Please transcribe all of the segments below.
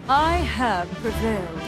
I have prevailed.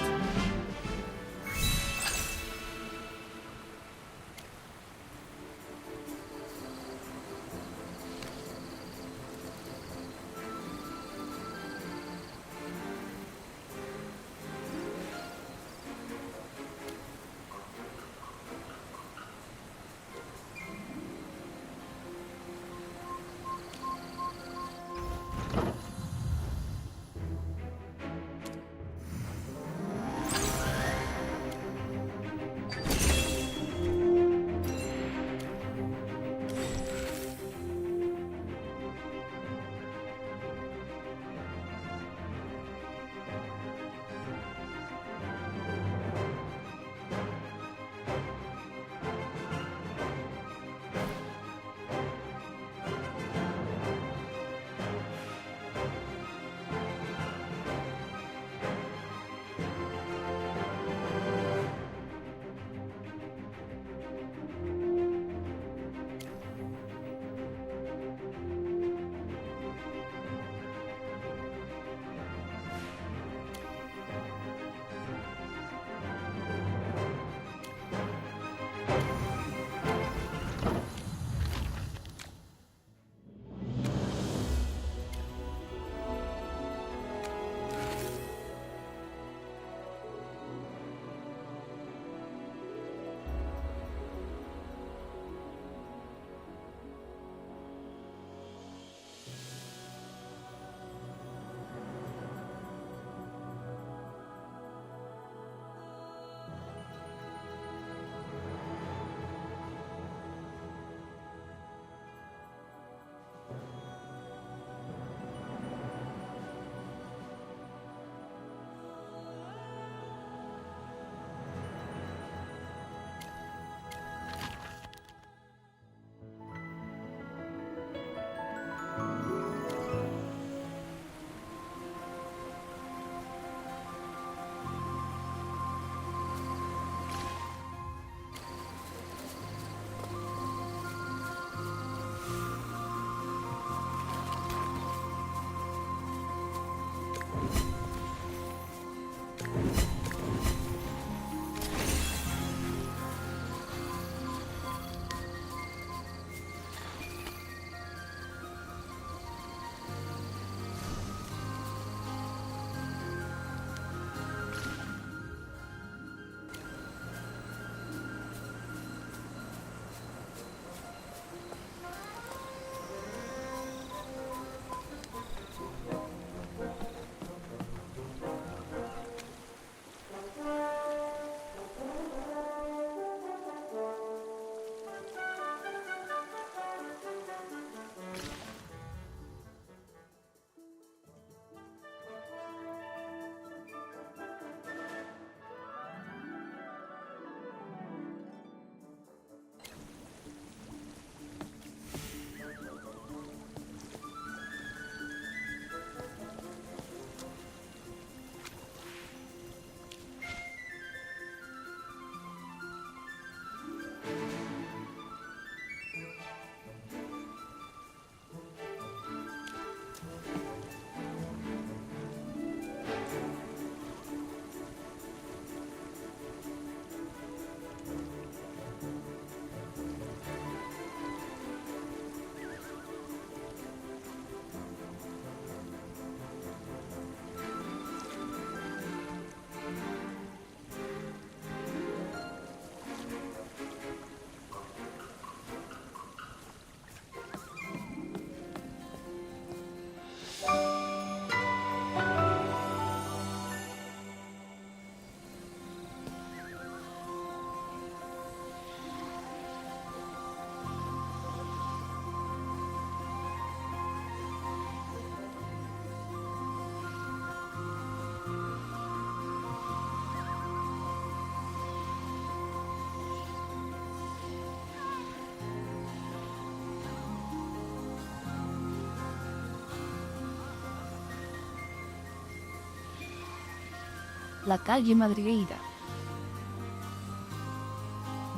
la calle Madrigueira.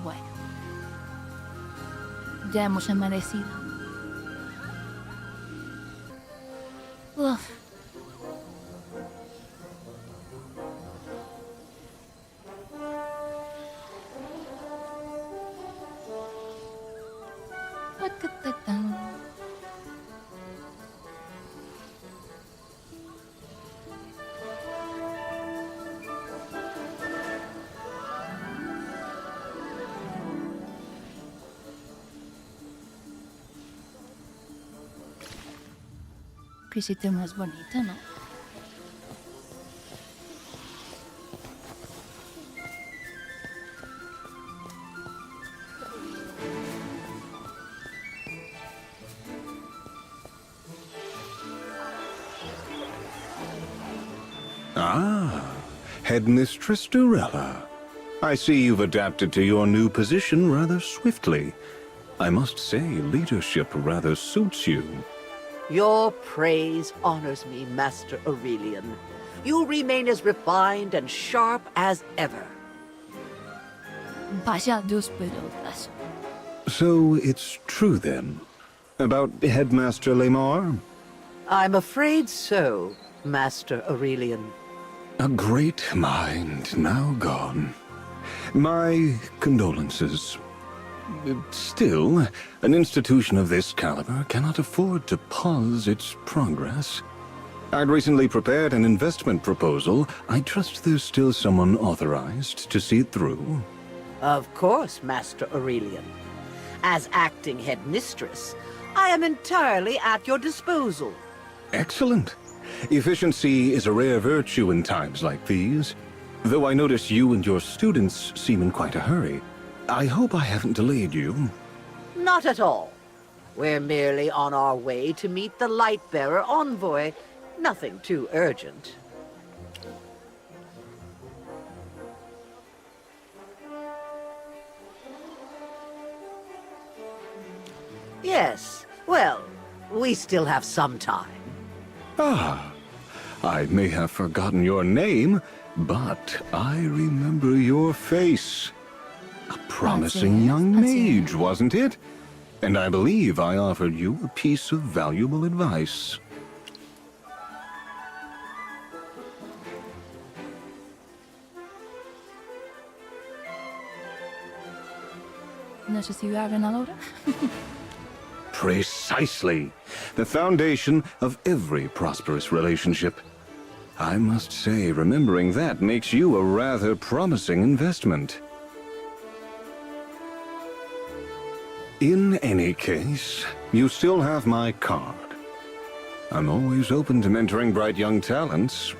Bueno, ya hemos amanecido. Uf. Qué sitio más bonito, ¿no? Ah, Headmistress Durella. I see you've adapted to your new position rather swiftly. I must say, leadership rather suits you. Your praise honors me, Master Aurelian. You remain as refined and sharp as ever. Vaya dos pelotas. So it's true then? About Headmaster Lamar? I'm afraid so, Master Aurelian. A great mind now gone. My condolences. Still, an institution of this caliber cannot afford to pause its progress. I'd recently prepared an investment proposal. I trust there's still someone authorized to see it through. Of course, Master Aurelian. As acting headmistress, I am entirely at your disposal. Excellent. Efficiency is a rare virtue in times like these. Though I notice you and your students seem in quite a hurry. I hope I haven't delayed you. Not at all. We're merely on our way to meet the Lightbearer envoy. Nothing too urgent. Yes, well, we still have some time. Ah, I may have forgotten your name, but I remember your face. A promising young mage, wasn't it? And I believe I offered you a piece of valuable advice. ¿Necesidad ganadora? Precisely. The foundation of every prosperous relationship. I must say, remembering that makes you a rather promising investment. In any case, you still have my card. I'm always open to mentoring bright young talents.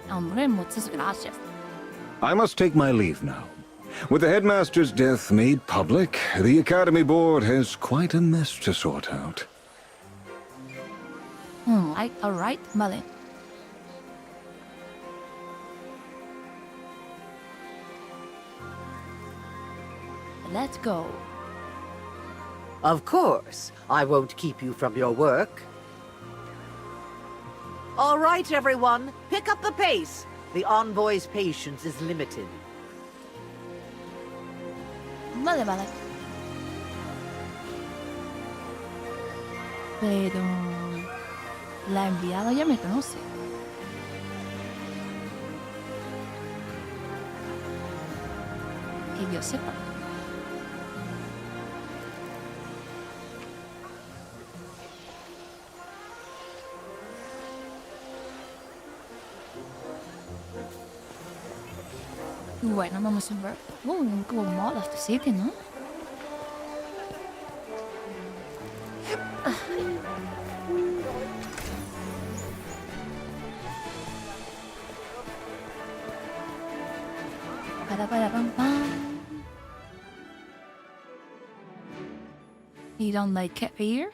Hombre, muchas gracias. I must take my leave now. With the headmaster's death made public, the Academy Board has quite a mess to sort out. All right, vale. Let's go. Of course, I won't keep you from your work. All right, everyone, pick up the pace. The envoy's patience is limited. Vale, vale. Pero la enviada ya me conoce. Que yo sepa. Bueno, vamos a ver. Como mola este sitio, ¿no? Para, pam, pam. You don't like it here?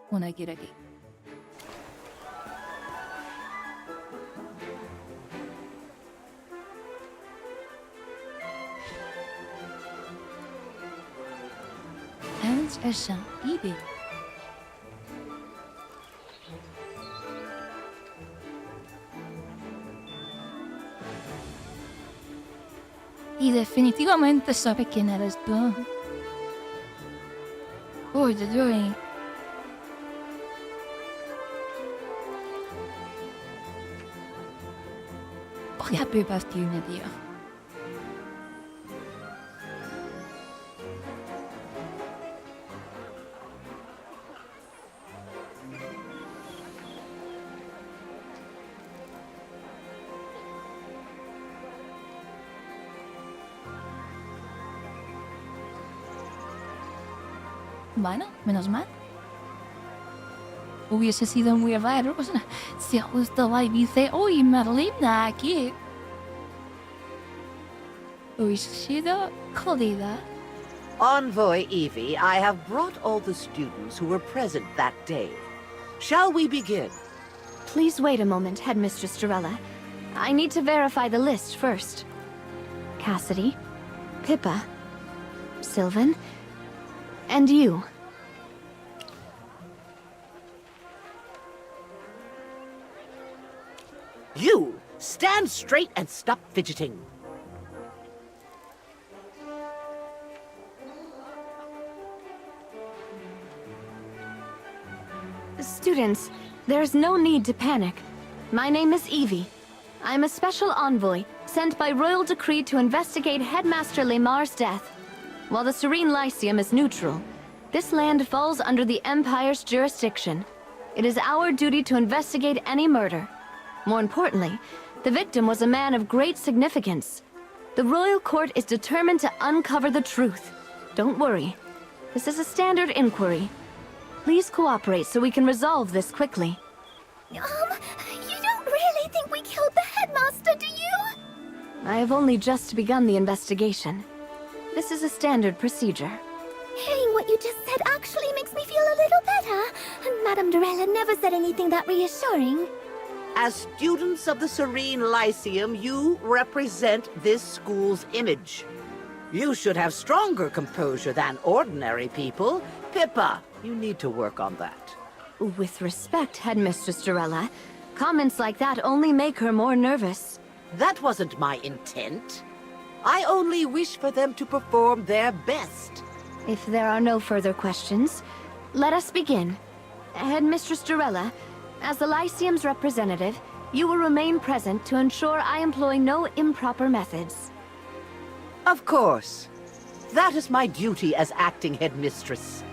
When I get aquí. Esa idea. Y definitivamente sabe quién eres tú. Uy, uy, uy. Oh, happy birthday, Nadia. Bueno, menos mal. Hubiese sido muy raro si justo va y dice, uy, Merlina aquí. Hubiese sido jodida. Envoy Evie, I have brought all the students who were present that day. Shall we begin? Please wait a moment, Headmistress Dorella. I need to verify the list first. Cassidy, Pippa, Sylvan, and you. You, stand straight and stop fidgeting. Students, there's no need to panic. My name is Evie. I'm a special envoy sent by royal decree to investigate Headmaster Lemar's death. While the Serene Lyceum is neutral, this land falls under the Empire's jurisdiction. It is our duty to investigate any murder. More importantly, the victim was a man of great significance. The royal court is determined to uncover the truth. Don't worry. This is a standard inquiry. Please cooperate so we can resolve this quickly. You don't really think we killed the headmaster, do you? I have only just begun the investigation. This is a standard procedure. Hearing what you just said actually makes me feel a little better. Madame Dorella never said anything that reassuring. As students of the Serene Lyceum, you represent this school's image. You should have stronger composure than ordinary people. Pippa, you need to work on that. With respect, Headmistress Dorella, comments like that only make her more nervous. That wasn't my intent. I only wish for them to perform their best. If there are no further questions, let us begin. Headmistress Dorella, as the Lyceum's representative, you will remain present to ensure I employ no improper methods. Of course. That is my duty as acting headmistress.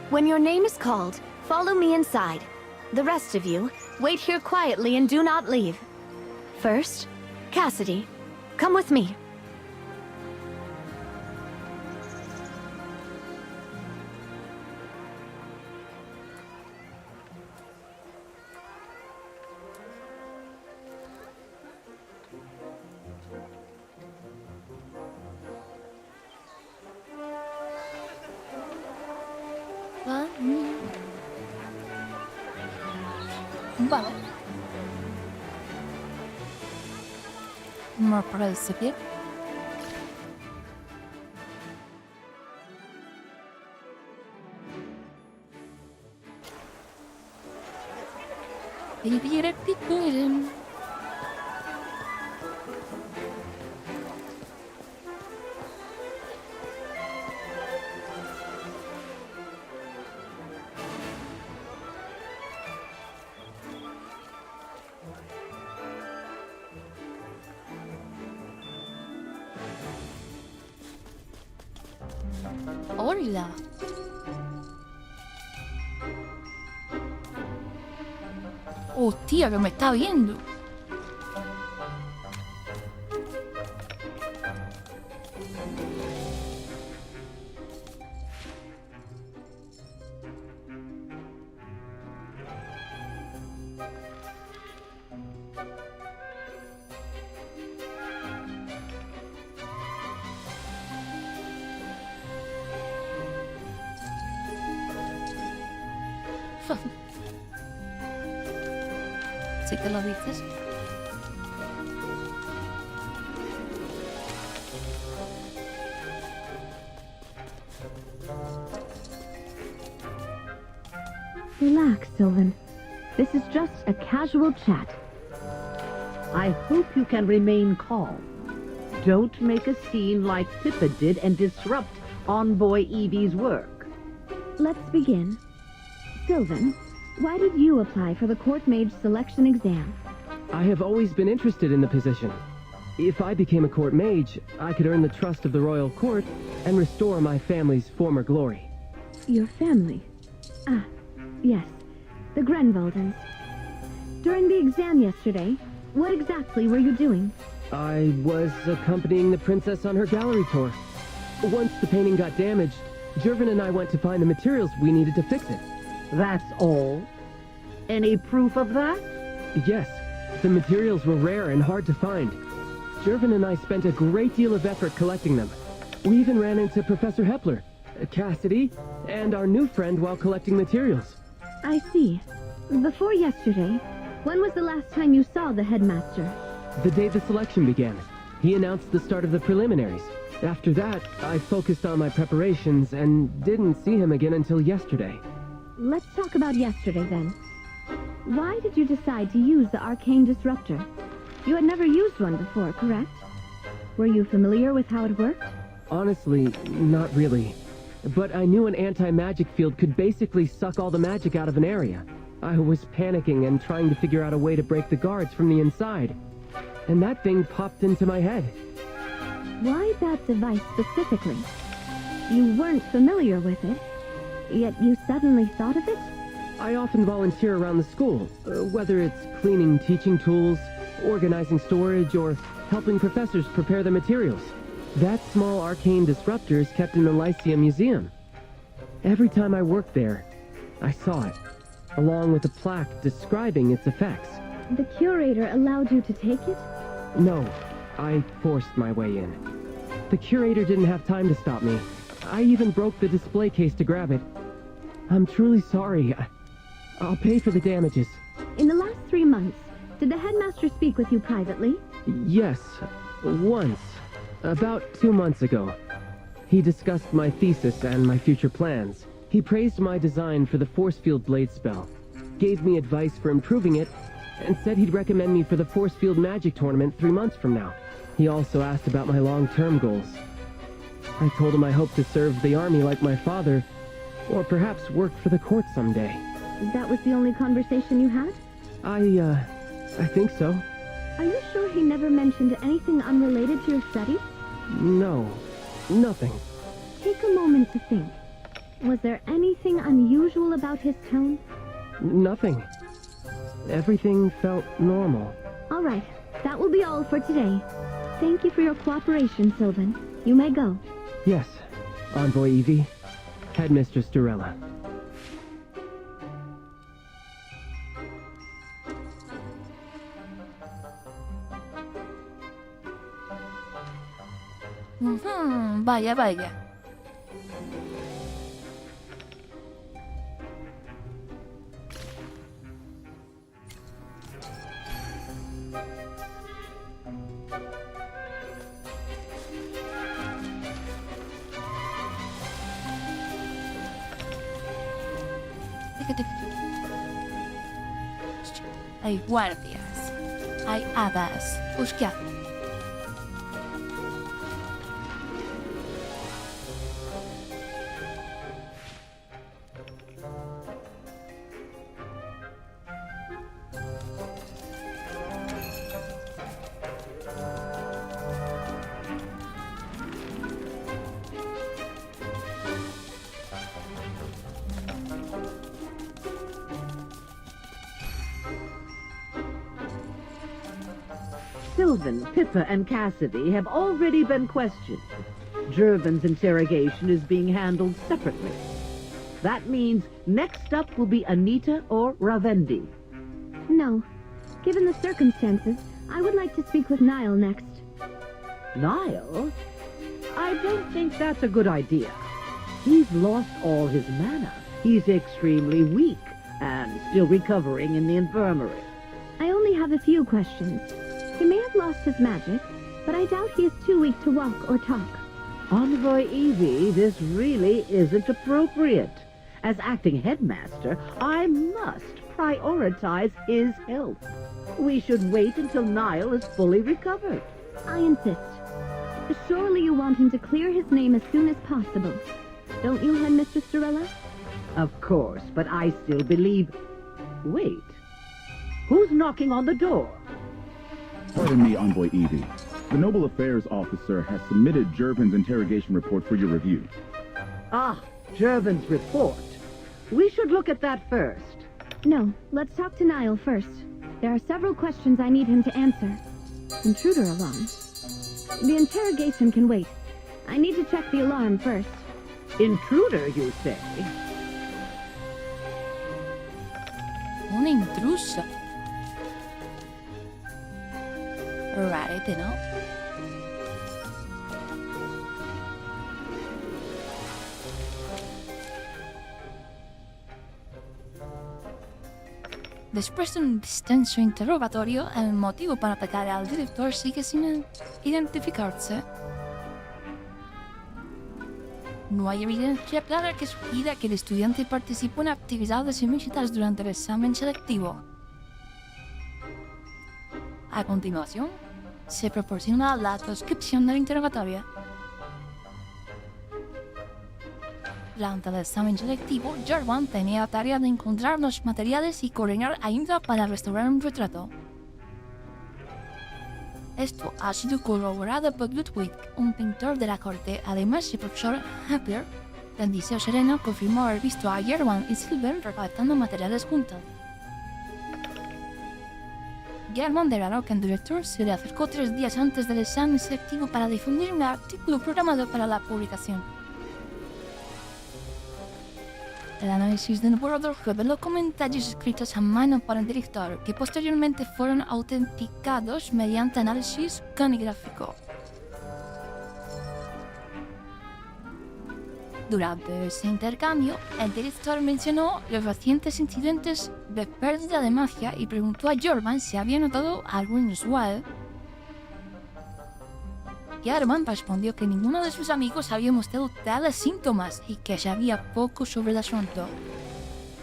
When your name is called, follow me inside. The rest of you, wait here quietly and do not leave. First, Cassidy, come with me. Vale. Me parece bien. Hola. Hostia, que me está viendo. Si te lo dices. Relax, Sylvan. This is just a casual chat. I hope you can remain calm. Don't make a scene like Pippa did and disrupt Envoy Evie's work. Let's begin. Sylvan, why did you apply for the court mage selection exam? I have always been interested in the position. If I became a court mage, I could earn the trust of the royal court and restore my family's former glory. Your family? Ah, yes. The Grenvaldens. During the exam yesterday, what exactly were you doing? I was accompanying the princess on her gallery tour. Once the painting got damaged, Jervin and I went to find the materials we needed to fix it. That's all? Any proof of that? Yes, the materials were rare and hard to find. Jervin and I spent a great deal of effort collecting them. We even ran into Professor Hepler, Cassidy, and our new friend while collecting materials. I see. Before yesterday, when was the last time you saw the headmaster? The day the selection began. He announced the start of the preliminaries. After that, I focused on my preparations and didn't see him again until yesterday. Let's talk about yesterday then. Why did you decide to use the arcane disruptor? You had never used one before, correct? Were you familiar with how it worked? Honestly, not really. But I knew an anti-magic field could basically suck all the magic out of an area. I was panicking and trying to figure out a way to break the guards from the inside. And that thing popped into my head. Why that device specifically? You weren't familiar with it, yet you suddenly thought of it? I often volunteer around the school, whether it's cleaning teaching tools, organizing storage, or helping professors prepare the materials. That small arcane disruptor is kept in the Lyceum Museum. Every time I worked there, I saw it, along with a plaque describing its effects. The curator allowed you to take it? No, I forced my way in. The curator didn't have time to stop me. I even broke the display case to grab it. I'm truly sorry. I'll pay for the damages. In the last 3 months, did the headmaster speak with you privately? Yes, once. About 2 months ago. He discussed my thesis and my future plans. He praised my design for the force field blade spell, gave me advice for improving it, and said he'd recommend me for the force field magic tournament 3 months from now. He also asked about my long-term goals. I told him I hoped to serve the army like my father, or perhaps work for the court someday. That was the only conversation you had? I think so. Are you sure he never mentioned anything unrelated to your studies? No, nothing. Take a moment to think. Was there anything unusual about his tone? Nothing. Everything felt normal. All right, that will be all for today. Thank you for your cooperation, Sylvan. You may go. Yes, Envoy Evie, Headmistress Durella. Vaya, vaya. Hay guardias. Hay hadas. Buscad. Sylvan, Pippa, and Cassidy have already been questioned. Jervin's interrogation is being handled separately. That means next up will be Anita or Ravendi. No. Given the circumstances, I would like to speak with Niall next. Niall? I don't think that's a good idea. He's lost all his mana. He's extremely weak and still recovering in the infirmary. I only have a few questions. He may have lost his magic, but I doubt he is too weak to walk or talk. Envoy Evie, this really isn't appropriate. As acting headmaster, I must prioritize his health. We should wait until Niall is fully recovered. I insist. Surely you want him to clear his name as soon as possible. Don't you, Headmistress Dorella? Of course, but I still believe... Wait. Who's knocking on the door? Pardon me, Envoy Evie. The Noble Affairs Officer has submitted Jervin's interrogation report for your review. Ah, Jervin's report. We should look at that first. No, let's talk to Niall first. There are several questions I need him to answer. Intruder alarm. The interrogation can wait. I need to check the alarm first. Intruder, you say? Un intruso. Rarete, ¿no? Después de un extenso interrogatorio, el motivo para atacar al director sigue sin identificarse. No hay evidencia clara que sugiera que el estudiante participó en actividades ilícitas durante el examen selectivo. A continuación, se proporciona la transcripción del interrogatorio. Durante el examen selectivo, Jervan tenía la tarea de encontrar los materiales y coordinar ayuda para restaurar un retrato. Esto ha sido corroborado por Ludwig, un pintor de la corte. Además, el profesor Hapler, del Liceo Sereno, confirmó haber visto a Jervan y Silver recolectando materiales juntos. Jervan declaró que el director se le acercó 3 días antes del examen selectivo para difundir un artículo programado para la publicación. El análisis del borrador reveló comentarios escritos a mano por el director, que posteriormente fueron autenticados mediante análisis canigráfico. Durante ese intercambio, el director mencionó los recientes incidentes de pérdida de magia y preguntó a Jervan si había notado algo inusual. Jervan respondió que ninguno de sus amigos había mostrado tales síntomas y que sabía poco sobre el asunto.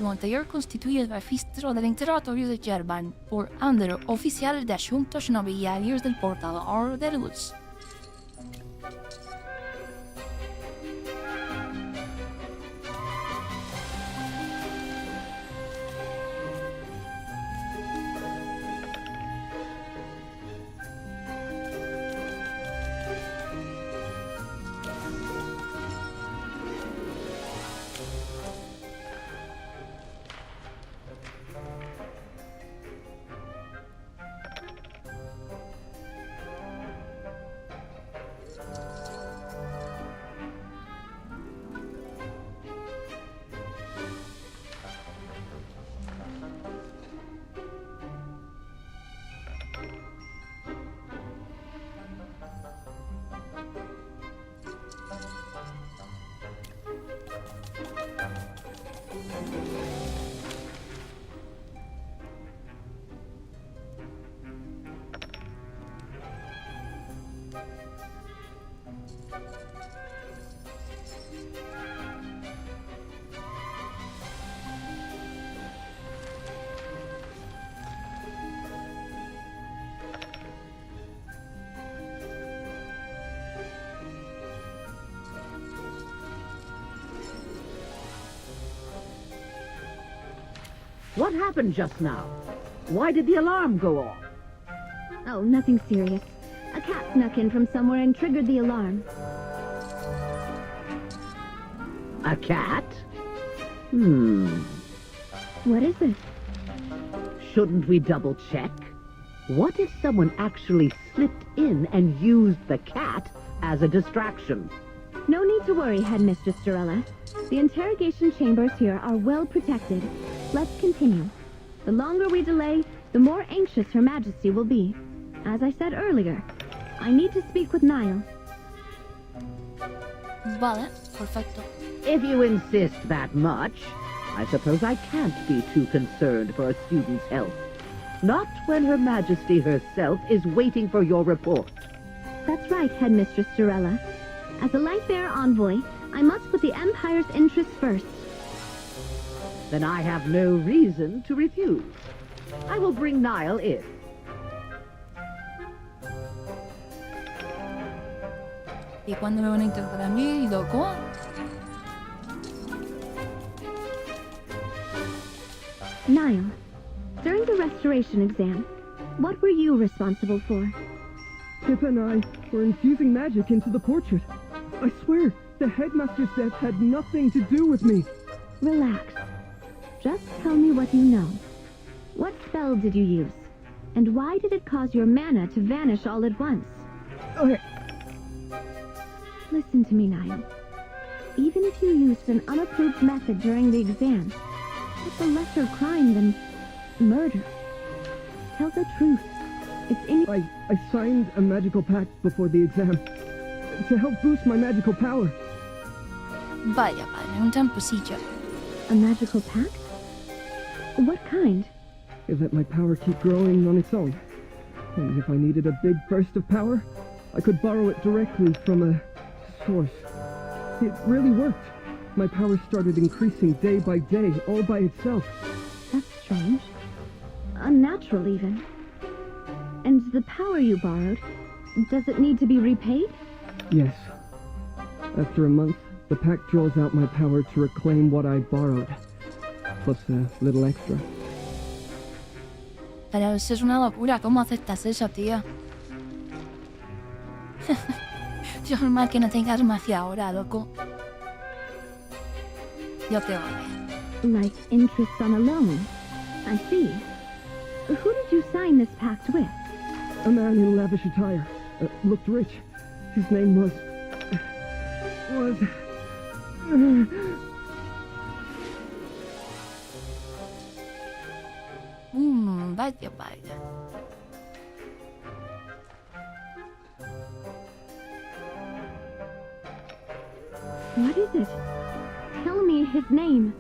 Lo anterior constituye el registro del interrogatorio de Jervan por Andero, oficial de asuntos nobiliarios del portador de luz. What happened just now? Why did the alarm go off? Oh, nothing serious. A cat snuck in from somewhere and triggered the alarm. A cat? What is it? Shouldn't we double check? What if someone actually slipped in and used the cat as a distraction? No need to worry, Headmistress Dorella. The interrogation chambers here are well protected. Let's continue. The longer we delay, the more anxious Her Majesty will be. As I said earlier, I need to speak with Niall. Vale, perfecto. If you insist that much, I suppose I can't be too concerned for a student's health. Not when Her Majesty herself is waiting for your report. That's right, Headmistress Dorella. As a Lightbearer envoy, I must put the Empire's interests first. Then I have no reason to refuse. I will bring Niall in. ¿Y cuándo me van a interrogar a mí, loco? Niall, during the restoration exam, what were you responsible for? Pippa and I were infusing magic into the portrait. I swear, the headmaster's death had nothing to do with me. Relax. Just tell me what you know. What spell did you use? And why did it cause your mana to vanish all at once? Okay. Listen to me, Niall. Even if you used an unapproved method during the exam, it's a lesser crime than murder. Tell the truth. It's in... I signed a magical pact before the exam to help boost my magical power. Vaya, vaya, un tramposillo. A magical pact? What kind? It let my power keep growing on its own. And if I needed a big burst of power, I could borrow it directly from a source. It really worked. My power started increasing day by day, all by itself. That's strange. Unnatural, even. And the power you borrowed, does it need to be repaid? Yes. After a month, the pact draws out my power to reclaim what I borrowed, plus a little extra. Pero eso es una locura, ¿cómo aceptas eso, tío? Yo normal que no tengas magia ahora, loco. Yo te odio. Like interest on a loan. I see. Who did you sign this pact with? A man in lavish attire. Looked rich. His name was... Vaya, vaya. What is it? Tell me his name.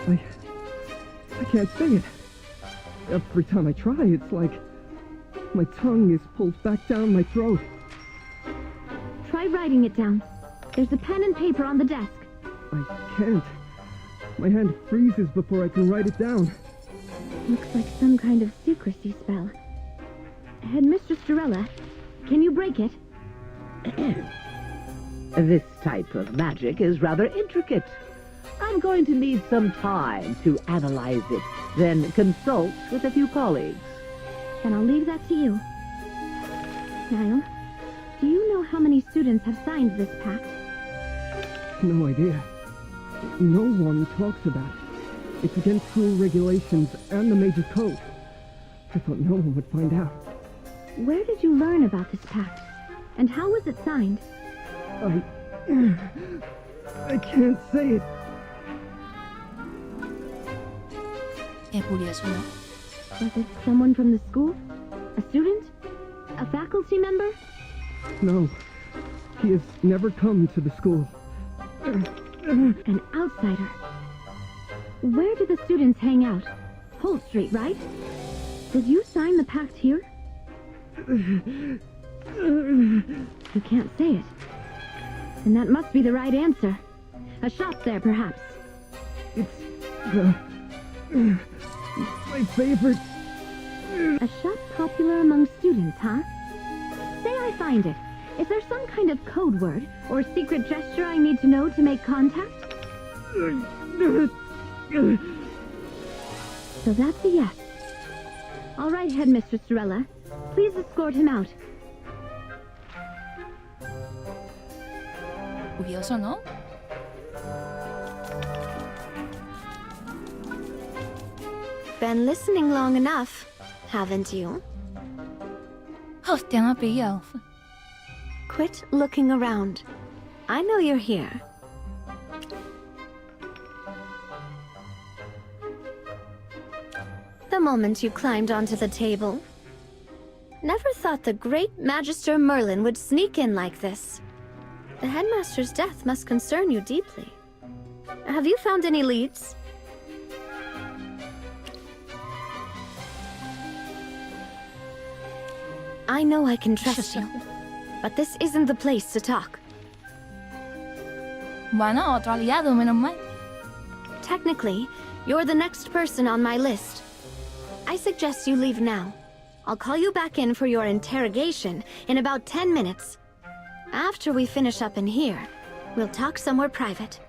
I can't say it. Every time I try, it's like my tongue is pulled back down my throat. Try writing it down. There's a pen and paper on the desk. I can't. My hand freezes before I can write it down. Looks like some kind of secrecy spell. Headmistress Dorella, can you break it? This type of magic is rather intricate. I'm going to need some time to analyze it, then consult with a few colleagues. Then I'll leave that to you. Niall, do you know how many students have signed this pact? No idea. No one talks about it. It's against school regulations and the major code. I thought no one would find out. Where did you learn about this pact? And how was it signed? I can't say it. Qué curioso, ¿no? Was it someone from the school? A student? A faculty member? No. He has never come to the school. An outsider. Where do the students hang out? Holt Street, right? Did you sign the pact here? You can't say it. And that must be the right answer. A shop there, perhaps. It's my favorite. A shop popular among students, huh? Say I find it. Is there some kind of code word or secret gesture I need to know to make contact? So that's a yes. All right, Headmistress Dorella. Please escort him out. Curioso, ¿no? Been listening long enough, haven't you? Hostia, me ha pillado. Quit looking around. I know you're here. The moment you climbed onto the table. Never thought the great Magister Merlin would sneak in like this. The headmaster's death must concern you deeply. Have you found any leads? I know I can trust you, but this isn't the place to talk. Bueno, otro aliado, menos mal. Technically, you're the next person on my list. I suggest you leave now. I'll call you back in for your interrogation in about 10 minutes. After we finish up in here, we'll talk somewhere private.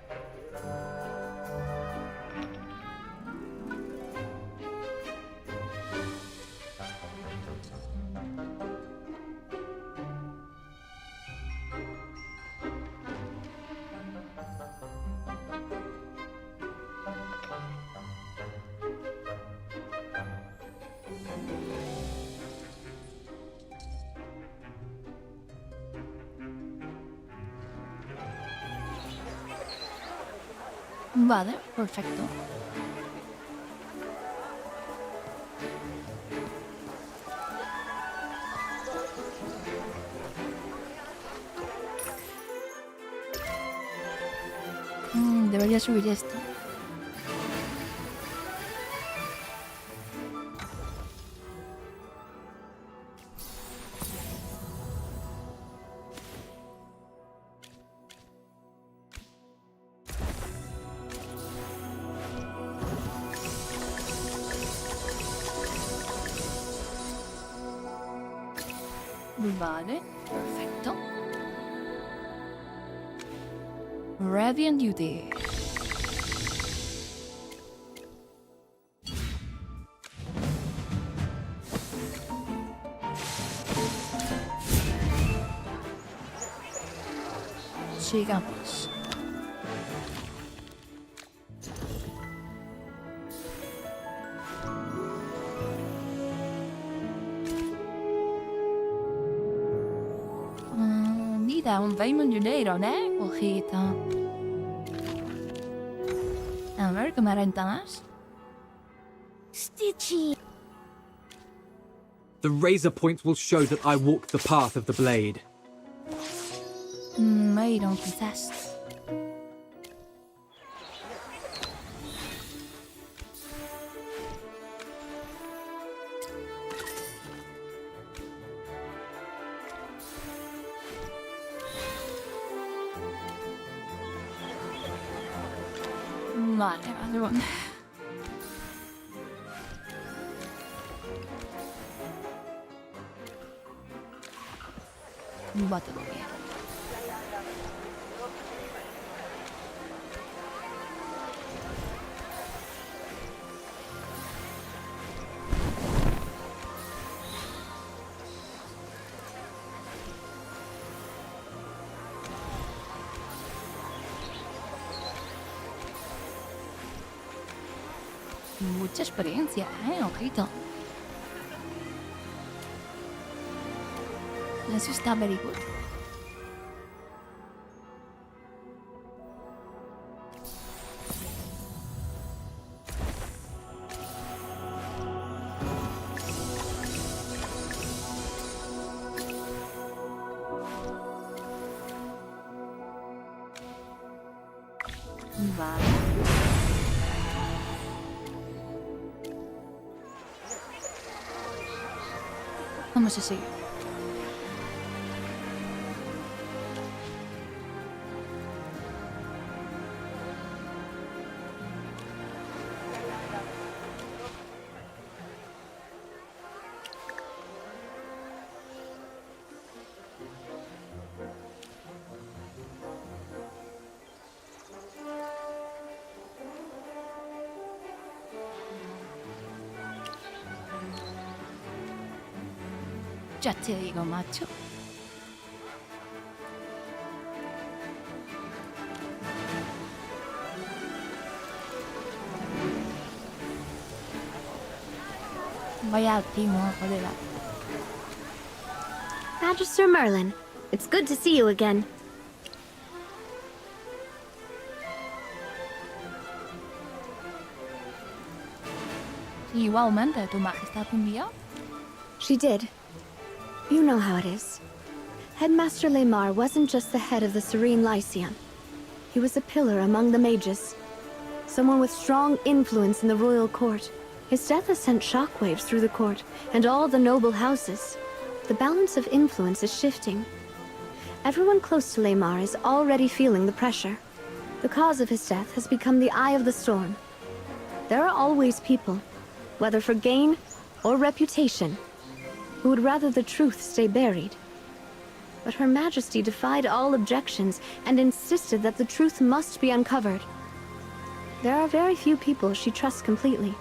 Vale, perfecto. Debería subir esto. Vale, perfecto. Ready and duty. Sigamos. Niet aan 5 miljoen euro, nee? Vergeten. En werken maar rentanas. Stitchy. The razor point will show that I walk the path of the blade. I don't contest. Vale, vale. Va todo bien. Mucha experiencia, ojito. Eso está very good. Vale. Vamos a seguir. Ya te digo, macho. Vaya timo, joder. Magister Merlin, it's good to see you again. Igualmente, tu majestad un día. She did. You know how it is. Headmaster Lemar wasn't just the head of the Serene Lyceum. He was a pillar among the mages. Someone with strong influence in the royal court. His death has sent shockwaves through the court and all the noble houses. The balance of influence is shifting. Everyone close to Lemar is already feeling the pressure. The cause of his death has become the eye of the storm. There are always people, whether for gain or reputation, who would rather the truth stay buried. But Her Majesty defied all objections and insisted that the truth must be uncovered. There are very few people she trusts completely,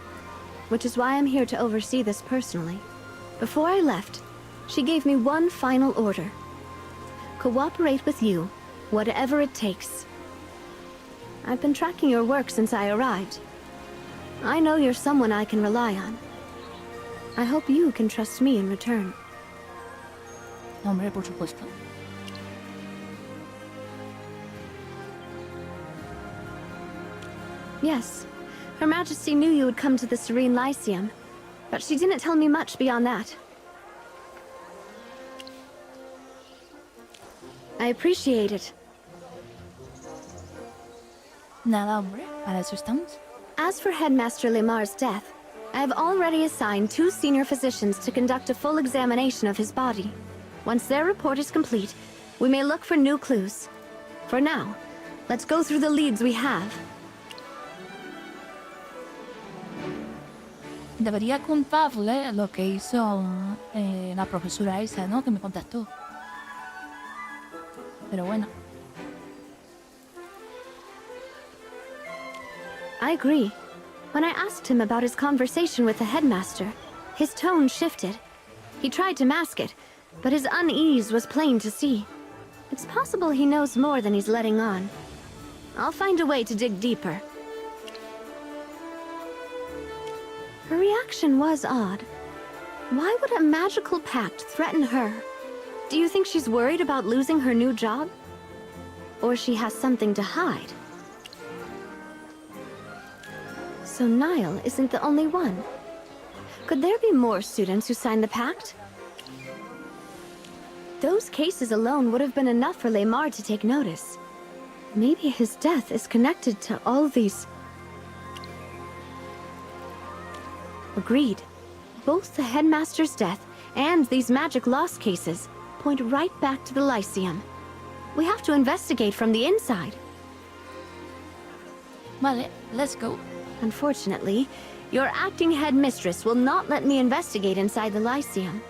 which is why I'm here to oversee this personally. Before I left, she gave me one final order. Cooperate with you, whatever it takes. I've been tracking your work since I arrived. I know you're someone I can rely on. I hope you can trust me in return. Hombre, por supuesto. Yes, Her Majesty knew you would come to the Serene Lyceum, but she didn't tell me much beyond that. I appreciate it. Nada, hombre, para eso estamos. As for Headmaster Lemar's death, I have already assigned 2 senior physicians to conduct a full examination of his body. Once their report is complete, we may look for new clues. For now, let's go through the leads we have. Debería contarle lo que hizo la profesora esa, ¿no? Que me contactó. Pero bueno. I agree. When I asked him about his conversation with the headmaster, his tone shifted. He tried to mask it, but his unease was plain to see. It's possible he knows more than he's letting on. I'll find a way to dig deeper. Her reaction was odd. Why would a magical pact threaten her? Do you think she's worried about losing her new job? Or she has something to hide? So Niall isn't the only one. Could there be more students who signed the pact? Those cases alone would have been enough for Lemar to take notice. Maybe his death is connected to all these. Agreed. Both the headmaster's death and these magic loss cases point right back to the Lyceum. We have to investigate from the inside. Vale, let's go. Unfortunately, your acting headmistress will not let me investigate inside the Lyceum.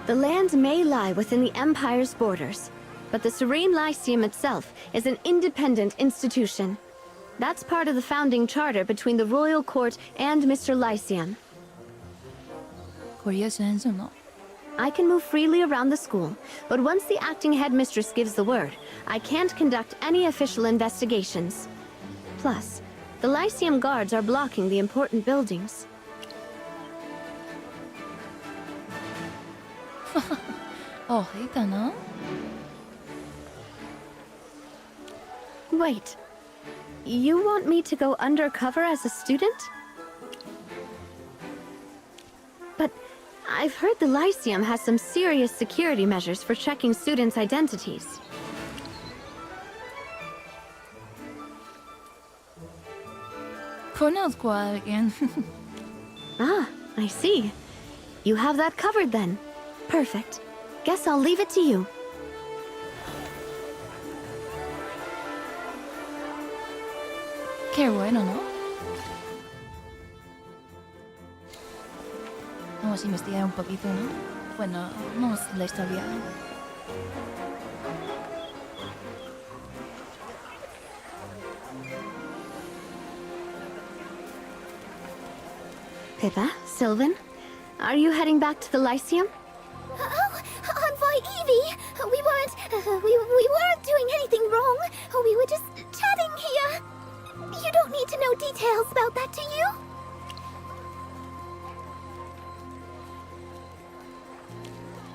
The land may lie within the Empire's borders, but the Serene Lyceum itself is an independent institution. That's part of the founding charter between the Royal Court and Mr. Lyceum. Curioso eso, ¿no? I can move freely around the school, but once the acting headmistress gives the word, I can't conduct any official investigations. Plus, the Lyceum guards are blocking the important buildings. Ojita, ¿no? Wait. You want me to go undercover as a student? But I've heard the Lyceum has some serious security measures for checking students' identities. Conozco a alguien. Ah, I see. You have that covered then. Perfect. Guess I'll leave it to you. Qué bueno, ¿no? Vamos a investigar un poquito, ¿no? Bueno, vamos a la historia. Pippa, Sylvan, are you heading back to the Lyceum? Oh, Envoy Evie! We weren't doing anything wrong. We were just chatting here. You don't need to know details about that, do you?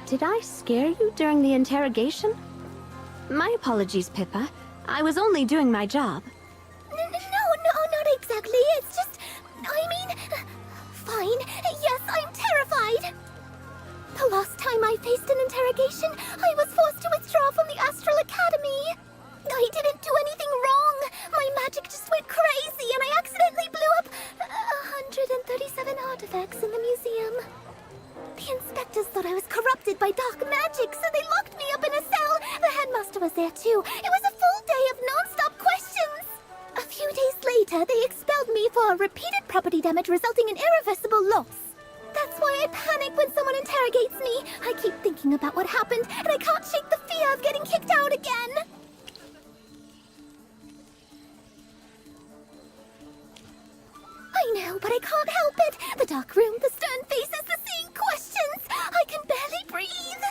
Did I scare you during the interrogation? My apologies, Pippa. I was only doing my job. No, not exactly. It's just... Fine. Yes, I'm terrified. The last time I faced an interrogation, I was forced to withdraw from the Astral Academy. I didn't do anything wrong. My magic just went crazy and I accidentally blew up 137 artifacts in the museum. The inspectors thought I was corrupted by dark magic, so they locked me up in a cell. The headmaster was there too. It was a full day of non-stop questions. A few days later, they repeated property damage resulting in irreversible loss. That's why I panic when someone interrogates me. I keep thinking about what happened, and I can't shake the fear of getting kicked out again. I know, but I can't help it. The dark room, the stern faces, the seeing questions. I can barely breathe.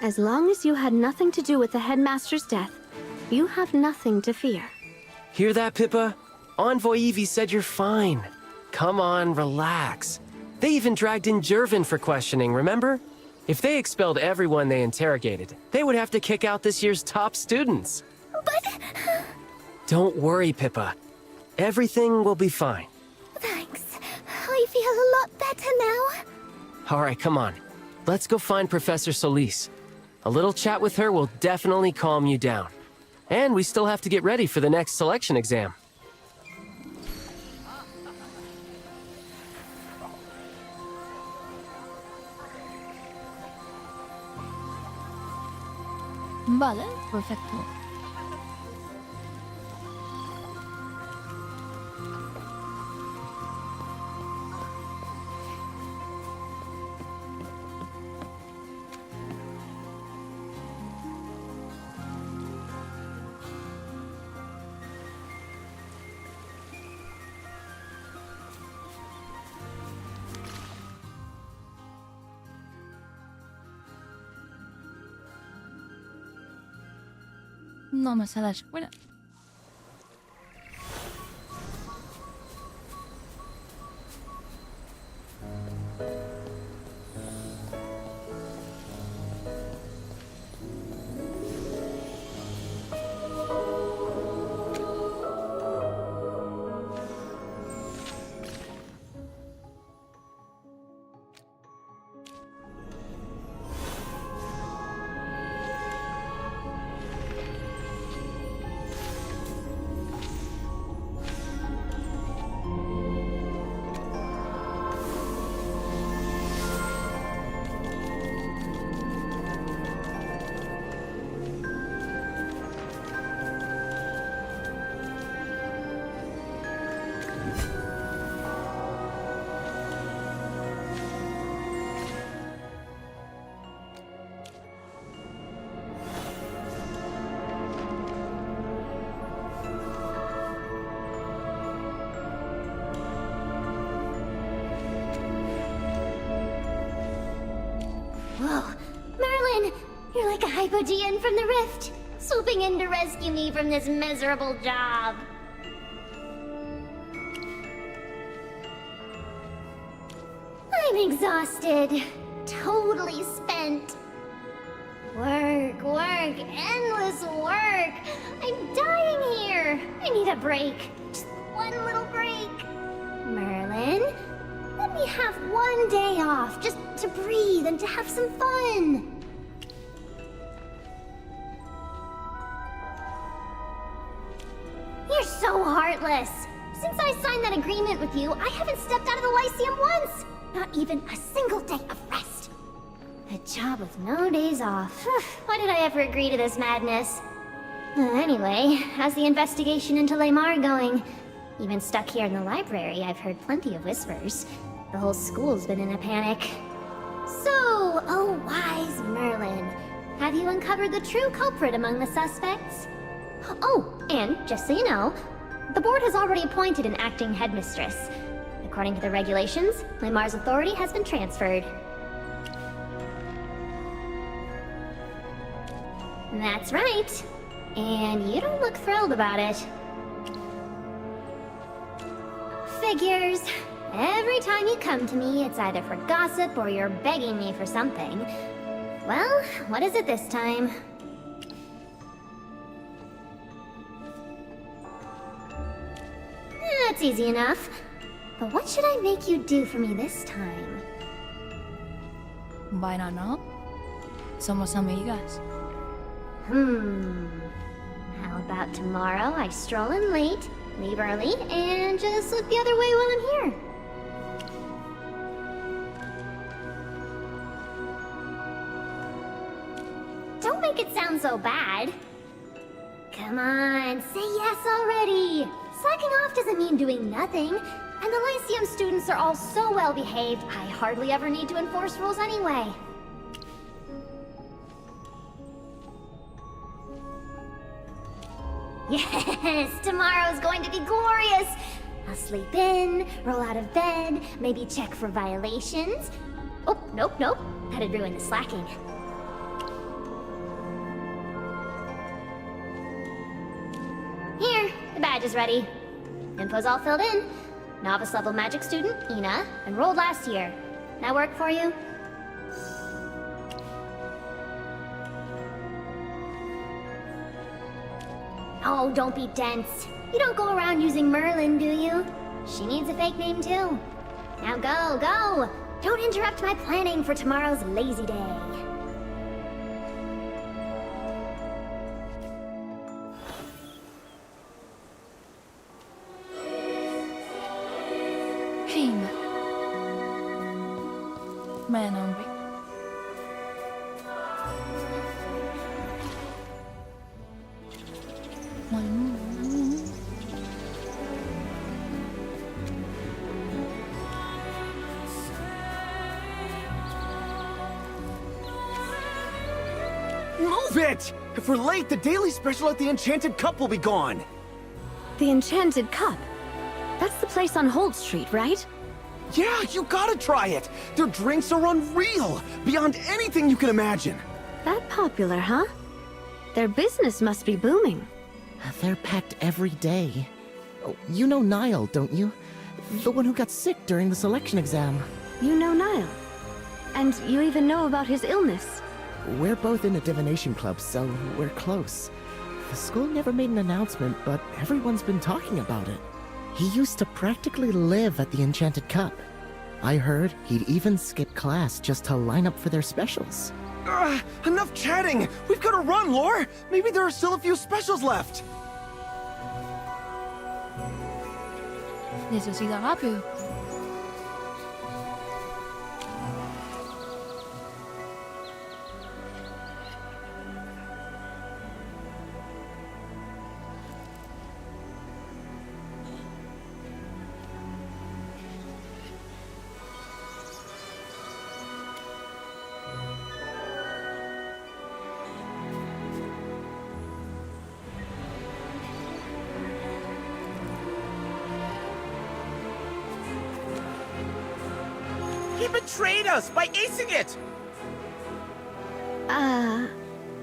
As long as you had nothing to do with the headmaster's death, you have nothing to fear. Hear that, Pippa? Envoy Evie said you're fine. Come on, relax. They even dragged in Jervin for questioning, remember? If they expelled everyone they interrogated, they would have to kick out this year's top students. But... Don't worry, Pippa. Everything will be fine. Thanks. I feel a lot better now. All right, come on. Let's go find Professor Solis. A little chat with her will definitely calm you down. And we still have to get ready for the next selection exam. Vale, perfecto. Vamos a la escuela. Whoa. Merlin! You're like a Hypogean from the Rift, swooping in to rescue me from this miserable job. I'm exhausted. Totally spent. Work, work, endless work. I'm dying here. I need a break. Just one little break. Merlin, let me have one day off, just to breathe and to have some fun. You're so heartless. Since I signed that agreement with you, I haven't stepped out of the Lyceum once. Not even a single day of rest. A job with no days off. Why did I ever agree to this madness? Anyway, how's the investigation into Lamar going? Even stuck here in the library, I've heard plenty of whispers. The whole school's been in a panic. So, oh wise Merlin, have you uncovered the true culprit among the suspects? Oh, and just so you know, the board has already appointed an acting headmistress. According to the regulations, Lamar's authority has been transferred. That's right. And you don't look thrilled about it. Figures. Every time you come to me, it's either for gossip or you're begging me for something. Well, what is it this time? That's easy enough. But what should I make you do for me this time? Bueno, ¿no? Somos amigas. How about tomorrow I stroll in late, leave early, and just look the other way while I'm here? Don't make it sound so bad. Come on, say yes already. Slacking off doesn't mean doing nothing. And the Lyceum students are all so well behaved, I hardly ever need to enforce rules anyway. Yes, tomorrow's going to be glorious! I'll sleep in, roll out of bed, maybe check for violations. Oh, nope. That'd ruin the slacking. Here, the badge is ready. Info's all filled in. Novice level magic student, Ina, enrolled last year. That work for you? Oh, don't be dense. You don't go around using Merlin, do you? She needs a fake name too. Now go! Don't interrupt my planning for tomorrow's lazy day. Shame. Man hungry. Move it! If we're late, the daily special at the Enchanted Cup will be gone. The Enchanted Cup? That's the place on Holt Street, right? Yeah, you gotta try it! Their drinks are unreal! Beyond anything you can imagine! That popular, huh? Their business must be booming. They're packed every day. Oh, you know Niall, don't you? The one who got sick during the selection exam. You know Niall. And you even know about his illness. We're both in a divination club, so we're close. The school never made an announcement, but everyone's been talking about it. He used to practically live at the Enchanted Cup. I heard he'd even skip class just to line up for their specials. Enough chatting! We've gotta run, Lore! Maybe there are still a few specials left! Necesita rápido. He betrayed us by acing it!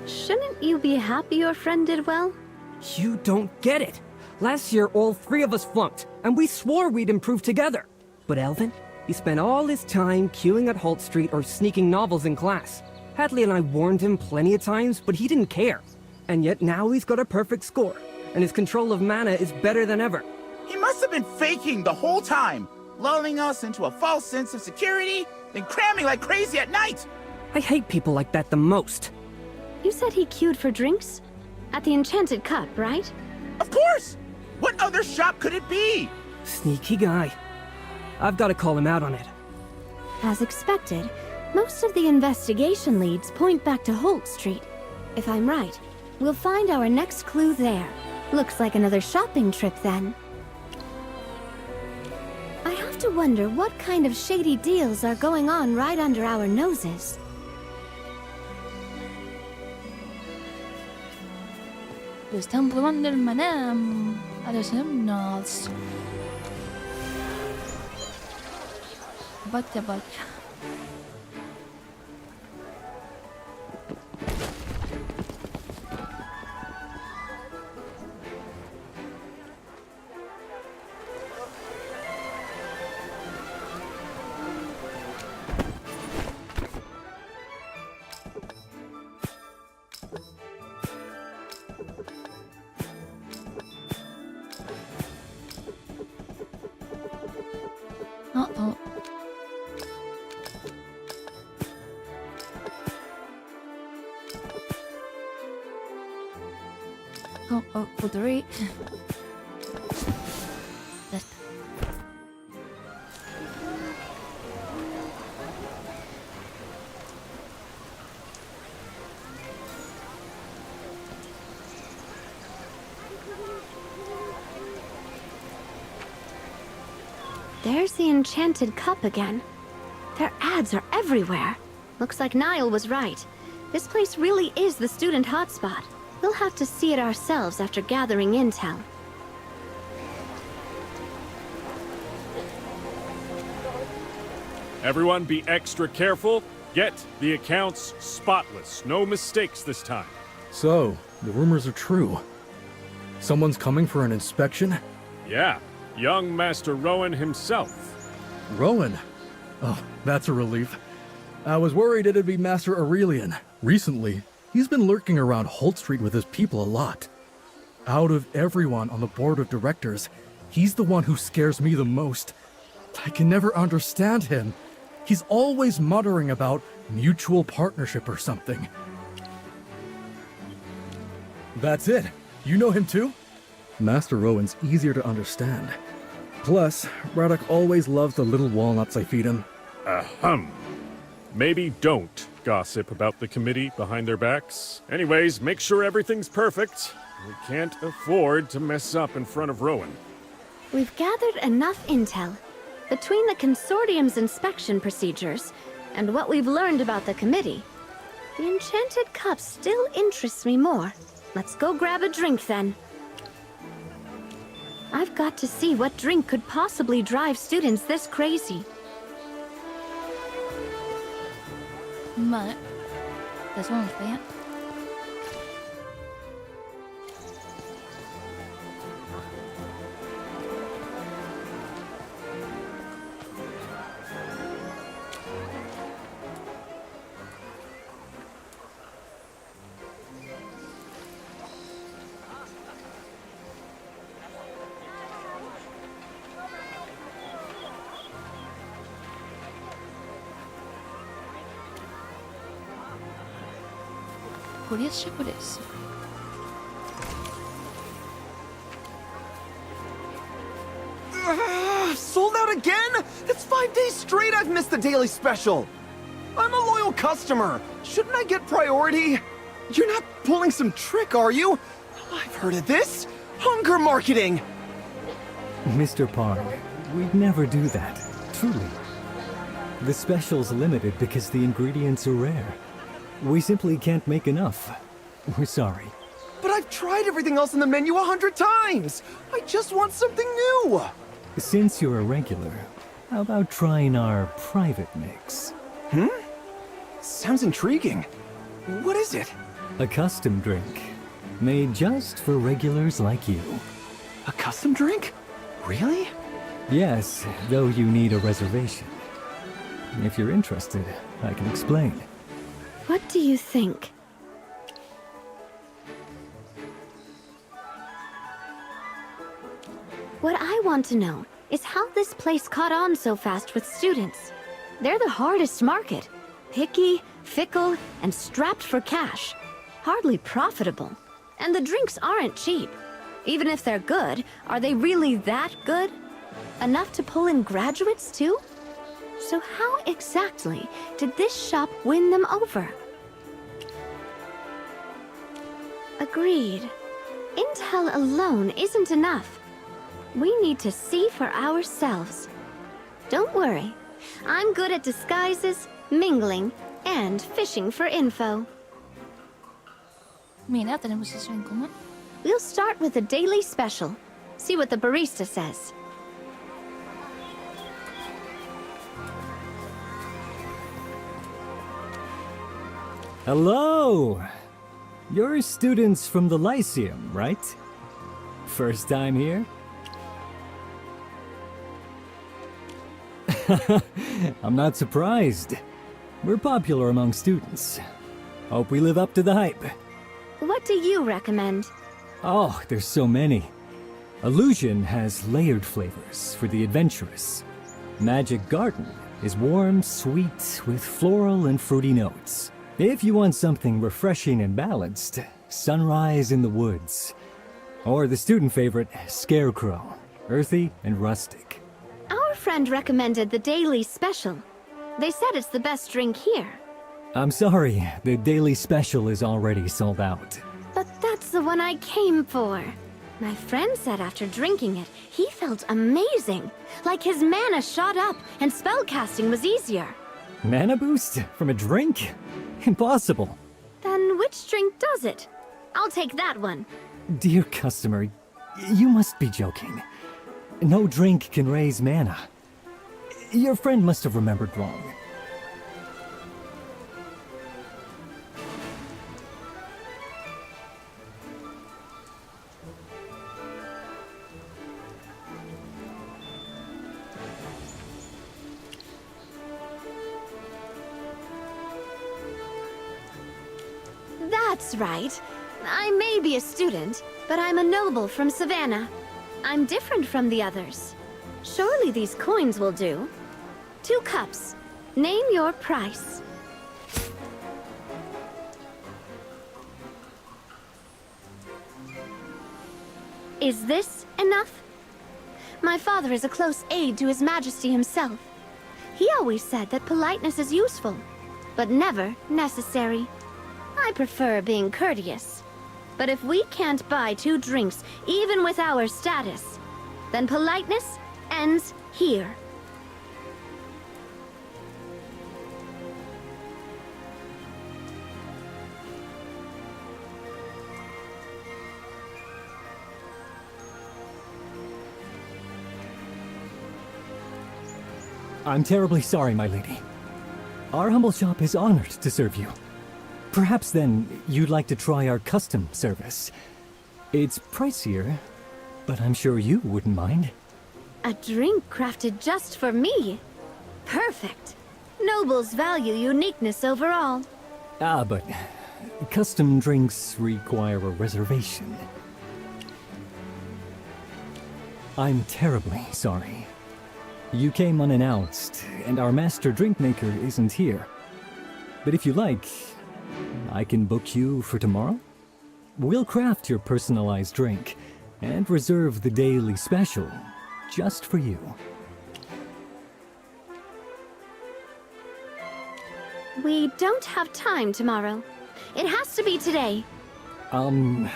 Shouldn't you be happy your friend did well? You don't get it. Last year, all three of us flunked, and we swore we'd improve together. But Elvin, he spent all his time queuing at Holt Street or sneaking novels in class. Hadley and I warned him plenty of times, but he didn't care. And yet now he's got a perfect score, and his control of mana is better than ever. He must have been faking the whole time, lulling us into a false sense of security, then cramming like crazy at night! I hate people like that the most. You said he queued for drinks? At the Enchanted Cup, right? Of course! What other shop could it be? Sneaky guy. I've got to call him out on it. As expected, most of the investigation leads point back to Holt Street. If I'm right, we'll find our next clue there. Looks like another shopping trip then. I have to wonder what kind of shady deals are going on right under our noses. Lo están probando el maná a los alumnos. Vaya. Uh-oh. Oh, pottery. That's... There's the enchanted cup again. Their ads are everywhere. Looks like Niall was right. This place really is the student hotspot. We'll have to see it ourselves after gathering intel. Everyone be extra careful. Get the accounts spotless. No mistakes this time. So, the rumors are true. Someone's coming for an inspection? Yeah, young Master Rowan himself. Rowan? Oh, that's a relief. I was worried it'd be Master Aurelian. Recently, he's been lurking around Holt Street with his people a lot. Out of everyone on the board of directors, he's the one who scares me the most. I can never understand him. He's always muttering about mutual partnership or something. That's it. You know him too? Master Rowan's easier to understand. Plus, Braddock always loves the little walnuts I feed him. Ahem. Maybe don't gossip about the committee behind their backs. Anyways, make sure everything's perfect. We can't afford to mess up in front of Rowan. We've gathered enough intel. Between the consortium's inspection procedures and what we've learned about the committee, the enchanted cup still interests me more. Let's go grab a drink then. I've got to see what drink could possibly drive students this crazy. Maar, dat is wel een feit. Por isso. Sold out again? It's 5 days straight I've missed the daily special. I'm a loyal customer. Shouldn't I get priority? You're not pulling some trick, are you? I've heard of this. Hunger marketing. Mr. Park, we'd never do that. Truly. The special's limited because the ingredients are rare. We simply can't make enough. We're sorry. But I've tried everything else in the menu 100 times. I just want something new. Since you're a regular, how about trying our private mix? Sounds intriguing. What is it? A custom drink. Made just for regulars like you. A custom drink? Really? Yes, though you need a reservation. If you're interested, I can explain. What do you think? What I want to know is how this place caught on so fast with students. They're the hardest market. Picky, fickle, and strapped for cash. Hardly profitable. And the drinks aren't cheap. Even if they're good, are they really that good? Enough to pull in graduates too? So how exactly did this shop win them over? Agreed. Intel alone isn't enough. We need to see for ourselves. Don't worry. I'm good at disguises, mingling, and fishing for info. Mira, tenemos eso en común. We'll start with the daily special. See what the barista says. Hello! You're students from the Lyceum, right? First time here? I'm not surprised. We're popular among students. Hope we live up to the hype. What do you recommend? Oh, there's so many. Illusion has layered flavors for the adventurous. Magic Garden is warm, sweet, with floral and fruity notes. If you want something refreshing and balanced, Sunrise in the Woods. Or the student favorite, Scarecrow, earthy and rustic. Our friend recommended the daily special. They said it's the best drink here. I'm sorry, the daily special is already sold out. But that's the one I came for. My friend said after drinking it, he felt amazing. Like his mana shot up and spellcasting was easier. Mana boost from a drink? Impossible. Then which drink does it? I'll take that one. Dear customer, you must be joking. No drink can raise mana. Your friend must have remembered wrong. That's right. I may be a student, but I'm a noble from Savannah. I'm different from the others. Surely these coins will do. 2 cups. Name your price. Is this enough? My father is a close aide to His Majesty himself. He always said that politeness is useful, but never necessary. I prefer being courteous. But if we can't buy 2 drinks, even with our status, then politeness ends here. I'm terribly sorry, my lady. Our humble shop is honored to serve you. Perhaps then you'd like to try our custom service. It's pricier, but I'm sure you wouldn't mind. A drink crafted just for me. Perfect. Nobles value uniqueness overall. Ah, but custom drinks require a reservation. I'm terribly sorry. You came unannounced, and our master drink maker isn't here. But if you like, I can book you for tomorrow. We'll craft your personalized drink and reserve the daily special just for you. We don't have time tomorrow. It has to be today. In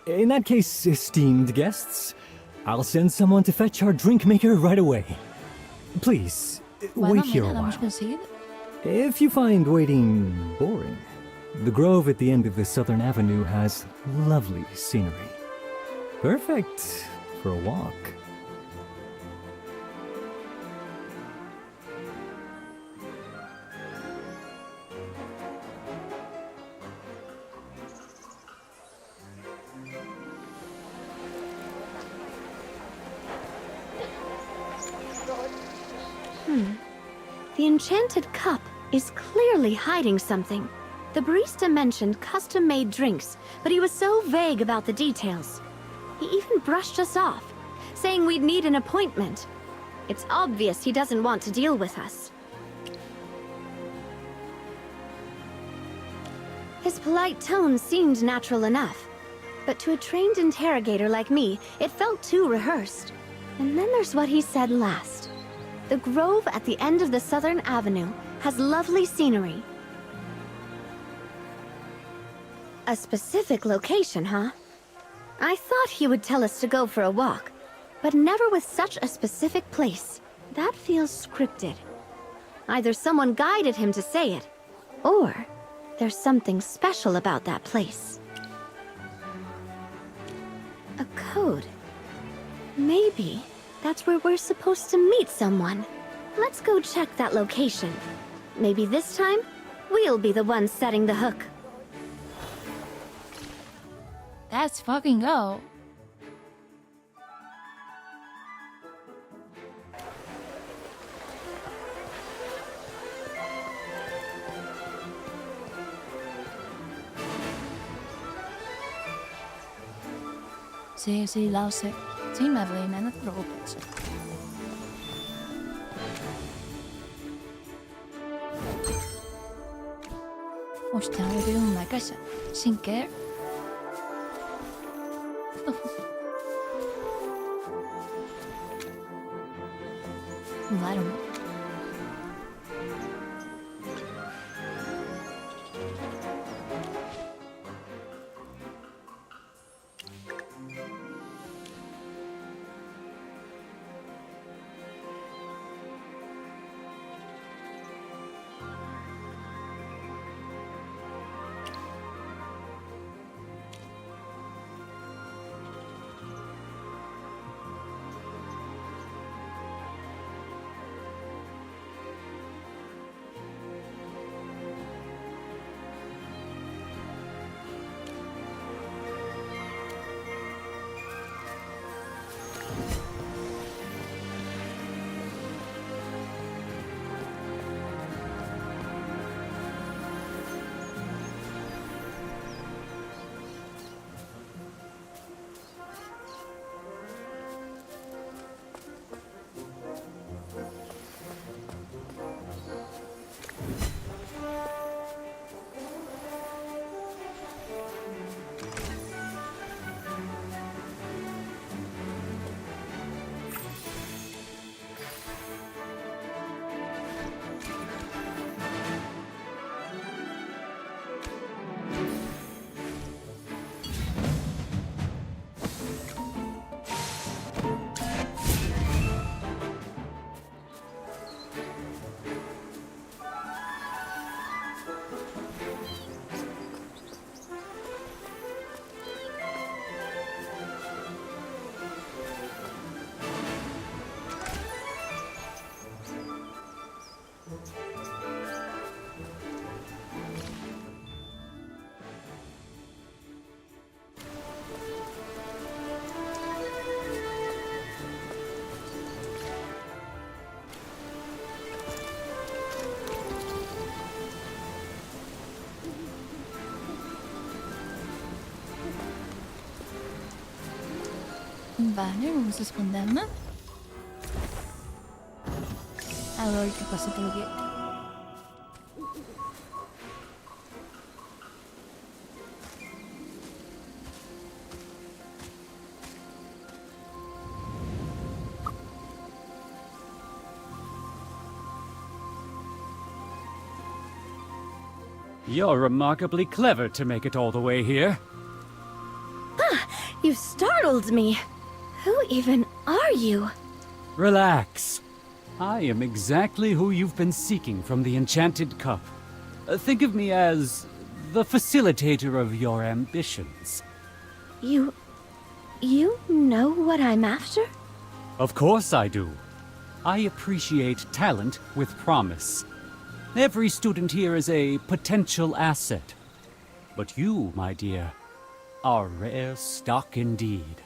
that case, esteemed guests, I'll send someone to fetch our drink maker right away. Please, wait here a while. If you find waiting boring, the grove at the end of the southern avenue has lovely scenery. Perfect for a walk. The enchanted cup is clearly hiding something. The barista mentioned custom-made drinks, but he was so vague about the details. He even brushed us off, saying we'd need an appointment. It's obvious he doesn't want to deal with us. His polite tone seemed natural enough, but to a trained interrogator like me, it felt too rehearsed. And then there's what he said last. The grove at the end of the southern avenue has lovely scenery. A specific location, huh? I thought he would tell us to go for a walk, but never with such a specific place. That feels scripted. Either someone guided him to say it, or there's something special about that place. A code. Maybe that's where we're supposed to meet someone. Let's go check that location. Maybe this time, we'll be the ones setting the hook. That's fucking low. Sí, lo sé. Sí, Madeline, no te preocupes. Hostia, me he pegado en la casa. Sin querer. Claro. Bene, vamos a esconderme. Allora, che cosa te lo dico? You're remarkably clever to make it all the way here. You startled me. Who even are you? Relax. I am exactly who you've been seeking from the Enchanted Cup. Think of me as the facilitator of your ambitions. You know what I'm after? Of course I do. I appreciate talent with promise. Every student here is a potential asset. But you, my dear, are rare stock indeed.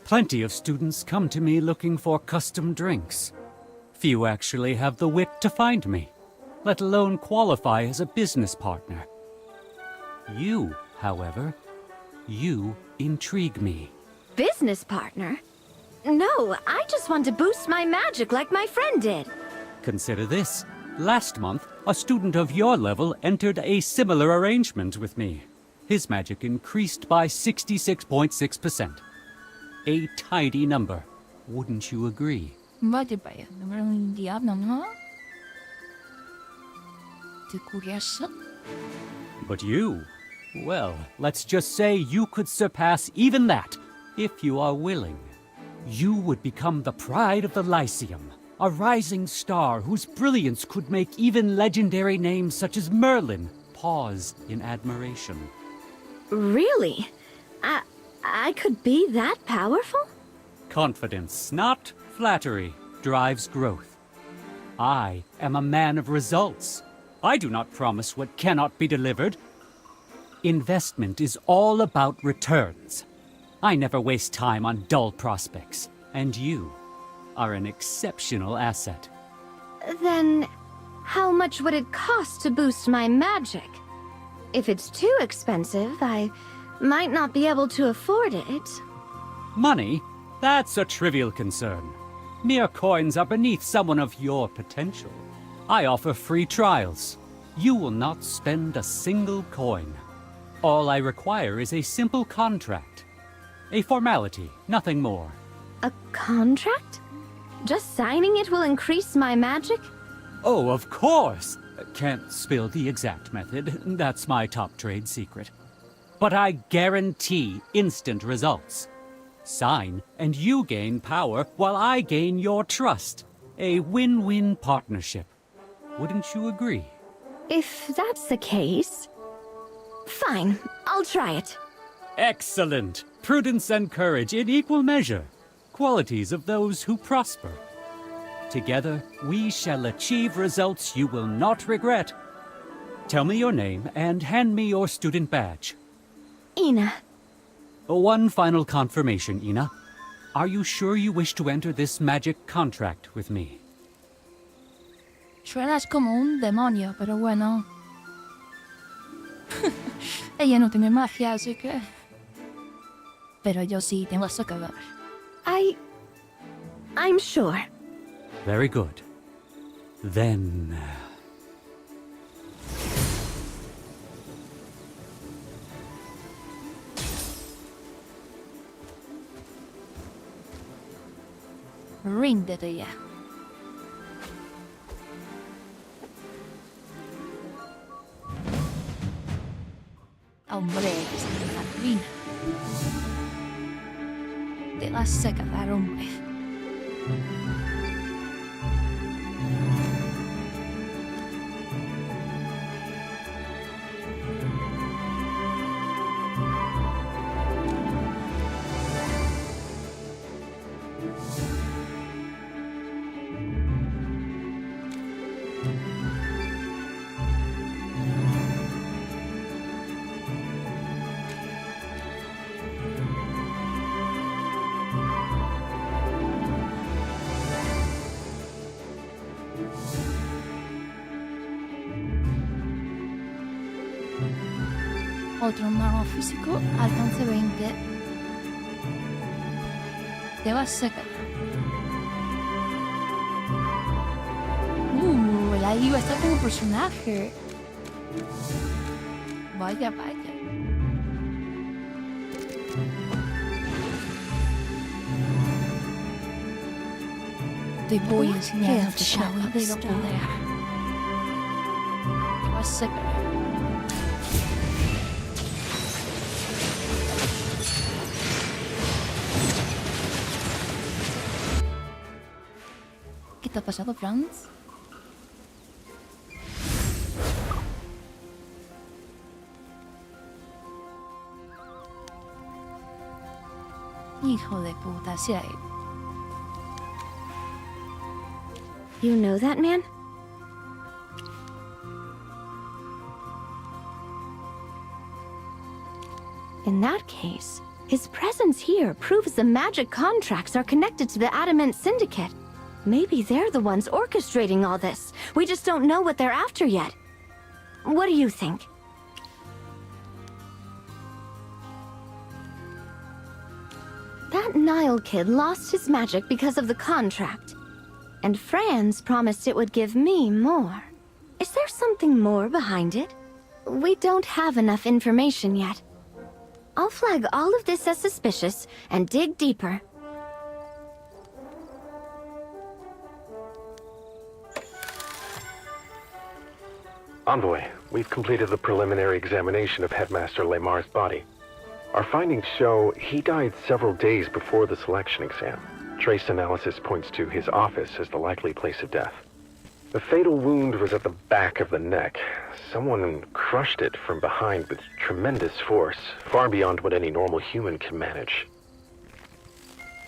Plenty of students come to me looking for custom drinks. Few actually have the wit to find me, let alone qualify as a business partner. You, however, you intrigue me. Business partner? No, I just want to boost my magic like my friend did. Consider this. Last month, a student of your level entered a similar arrangement with me. His magic increased by 66.6%. A tidy number, wouldn't you agree? Vale, vaya, no me lo diablo, ¿no? Te curioso? But you, well, let's just say you could surpass even that, if you are willing. You would become the pride of the Lyceum, a rising star whose brilliance could make even legendary names such as Merlin pause in admiration. Really? I could be that powerful? Confidence, not flattery, drives growth. I am a man of results. I do not promise what cannot be delivered. Investment is all about returns. I never waste time on dull prospects, and you are an exceptional asset. Then, how much would it cost to boost my magic? If it's too expensive, I might not be able to afford it. Money? That's a trivial concern. Mere coins are beneath someone of your potential. I offer free trials. You will not spend a single coin. All I require is a simple contract. A formality, nothing more. A contract? Just signing it will increase my magic? Oh, of course! Can't spill the exact method. That's my top trade secret. But I guarantee instant results. Sign, and you gain power while I gain your trust. A win-win partnership. Wouldn't you agree? If that's the case... Fine, I'll try it. Excellent! Prudence and courage in equal measure. Qualities of those who prosper. Together, we shall achieve results you will not regret. Tell me your name and hand me your student badge. Ina. One final confirmation, Ina. Are you sure you wish to enter this magic contract with me? Suenas como un demonio, pero bueno. Ella no tiene magia, así que... Pero yo sí tengo eso que ver. I'm sure. Very good. Then... Ríndete ya. Hombre, que se me arruina. Te vas a cagar, hombre. Otro mago físico, alcance 20. Te vas a sacar. La IVA está como personaje. Vaya, vaya. Te voy a enseñar a usar el poder. Te vas a sacar. ¿Qué te ha pasado, Franz? Hijo de puta, se ha ido. You know that man? In that case, his presence here proves the magic contracts are connected to the Adamant Syndicate. Maybe they're the ones orchestrating all this. We just don't know what they're after yet. What do you think? That Nile kid lost his magic because of the contract. And Franz promised it would give me more. Is there something more behind it? We don't have enough information yet. I'll flag all of this as suspicious and dig deeper. Envoy, we've completed the preliminary examination of Headmaster Lemar's body. Our findings show he died several days before the selection exam. Trace analysis points to his office as the likely place of death. The fatal wound was at the back of the neck. Someone crushed it from behind with tremendous force, far beyond what any normal human can manage.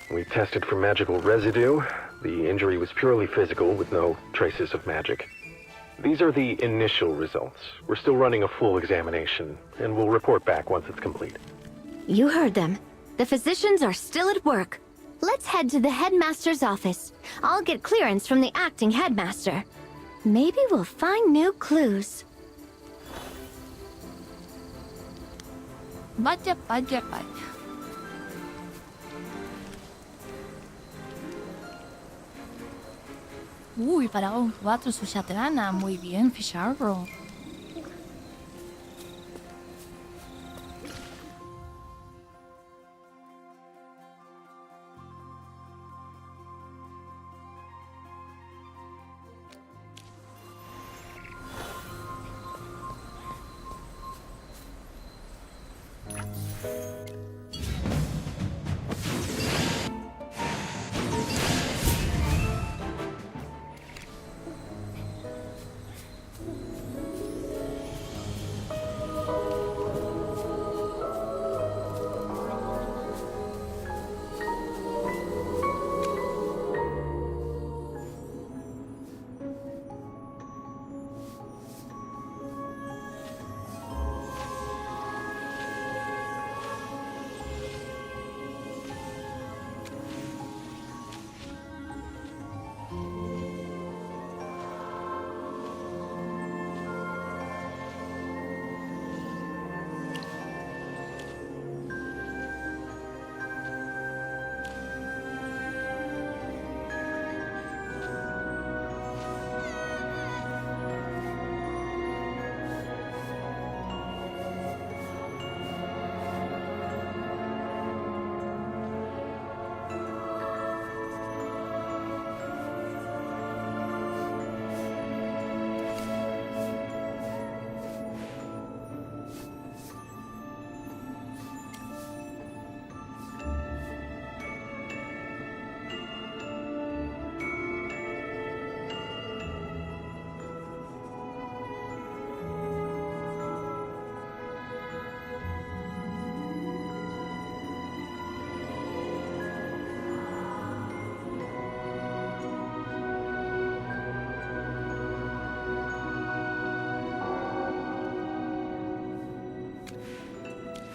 We tested for magical residue. The injury was purely physical with no traces of magic. These are the initial results. We're still running a full examination, and we'll report back once it's complete. You heard them. The physicians are still at work. Let's head to the headmaster's office. I'll get clearance from the acting headmaster. Maybe we'll find new clues. Vaya, vaya, vaya. Uy, para un 4 su chatrana. Muy bien, Fisharro.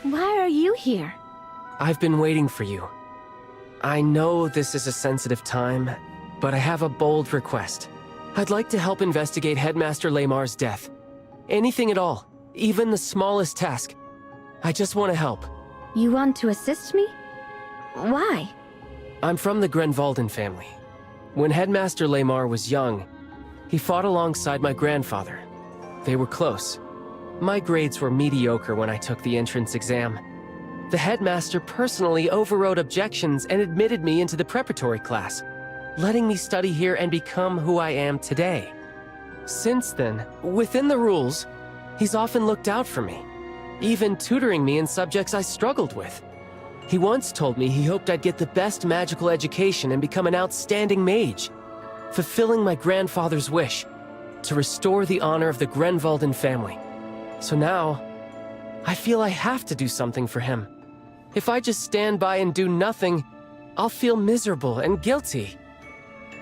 Why are you here? I've been waiting for you. I know this is a sensitive time, but I have a bold request. I'd like to help investigate Headmaster Lemar's death. Anything at all, even the smallest task. I just want to help. You want to assist me? Why? I'm from the Grenvalden family. When Headmaster Lamar was young, he fought alongside my grandfather. They were close. My grades were mediocre when I took the entrance exam. The headmaster personally overrode objections and admitted me into the preparatory class, letting me study here and become who I am today. Since then, within the rules, he's often looked out for me, even tutoring me in subjects I struggled with. He once told me he hoped I'd get the best magical education and become an outstanding mage, fulfilling my grandfather's wish to restore the honor of the Grenvalden family. So now, I feel I have to do something for him. If I just stand by and do nothing, I'll feel miserable and guilty.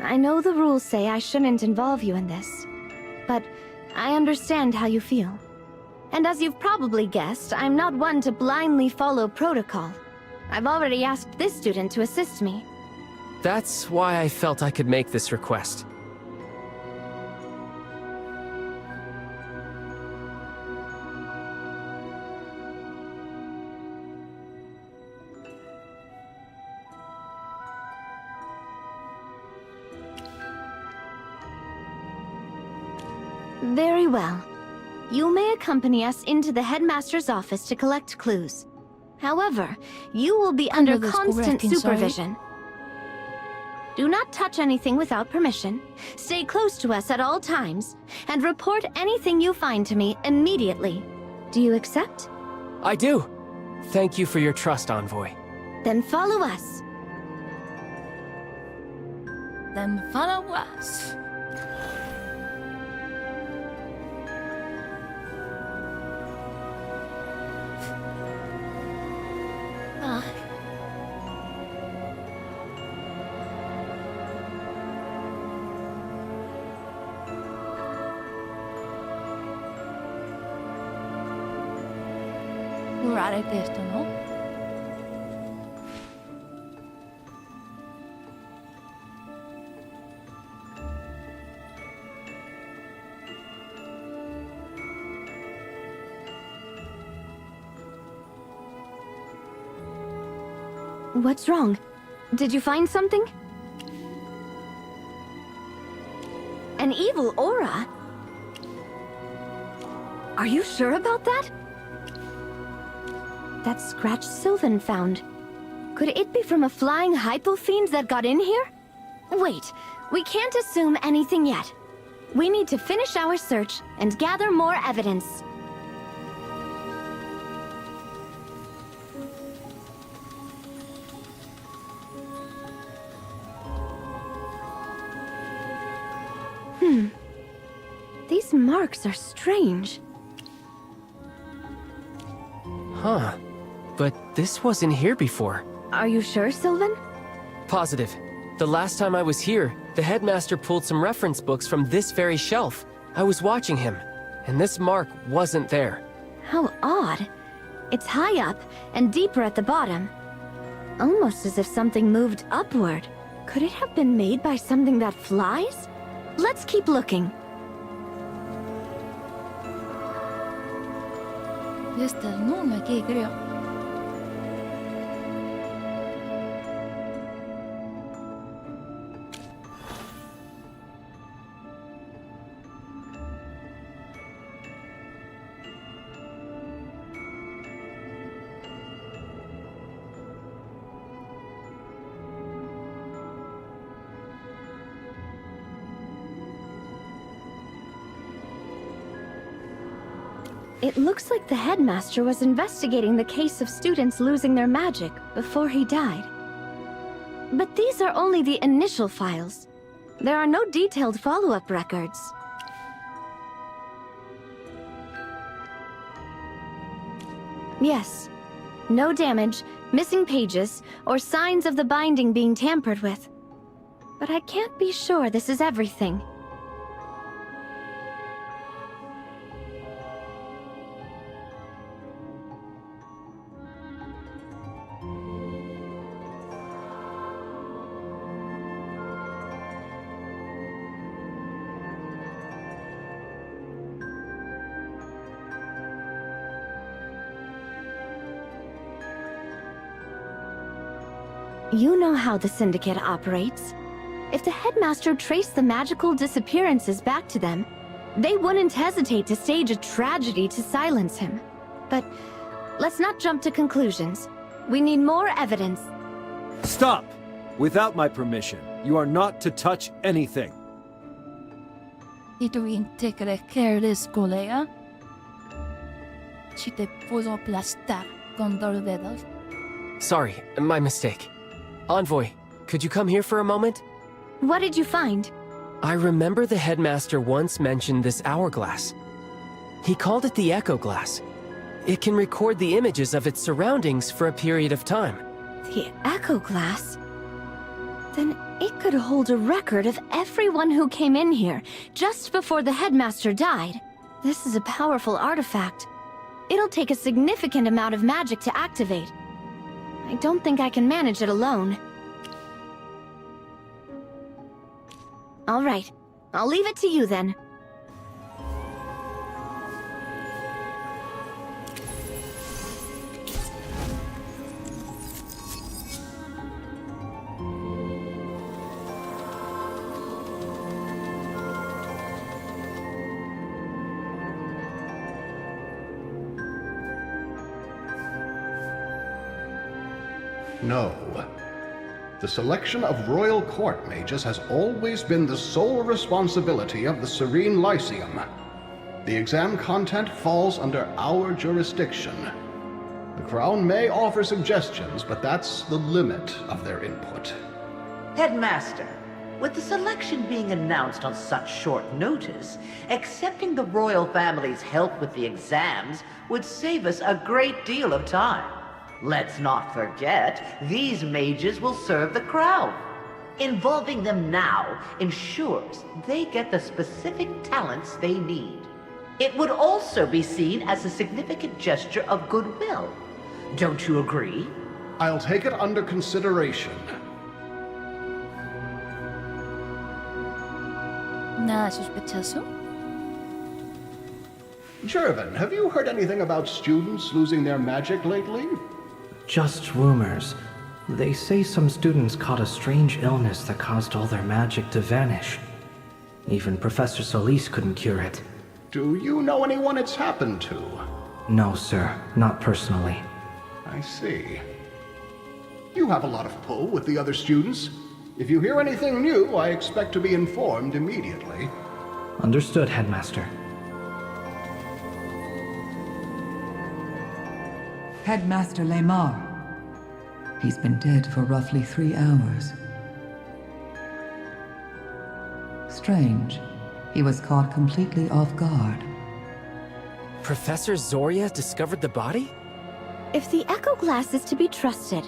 I know the rules say I shouldn't involve you in this, but I understand how you feel. And as you've probably guessed, I'm not one to blindly follow protocol. I've already asked this student to assist me. That's why I felt I could make this request. Very well. You may accompany us into the headmaster's office to collect clues. However, you will be under constant supervision. Do not touch anything without permission, stay close to us at all times, and report anything you find to me immediately. Do you accept? I do. Thank you for your trust, Envoy. Then follow us. Then follow us. Curare questo, no? What's wrong? Did you find something? An evil aura? Are you sure about that? That scratch Sylvan found. Could it be from a flying hypofiend that got in here? Wait, we can't assume anything yet. We need to finish our search and gather more evidence. These marks are strange. Huh. But this wasn't here before. Are you sure, Sylvan? Positive. The last time I was here, the headmaster pulled some reference books from this very shelf. I was watching him, and this mark wasn't there. How odd. It's high up and deeper at the bottom. Almost as if something moved upward. Could it have been made by something that flies? Let's keep looking. Questo è il nome che creò. It looks like the headmaster was investigating the case of students losing their magic before he died. But these are only the initial files. There are no detailed follow-up records. Yes. No damage, missing pages, or signs of the binding being tampered with. But I can't be sure this is everything. You know how the Syndicate operates. If the headmaster traced the magical disappearances back to them, they wouldn't hesitate to stage a tragedy to silence him. But let's not jump to conclusions. We need more evidence. Stop! Without my permission, you are not to touch anything. Sorry, my mistake. Envoy, could you come here for a moment? What did you find? I remember the headmaster once mentioned this hourglass. He called it the Echo Glass. It can record the images of its surroundings for a period of time. The Echo Glass? Then it could hold a record of everyone who came in here just before the headmaster died. This is a powerful artifact. It'll take a significant amount of magic to activate. I don't think I can manage it alone. All right, I'll leave it to you then. No. The selection of royal court mages has always been the sole responsibility of the Serene Lyceum. The exam content falls under our jurisdiction. The Crown may offer suggestions, but that's the limit of their input. Headmaster, with the selection being announced on such short notice, accepting the royal family's help with the exams would save us a great deal of time. Let's not forget, these mages will serve the Crown. Involving them now ensures they get the specific talents they need. It would also be seen as a significant gesture of goodwill. Don't you agree? I'll take it under consideration. Nada sospechoso. Jervin, have you heard anything about students losing their magic lately? Just rumors. They say some students caught a strange illness that caused all their magic to vanish. Even Professor Solis couldn't cure it. Do you know anyone it's happened to? No, sir. Not personally. I see. You have a lot of pull with the other students. If you hear anything new, I expect to be informed immediately. Understood, Headmaster. Headmaster Lemar. He's been dead for roughly 3 hours. Strange. He was caught completely off guard. Professor Zoria discovered the body? If the Echo Glass is to be trusted,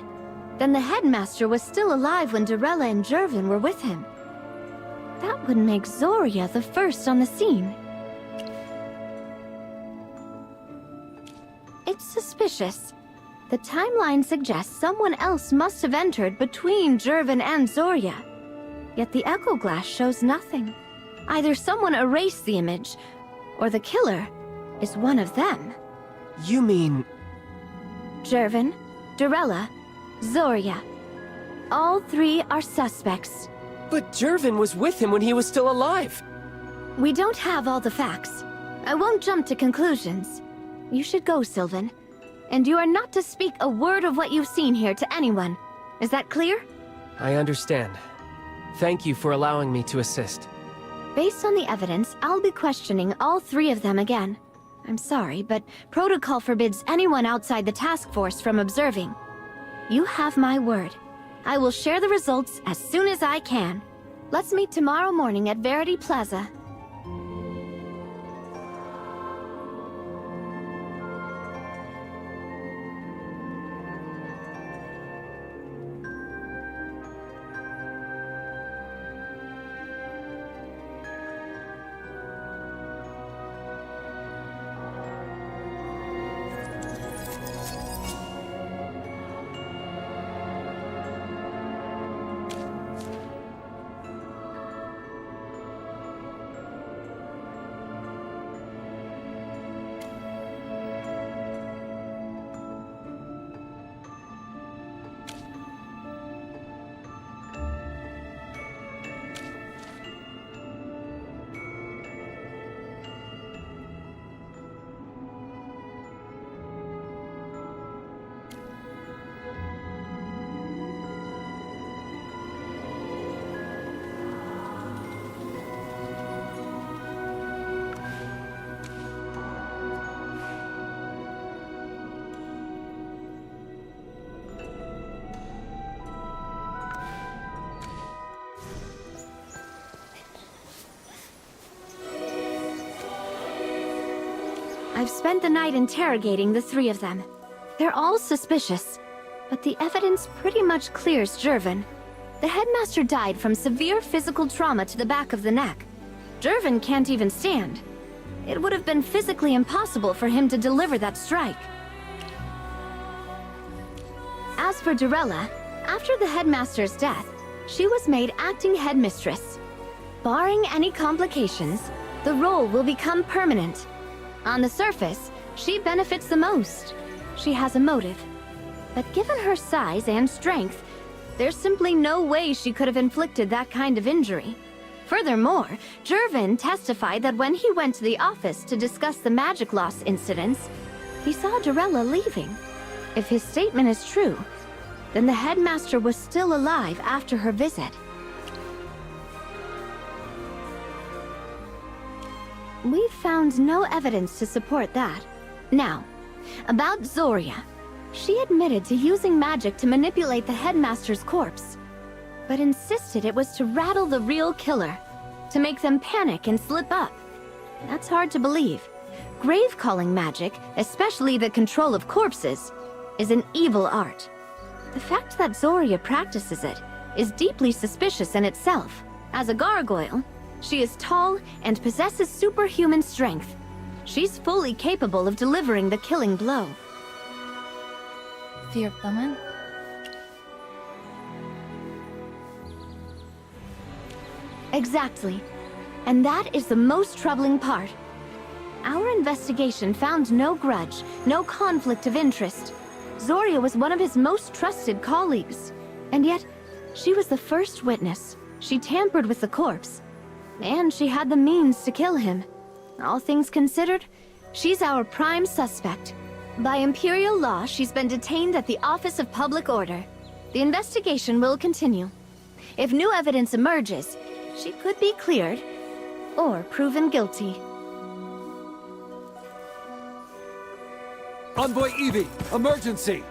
then the headmaster was still alive when Dorella and Jervin were with him. That would make Zoria the first on the scene. It's suspicious. The timeline suggests someone else must have entered between Jervin and Zoria. Yet the Echo Glass shows nothing. Either someone erased the image, or the killer is one of them. You mean... Jervin, Dorella, Zoria. All 3 are suspects. But Jervin was with him when he was still alive. We don't have all the facts. I won't jump to conclusions. You should go, Sylvan. And you are not to speak a word of what you've seen here to anyone. Is that clear? I understand. Thank you for allowing me to assist. Based on the evidence, I'll be questioning all 3 of them again. I'm sorry, but protocol forbids anyone outside the task force from observing. You have my word. I will share the results as soon as I can. Let's meet tomorrow morning at Verity Plaza. I've spent the night interrogating the three of them. They're all suspicious, but the evidence pretty much clears Jervin. The headmaster died from severe physical trauma to the back of the neck. Jervin can't even stand. It would have been physically impossible for him to deliver that strike. As for Dorella, after the headmaster's death, she was made acting headmistress. Barring any complications, the role will become permanent. On the surface, she benefits the most. She has a motive. But given her size and strength, there's simply no way she could have inflicted that kind of injury. Furthermore, Jervin testified that when he went to the office to discuss the magic loss incidents, he saw Dorella leaving. If his statement is true, then the headmaster was still alive after her visit. We've found no evidence to support that. Now, about Zoria. She admitted to using magic to manipulate the headmaster's corpse, but insisted it was to rattle the real killer, to make them panic and slip up. That's hard to believe. Grave-calling magic, especially the control of corpses, is an evil art. The fact that Zoria practices it is deeply suspicious in itself. As a gargoyle, she is tall and possesses superhuman strength. She's fully capable of delivering the killing blow. Ciertamente. Exactly. And that is the most troubling part. Our investigation found no grudge, no conflict of interest. Zoria was one of his most trusted colleagues. And yet, she was the first witness. She tampered with the corpse. And she had the means to kill him. All things considered, she's our prime suspect. By Imperial law, she's been detained at the Office of Public Order. The investigation will continue. If new evidence emerges, she could be cleared or proven guilty. Envoy Evie, emergency!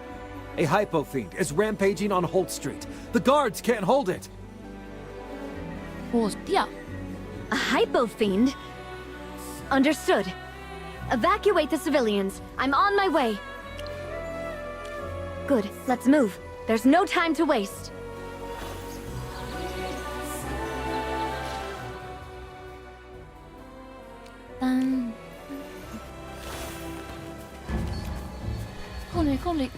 A hypo-fiend is rampaging on Holt Street. The guards can't hold it. Hostia. A hypo-fiend? Understood. Evacuate the civilians. I'm on my way. Good, let's move. There's no time to waste. Corre.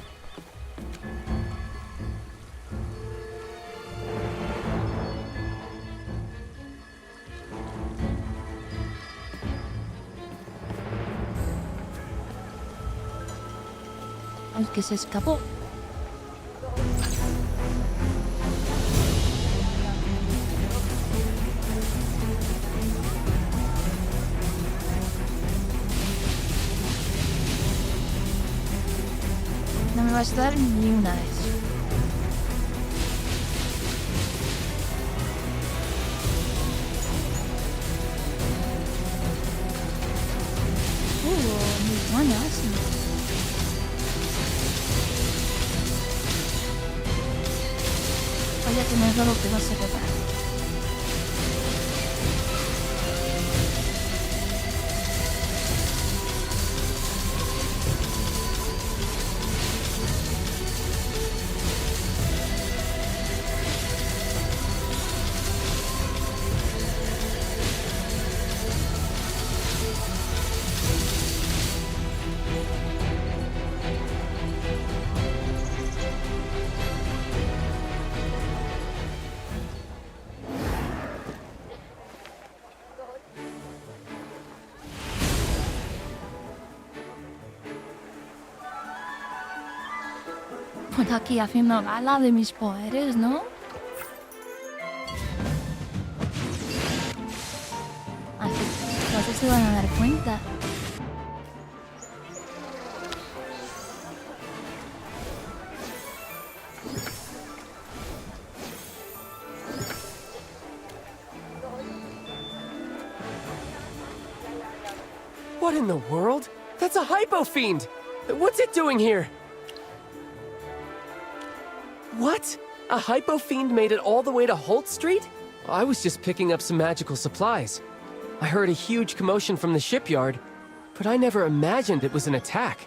El que se escapó. No me va a estar ni una vez. Muy buenas. Vaya a tener lo que vas a preparar. Por aquí haciendo gala de mis poderes, ¿no? Así se van a dar cuenta. What in the world? That's a hypo-fiend! What's it doing here? What? A hypo-fiend made it all the way to Holt Street? I was just picking up some magical supplies. I heard a huge commotion from the shipyard. But I never imagined it was an attack.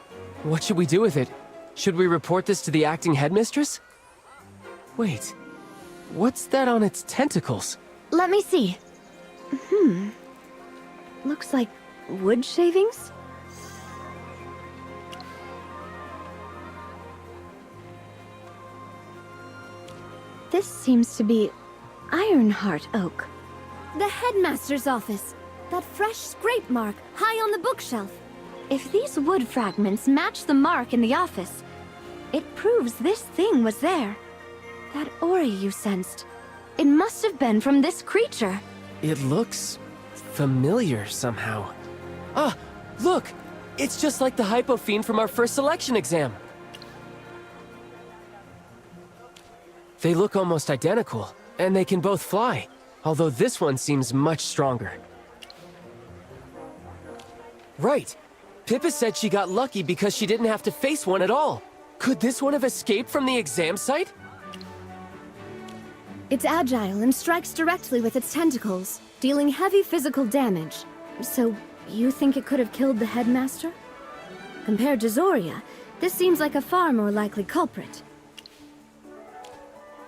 What should we do with it? Should we report this to the acting headmistress? Wait, what's that on its tentacles? Let me see. Looks like wood shavings? This seems to be Ironheart oak. The headmaster's office. That fresh scrape mark high on the bookshelf. If these wood fragments match the mark in the office, it proves this thing was there. That aura you sensed. It must have been from this creature. It looks familiar somehow. Ah, look! It's just like the hypo fiend from our first selection exam. They look almost identical, and they can both fly, although this one seems much stronger. Right! Pippa said she got lucky because she didn't have to face one at all. Could this one have escaped from the exam site? It's agile and strikes directly with its tentacles, dealing heavy physical damage. So, you think it could have killed the headmaster? Compared to Zoria, this seems like a far more likely culprit.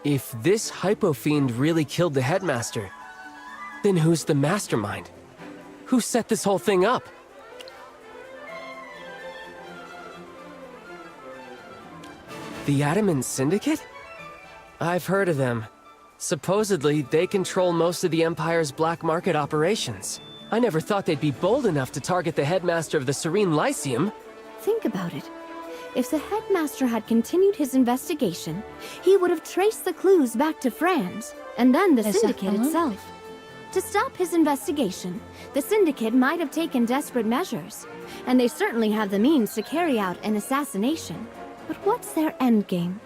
If this hypo fiend really killed the headmaster, then who's the mastermind? Who set this whole thing up? The Ataman Syndicate? I've heard of them. Supposedly, they control most of the Empire's black market operations. I never thought they'd be bold enough to target the headmaster of the Serene Lyceum. Think about it. If the headmaster had continued his investigation, he would have traced the clues back to Franz, and then the Syndicate itself. To stop his investigation, the Syndicate might have taken desperate measures, and they certainly have the means to carry out an assassination. But what's their endgame?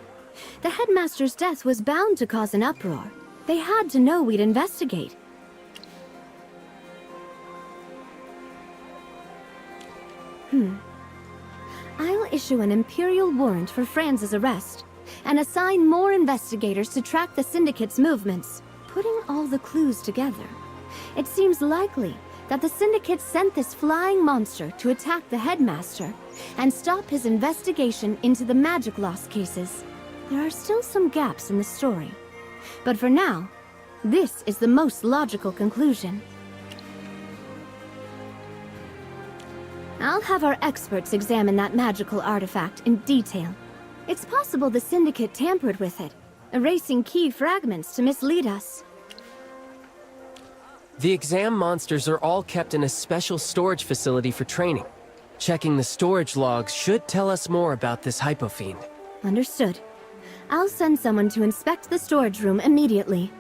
The headmaster's death was bound to cause an uproar. They had to know we'd investigate. I'll issue an Imperial warrant for Franz's arrest, and assign more investigators to track the Syndicate's movements. Putting all the clues together, it seems likely that the Syndicate sent this flying monster to attack the headmaster and stop his investigation into the magic loss cases. There are still some gaps in the story, but for now, this is the most logical conclusion. I'll have our experts examine that magical artifact in detail. It's possible the Syndicate tampered with it, erasing key fragments to mislead us. The exam monsters are all kept in a special storage facility for training. Checking the storage logs should tell us more about this hypo fiend. Understood. I'll send someone to inspect the storage room immediately.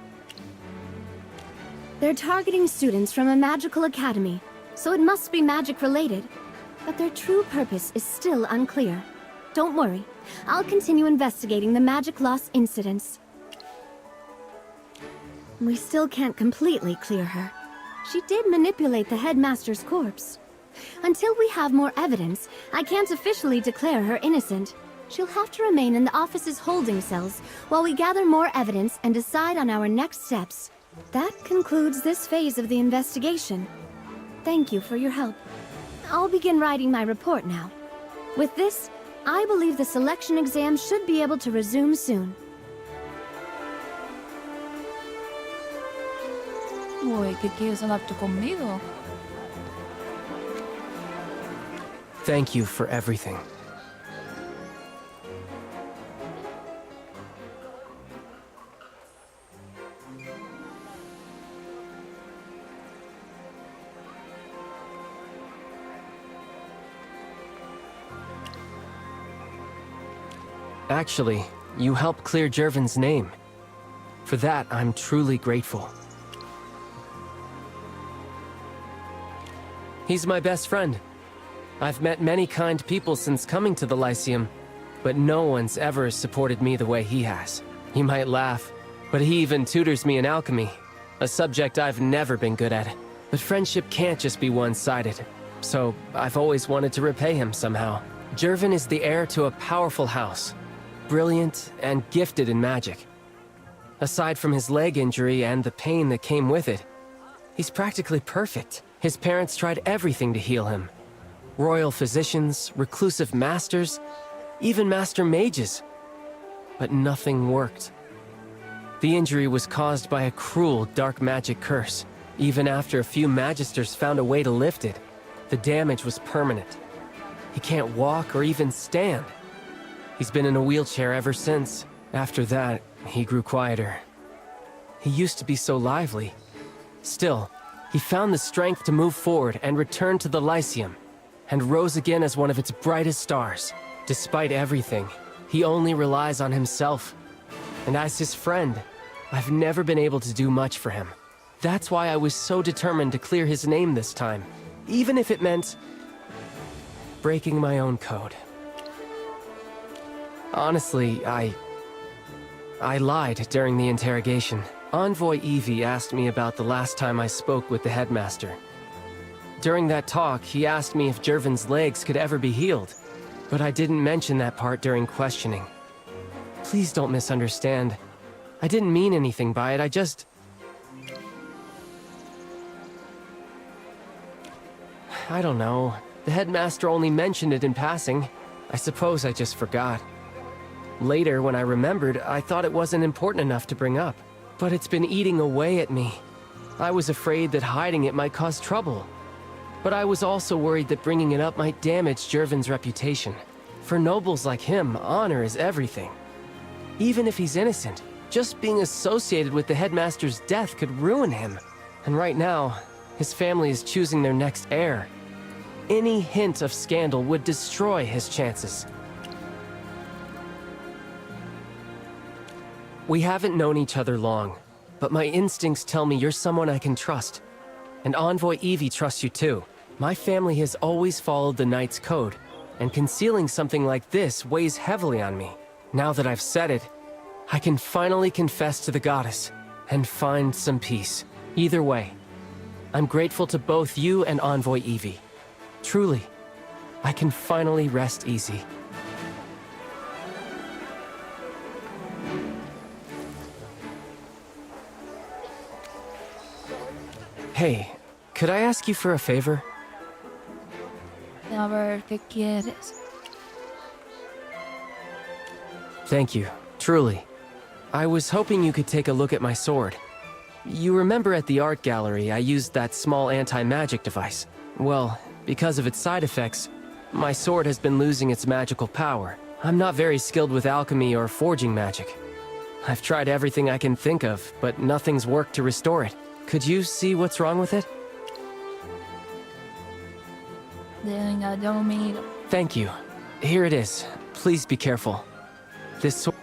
They're targeting students from a magical academy, so it must be magic-related. But their true purpose is still unclear. Don't worry, I'll continue investigating the magic loss incidents. We still can't completely clear her. She did manipulate the headmaster's corpse. Until we have more evidence, I can't officially declare her innocent. She'll have to remain in the office's holding cells while we gather more evidence and decide on our next steps. That concludes this phase of the investigation. Thank you for your help. I'll begin writing my report now. With this, I believe the selection exam should be able to resume soon. Uy, ¿qué quieres hablarte conmigo? Thank you for everything. Actually, you helped clear Jervin's name. For that, I'm truly grateful. He's my best friend. I've met many kind people since coming to the Lyceum, but no one's ever supported me the way he has. You might laugh, but he even tutors me in alchemy, a subject I've never been good at. But friendship can't just be one-sided, so I've always wanted to repay him somehow. Jervin is the heir to a powerful house, brilliant and gifted in magic. Aside from his leg injury and the pain that came with it, he's practically perfect. His parents tried everything to heal him. royal physicians, reclusive masters, even master mages. But nothing worked. The injury was caused by a cruel dark magic curse. Even after a few magisters found a way to lift it, the damage was permanent. He can't walk or even stand. He's been in a wheelchair ever since. After that, he grew quieter. He used to be so lively. Still, he found the strength to move forward and return to the Lyceum, and rose again as one of its brightest stars. Despite everything, he only relies on himself. And as his friend, I've never been able to do much for him. That's why I was so determined to clear his name this time, even if it meant breaking my own code. Honestly, I lied during the interrogation. Envoy Evie asked me about the last time I spoke with the headmaster. During that talk, he asked me if Jervin's legs could ever be healed, but I didn't mention that part during questioning. Please don't misunderstand. I didn't mean anything by it, I don't know. The headmaster only mentioned it in passing. I suppose I just forgot. Later, when I remembered, I thought it wasn't important enough to bring up. But it's been eating away at me. I was afraid that hiding it might cause trouble. But I was also worried that bringing it up might damage Jervin's reputation. For nobles like him, honor is everything. Even if he's innocent, just being associated with the headmaster's death could ruin him. And right now, his family is choosing their next heir. Any hint of scandal would destroy his chances. We haven't known each other long, but my instincts tell me you're someone I can trust. And Envoy Evie trusts you too. My family has always followed the Knight's Code, and concealing something like this weighs heavily on me. Now that I've said it, I can finally confess to the goddess, and find some peace. Either way, I'm grateful to both you and Envoy Evie. Truly, I can finally rest easy. Hey, could I ask you for a favor? A ver, ¿qué quieres? Thank you, truly. I was hoping you could take a look at my sword. You remember at the art gallery I used that small anti-magic device? Well, because of its side effects, my sword has been losing its magical power. I'm not very skilled with alchemy or forging magic. I've tried everything I can think of, but nothing's worked to restore it. Could you see what's wrong with it? Thank you. Here it is. Please be careful. This sword...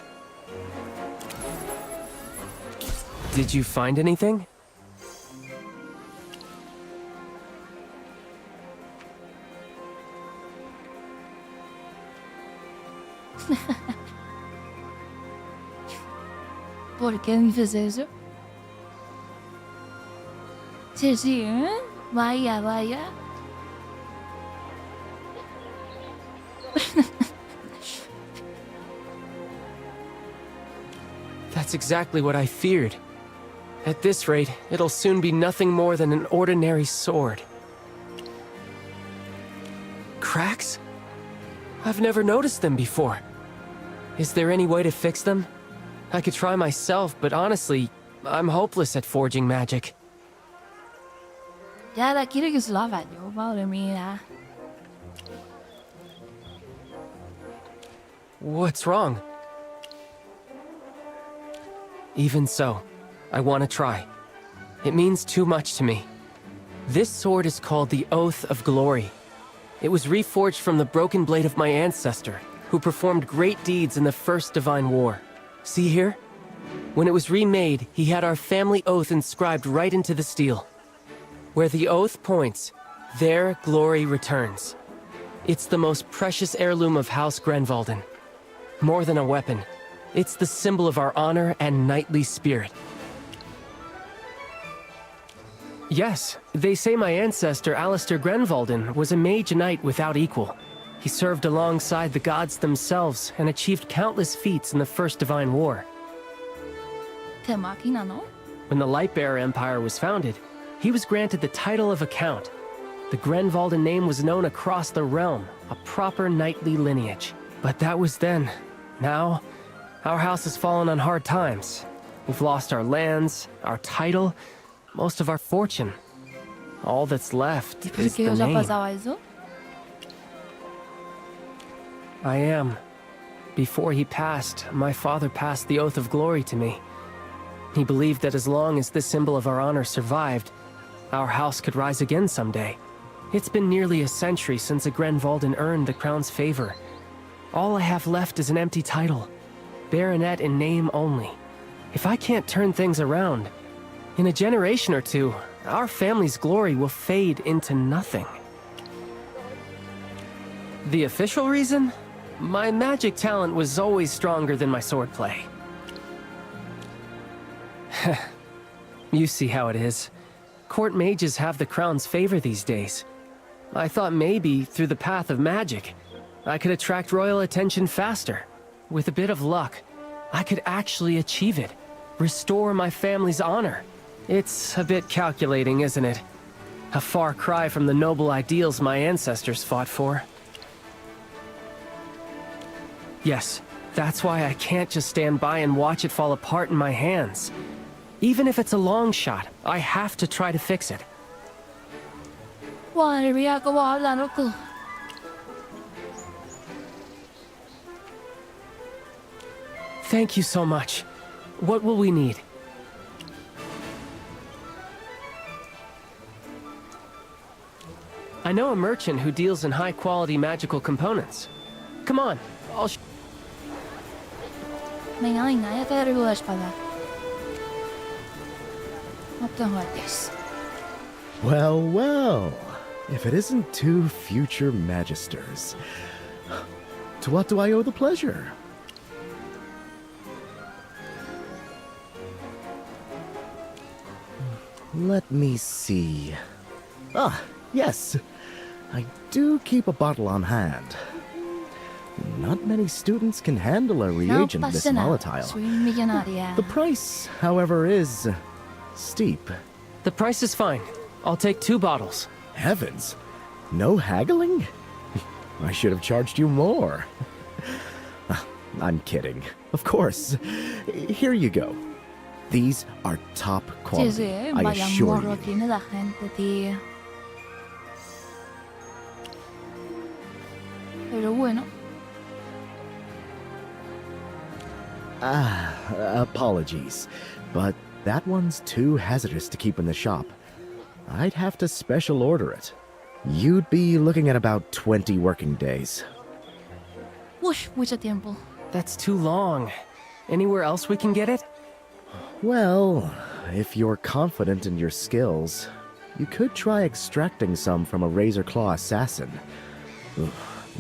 Did you find anything? ¿Por qué dices eso? Sí, sí, ¿eh? Vaya, vaya. That's exactly what I feared. At this rate, it'll soon be nothing more than an ordinary sword. Cracks? I've never noticed them before. Is there any way to fix them? I could try myself, but honestly, I'm hopeless at forging magic. Ya la quiero que se la haga yo, madre mía. What's wrong? Even so, I want to try. It means too much to me. This sword is called the Oath of Glory. It was reforged from the broken blade of my ancestor, who performed great deeds in the First Divine War. See here? When it was remade, he had our family oath inscribed right into the steel. Where the oath points, there glory returns. It's the most precious heirloom of House Grenvalden. More than a weapon, it's the symbol of our honor and knightly spirit. Yes, they say my ancestor Alistair Grenvalden was a mage knight without equal. He served alongside the gods themselves and achieved countless feats in the First Divine War. Qué máquina, ¿no? When the Lightbearer Empire was founded, he was granted the title of a count. The Grenvalden name was known across the realm, a proper knightly lineage. But that was then. Now, our house has fallen on hard times. We've lost our lands, our title, most of our fortune. All that's left ¿Por is qué the os ha name. pasado eso? I am. Before he passed, my father passed the Oath of Glory to me. He believed that as long as this symbol of our honor survived, our house could rise again someday. It's been nearly a century since a Grenvalden earned the crown's favor. All I have left is an empty title, baronet in name only. If I can't turn things around, in a generation or two, our family's glory will fade into nothing. The official reason? My magic talent was always stronger than my swordplay. You see how it is. Court mages have the crown's favor these days. I thought maybe, through the path of magic, I could attract royal attention faster. With a bit of luck, I could actually achieve it. Restore my family's honor. It's a bit calculating, isn't it? A far cry from the noble ideals my ancestors fought for. Yes, that's why I can't just stand by and watch it fall apart in my hands. Even if it's a long shot, I have to try to fix it. Thank you so much. What will we need? I know a merchant who deals in high-quality magical components. Come on, I'll Venga, venga, ya te derribo la espada. No te muertes. Well, well. If it isn't two future magisters. To what do I owe the pleasure? Let me see. Ah, yes. I do keep a bottle on hand. Not many students can handle a reagent this volatile. Soy millonaria. The price, however, is steep. The price is fine. I'll take 2 bottles. Heavens! No haggling? I should have charged you more. I'm kidding. Of course. Here you go. These are top quality, I Vaya assure morro you. tiene la gente, tío. Pero bueno. Apologies, but that one's too hazardous to keep in the shop. I'd have to special order it. You'd be looking at about 20 working days. Uy, mucho tiempo. That's too long. Anywhere else we can get it? Well, if you're confident in your skills, you could try extracting some from a razor claw assassin. Ugh,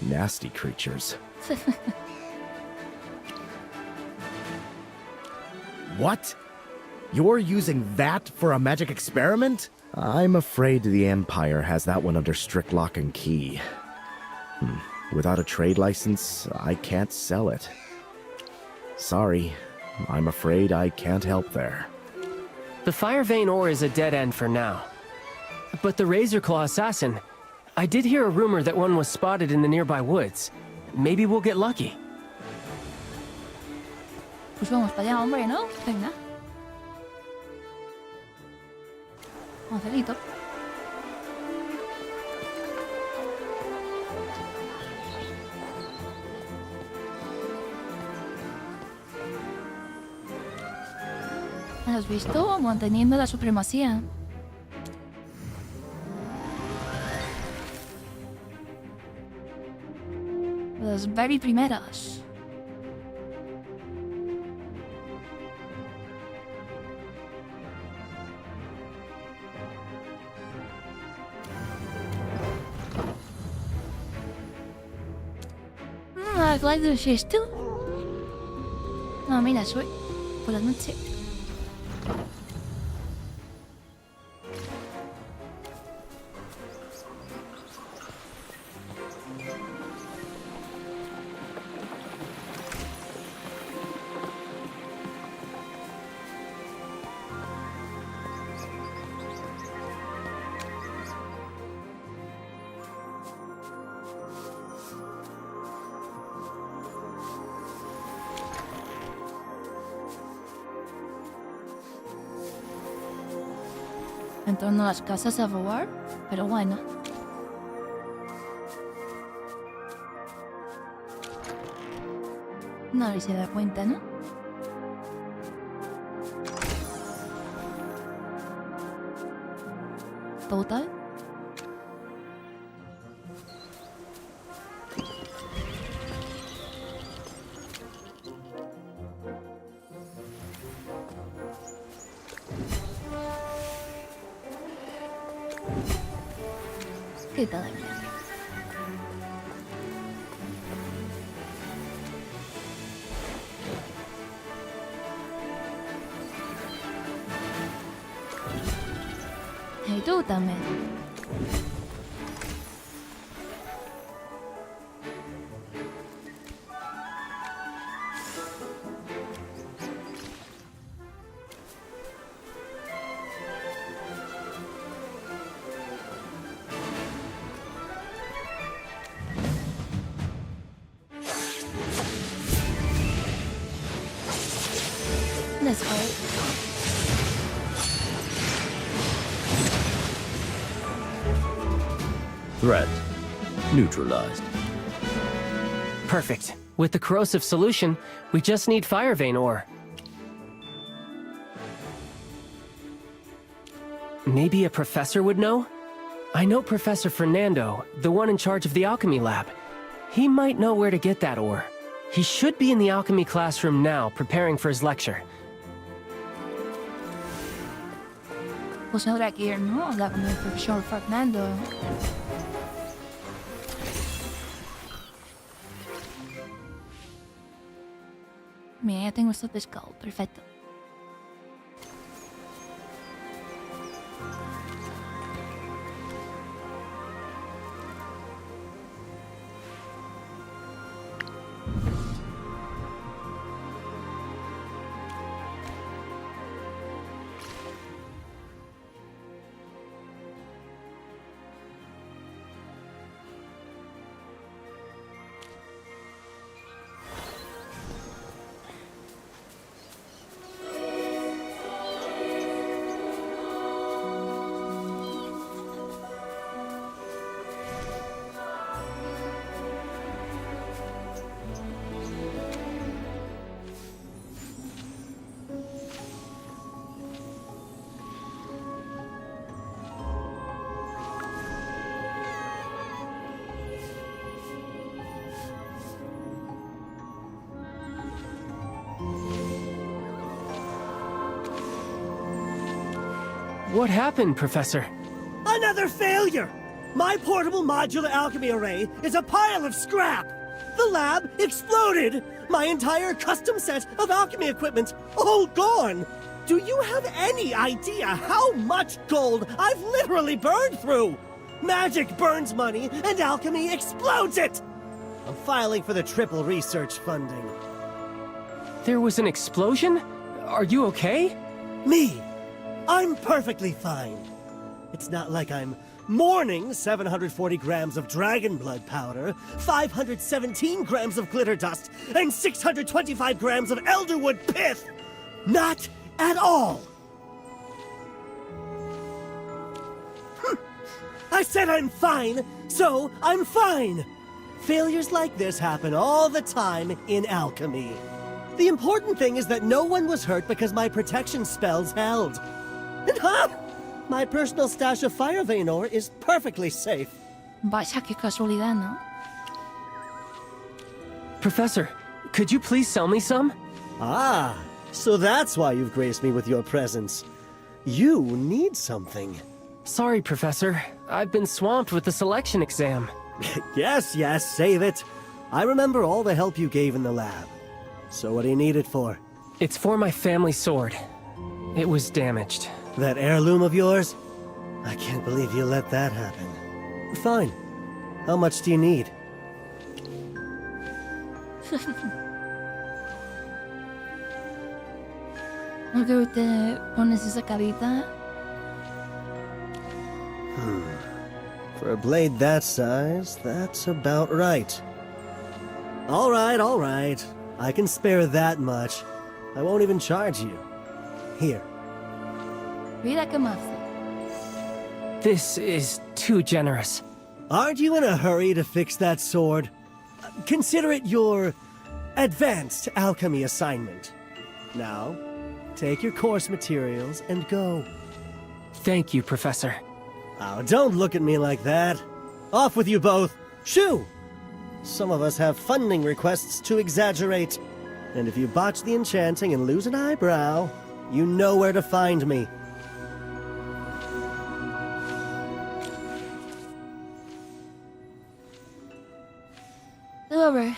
nasty creatures. What? You're using that for a magic experiment? I'm afraid the Empire has that one under strict lock and key. Without a trade license, I can't sell it. Sorry, I'm afraid I can't help there. The Fire Vein ore is a dead end for now. But the Razor Claw assassin, I did hear a rumor that one was spotted in the nearby woods. Maybe we'll get lucky. Pues vamos para allá, hombre, ¿no? Venga. Marcelito. ¿Has visto? Manteniendo la supremacía. Las very primeras. I'd like to say still. No, mira, soy por la noche. en torno a las casas a robar, pero bueno. Nadie se da cuenta, ¿no? Total. ¿Qué tal? Y tú también. Let's go. Threat neutralized. Perfect. With the corrosive solution, we just need fire vein ore. Maybe a professor would know? I know Professor Fernando, the one in charge of the alchemy lab. He might know where to get that ore. He should be in the alchemy classroom now, preparing for his lecture. Pues habrá que ir, ¿no? Hablar con el profesor Fernando. Mira, ya tengo esto pescado. Perfecto. What happened, Professor? Another failure! My portable modular alchemy array is a pile of scrap! The lab exploded! My entire custom set of alchemy equipment, all gone! Do you have any idea how much gold I've literally burned through? Magic burns money, and alchemy explodes it! I'm filing for the triple research funding. There was an explosion? Are you okay? Me? I'm perfectly fine. It's not like I'm mourning 740 grams of dragon blood powder, 517 grams of glitter dust, and 625 grams of elderwood pith. Not at all. I said I'm fine, so I'm fine. Failures like this happen all the time in alchemy. The important thing is that no one was hurt because my protection spells held. And my personal stash of fire vein ore is perfectly safe. Vaya, qué casualidad, ¿no? Professor, could you please sell me some? Ah, so that's why you've graced me with your presence. You need something. Sorry, Professor. I've been swamped with the selection exam. Yes, save it. I remember all the help you gave in the lab. So what do you need it for? It's for my family sword. It was damaged. That heirloom of yours? I can't believe you let that happen. Fine. How much do you need? ¿No te pones esa carita? For a blade that size, that's about right. All right. I can spare that much. I won't even charge you. Here. Mira qué más. This is too generous. Aren't you in a hurry to fix that sword? Consider it your advanced alchemy assignment. Now, take your course materials and go. Thank you, Professor. Oh, don't look at me like that. Off with you both. Shoo! Some of us have funding requests to exaggerate. And if you botch the enchanting and lose an eyebrow, you know where to find me. Добре.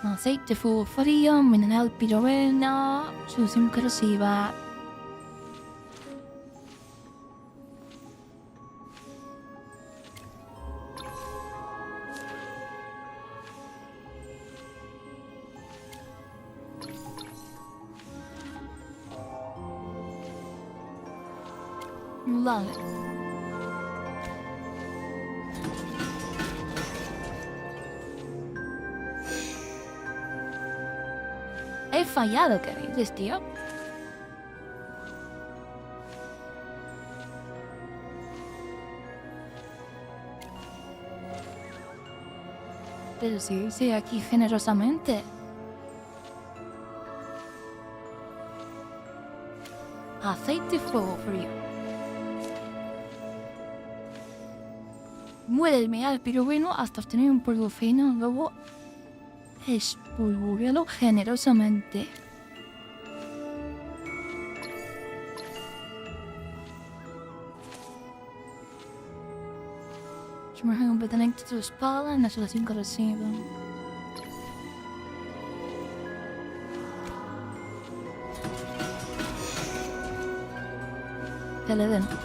Aceite fu frio, mineral pirowena, susim krasiva. Vale. He fallado, ¿qué dices, tío? Pero si dice aquí generosamente. Aceite y fuego frío. Muéveme al pirobeno hasta obtener un polvo fino, luego espolvorealo generosamente. Sumerge un pedalente de tu espalda en la solución corrosiva. Dale dentro.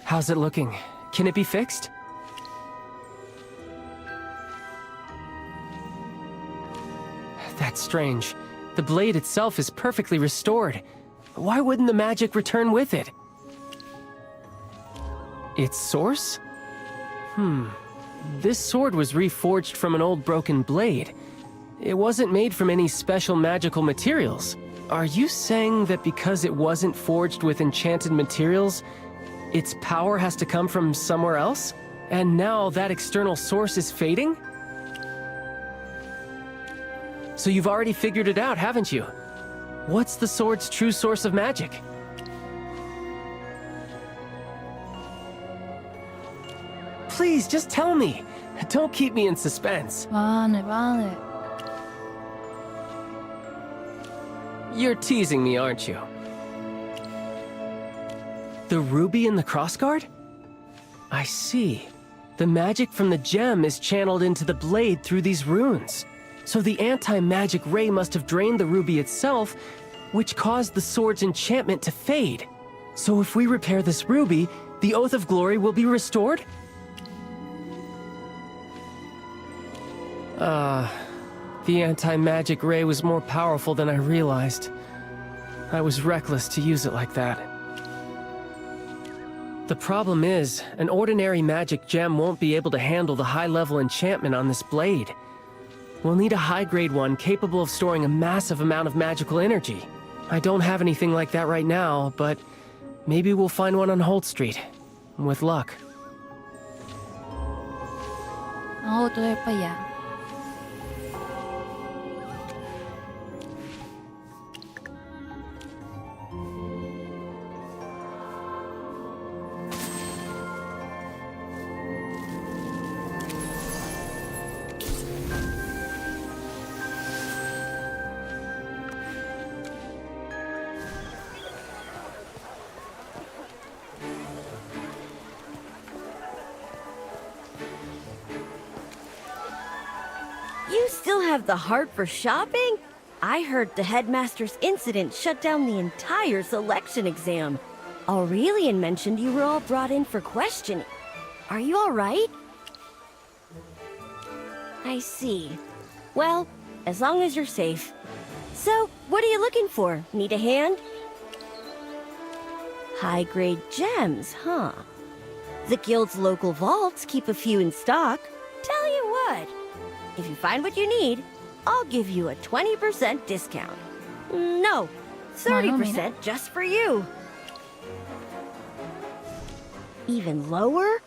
How's it looking? Can it be fixed? That's strange. The blade itself is perfectly restored. Why wouldn't the magic return with it? Its source? This sword was reforged from an old broken blade. It wasn't made from any special magical materials. Are you saying that because it wasn't forged with enchanted materials, its power has to come from somewhere else? And now that external source is fading? So you've already figured it out, haven't you? What's the sword's true source of magic? Please, just tell me. Don't keep me in suspense. Vale. You're teasing me, aren't you? The ruby in the crossguard? I see. The magic from the gem is channeled into the blade through these runes. So the anti-magic ray must have drained the ruby itself, which caused the sword's enchantment to fade. So if we repair this ruby, the Oath of Glory will be restored? The anti-magic ray was more powerful than I realized. I was reckless to use it like that. The problem is, an ordinary magic gem won't be able to handle the high-level enchantment on this blade. We'll need a high-grade one capable of storing a massive amount of magical energy. I don't have anything like that right now, but maybe we'll find one on Holt Street. With luck. Vamos a ir para allá. You still have the heart for shopping? I heard the headmaster's incident shut down the entire selection exam. Aurelian mentioned you were all brought in for questioning. Are you all right? I see. Well, as long as you're safe. So, what are you looking for? Need a hand? High-grade gems, huh? The guild's local vaults keep a few in stock. Tell you what, if you find what you need, I'll give you a 20% discount. No, 30% just for you. Even lower?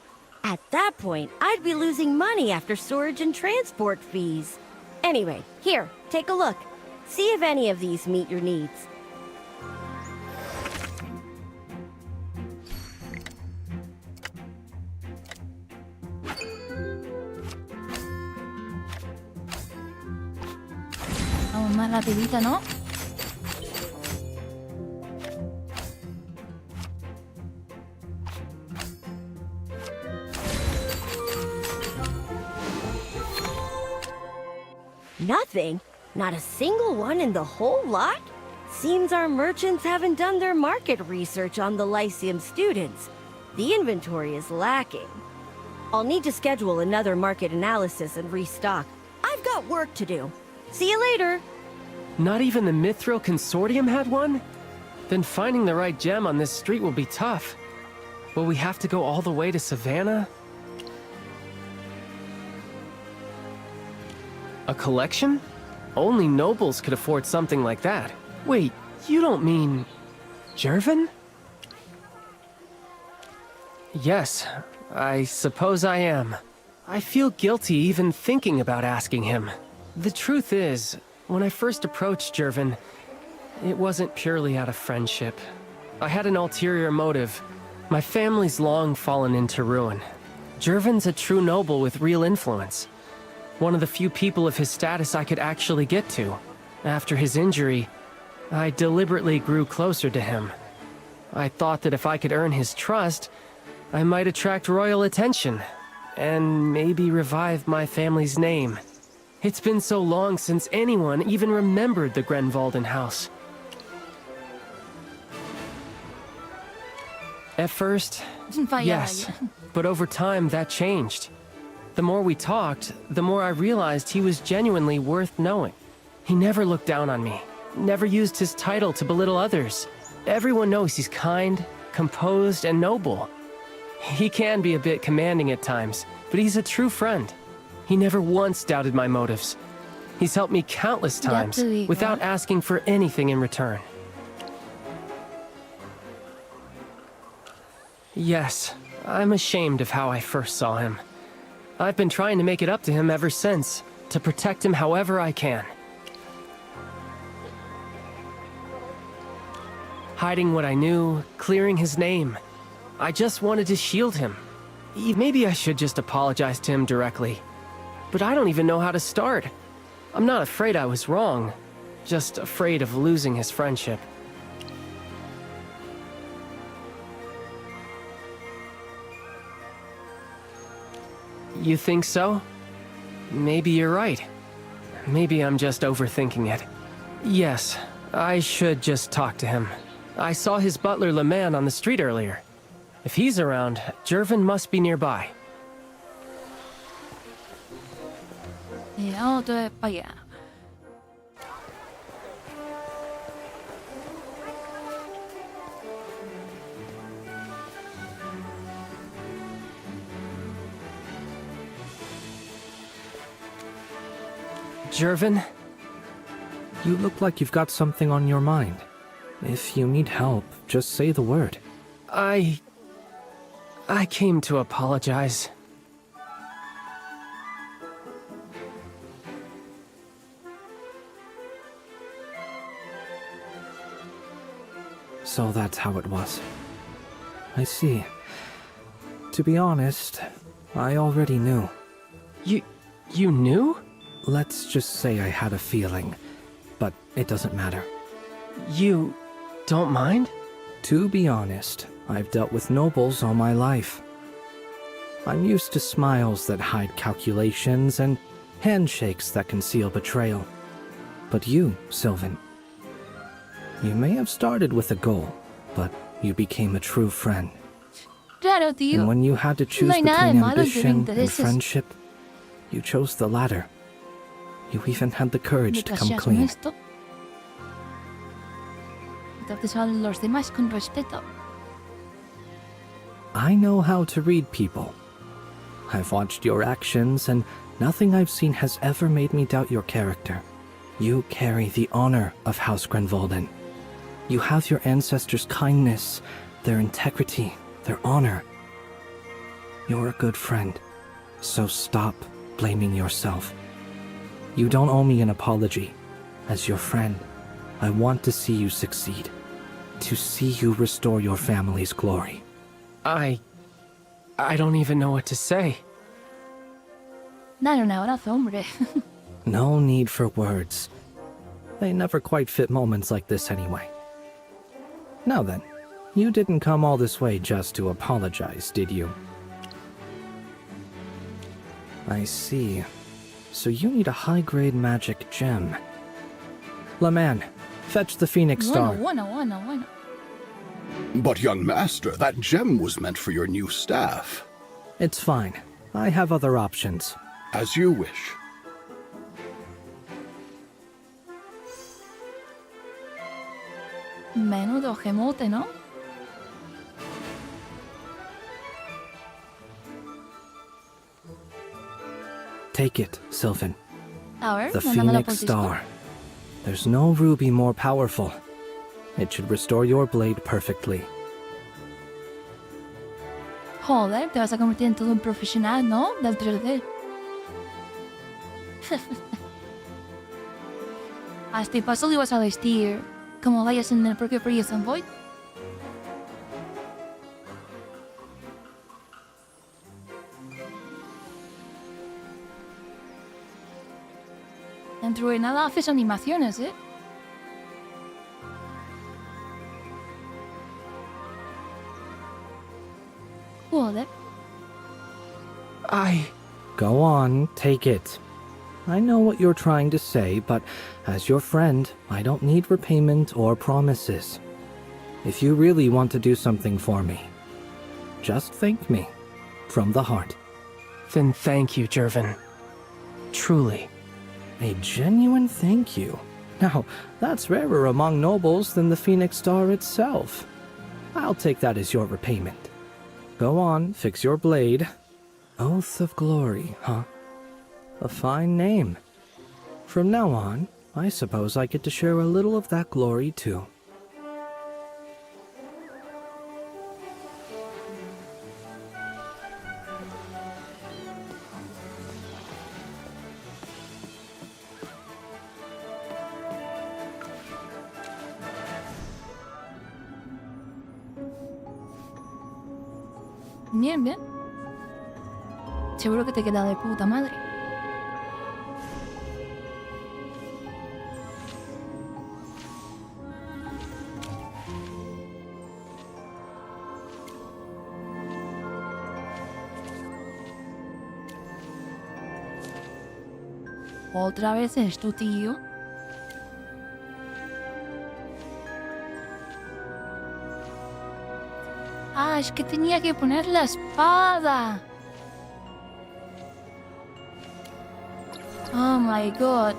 At that point, I'd be losing money after storage and transport fees. Anyway, here, take a look. See if any of these meet your needs. Vamos más rapidita, ¿no? Nothing? Not a single one in the whole lot? Seems our merchants haven't done their market research on the Lyceum students. The inventory is lacking. I'll need to schedule another market analysis and restock. I've got work to do. See you later! Not even the Mithril Consortium had one? Then finding the right gem on this street will be tough. Will we have to go all the way to Savannah? A collection? Only nobles could afford something like that. Wait, you don't mean... Jervin? Yes, I suppose I am. I feel guilty even thinking about asking him. The truth is, when I first approached Jervin, it wasn't purely out of friendship. I had an ulterior motive. My family's long fallen into ruin. Jervin's a true noble with real influence. One of the few people of his status I could actually get to. After his injury, I deliberately grew closer to him. I thought that if I could earn his trust, I might attract royal attention, and maybe revive my family's name. It's been so long since anyone even remembered the Grenvalden house. At first, yes, but over time that changed. The more we talked, the more I realized he was genuinely worth knowing. He never looked down on me, never used his title to belittle others. Everyone knows he's kind, composed, and noble. He can be a bit commanding at times, but he's a true friend. He never once doubted my motives. He's helped me countless times without asking for anything in return. Yes, I'm ashamed of how I first saw him. I've been trying to make it up to him ever since, to protect him however I can. Hiding what I knew, clearing his name. I just wanted to shield him. Maybe I should just apologize to him directly. But I don't even know how to start. I'm not afraid I was wrong, just afraid of losing his friendship. You think so? Maybe you're right. Maybe I'm just overthinking it. Yes, I should just talk to him. I saw his butler Leman on the street earlier. If he's around, Jervin must be nearby. Vamos para allá. Jervin? You look like you've got something on your mind. If you need help, just say the word. I came to apologize. So that's how it was. I see. To be honest, I already knew. You knew? Let's just say I had a feeling, but it doesn't matter. You don't mind? To be honest, I've dealt with nobles all my life. I'm used to smiles that hide calculations and handshakes that conceal betrayal. But you, Sylvan, you may have started with a goal, but you became a true friend. Claro, tío. And when you had to choose between ambition and friendship, you chose the latter. You even had the courage to come clean. Entonces a los demás con respeto. I know how to read people. I've watched your actions and Nothing I've seen has ever made me doubt your character. You carry the honor of House Grenvolden. You have your ancestors' kindness, their integrity, their honor. You're a good friend, so stop blaming yourself. You don't owe me an apology. As your friend, I want to see you succeed. To see you restore your family's glory. I don't even know what to say. Dale un abrazo, hombre. No need for words. They never quite fit moments like this anyway. Now then, you didn't come all this way just to apologize, did you? I see. So you need a high-grade magic gem. LeMan, fetch the Phoenix Star. Bueno. But young master, that gem was meant for your new staff. It's fine. I have other options. As you wish. Menudo gemote, ¿no? Take it, Sylvan. A ver, The mándamela por Phoenix Discord. Star. There's no ruby more powerful. It should restore your blade perfectly. Joder, te vas a convertir en todo un profesional, ¿no? Del 3D. A este paso le vas a vestir como vayas en el propio Project Void. Dentro de nada haces animaciones, ¿eh? Joder. Go on, take it. I know what you're trying to say, but as your friend, I don't need repayment or promises. If you really want to do something for me, just thank me from the heart. Then thank you, Jervin. Truly. A genuine thank you. Now, that's rarer among nobles than the Phoenix Star itself. I'll take that as your repayment. Go on, fix your blade. Oath of Glory, huh? A fine name. From now on, I suppose I get to share a little of that glory too. Bien, bien. Seguro que te queda de puta madre. Otra vez esto, tío. Ah, es que tenía que poner la espada. Oh my god.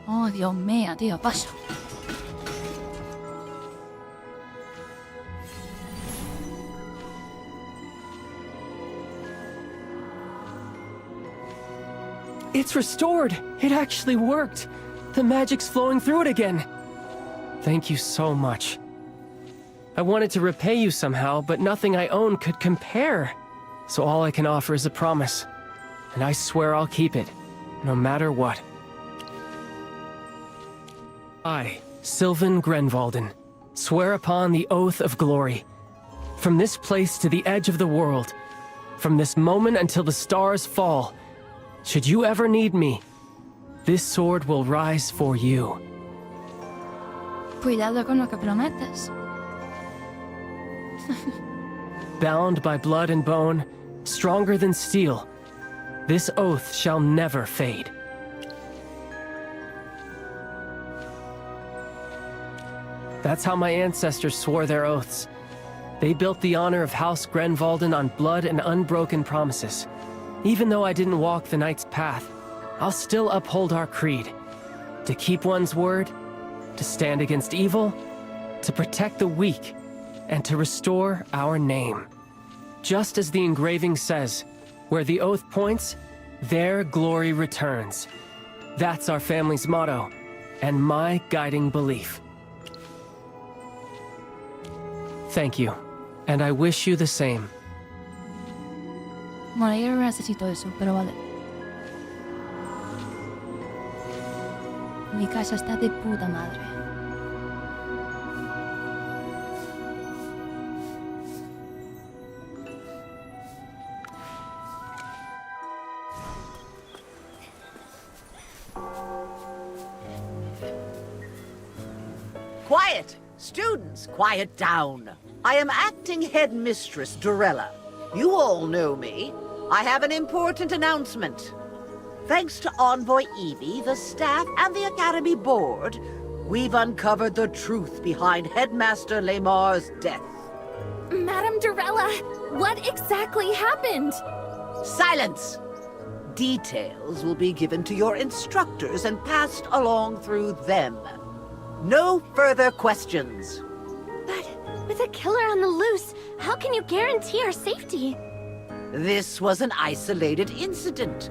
Oh, Dios mío, tío, paso. It's restored! It actually worked! The magic's flowing through it again! Thank you so much. I wanted to repay you somehow, but nothing I own could compare. So all I can offer is a promise. And I swear I'll keep it, no matter what. I, Sylvan Grenvolden, swear upon the Oath of Glory. From this place to the edge of the world, from this moment until the stars fall, should you ever need me, this sword will rise for you. Cuidado con lo que prometes. Bound by blood and bone, stronger than steel, this oath shall never fade. That's how my ancestors swore their oaths. They built the honor of House Grenvalden on blood and unbroken promises. Even though I didn't walk the Knight's path, I'll still uphold our creed. To keep one's word, to stand against evil, to protect the weak, and to restore our name. Just as the engraving says, where the oath points, there glory returns. That's our family's motto, and my guiding belief. Thank you, and I wish you the same. Bueno, yo no necesito eso, pero vale. Mi casa está de puta madre. Quiet! Students, quiet down. I am acting headmistress Dorella. You all know me. I have an important announcement. Thanks to Envoy Evie, the staff, and the Academy Board, we've uncovered the truth behind Headmaster Lemar's death. Madam Dorella, what exactly happened? Silence! Details will be given to your instructors and passed along through them. No further questions. But with a killer on the loose, how can you guarantee our safety? This was an isolated incident.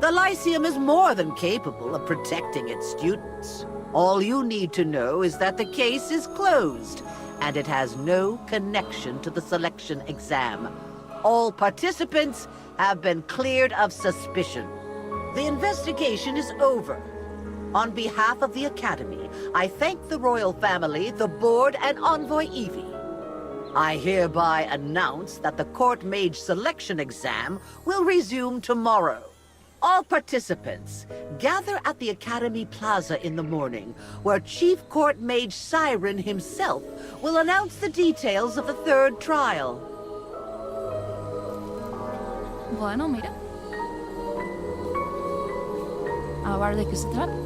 The Lyceum is more than capable of protecting its students. All you need to know is that the case is closed, and it has no connection to the selection exam. All participants have been cleared of suspicion. The investigation is over. On behalf of the Academy, I thank the royal family, the board, and Envoy Evie. I hereby announce that the Court Mage selection exam will resume tomorrow. All participants, gather at the Academy Plaza in the morning, where Chief Court Mage Siren himself will announce the details of the third trial. Bueno, mira. A ver de qué se trata.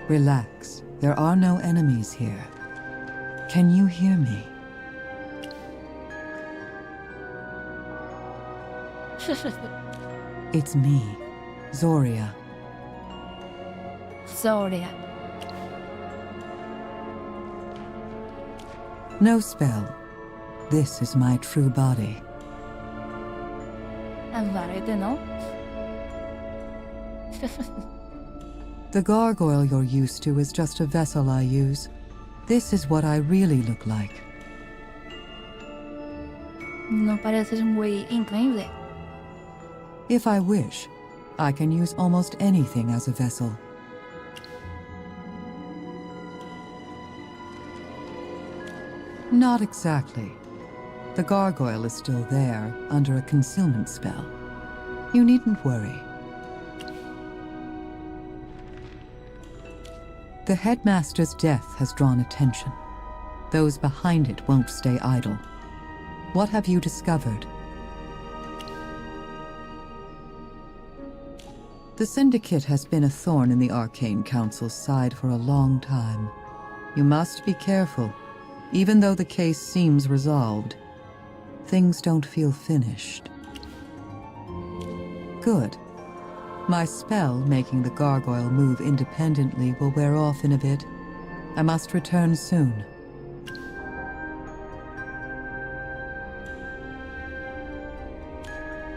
Relax. There are no enemies here. Can you hear me? It's me, Zoria. Zoria. No spell. This is my true body. Alvarete, no? The gargoyle you're used to is just a vessel I use. This is what I really look like. No pareces un güey increíble. If I wish, I can use almost anything as a vessel. Not exactly. The gargoyle is still there, under a concealment spell. You needn't worry. The headmaster's death has drawn attention. Those behind it won't stay idle. What have you discovered? The Syndicate has been a thorn in the Arcane Council's side for a long time. You must be careful. Even though the case seems resolved, things don't feel finished. Good. My spell making the gargoyle move independently will wear off in a bit. I must return soon.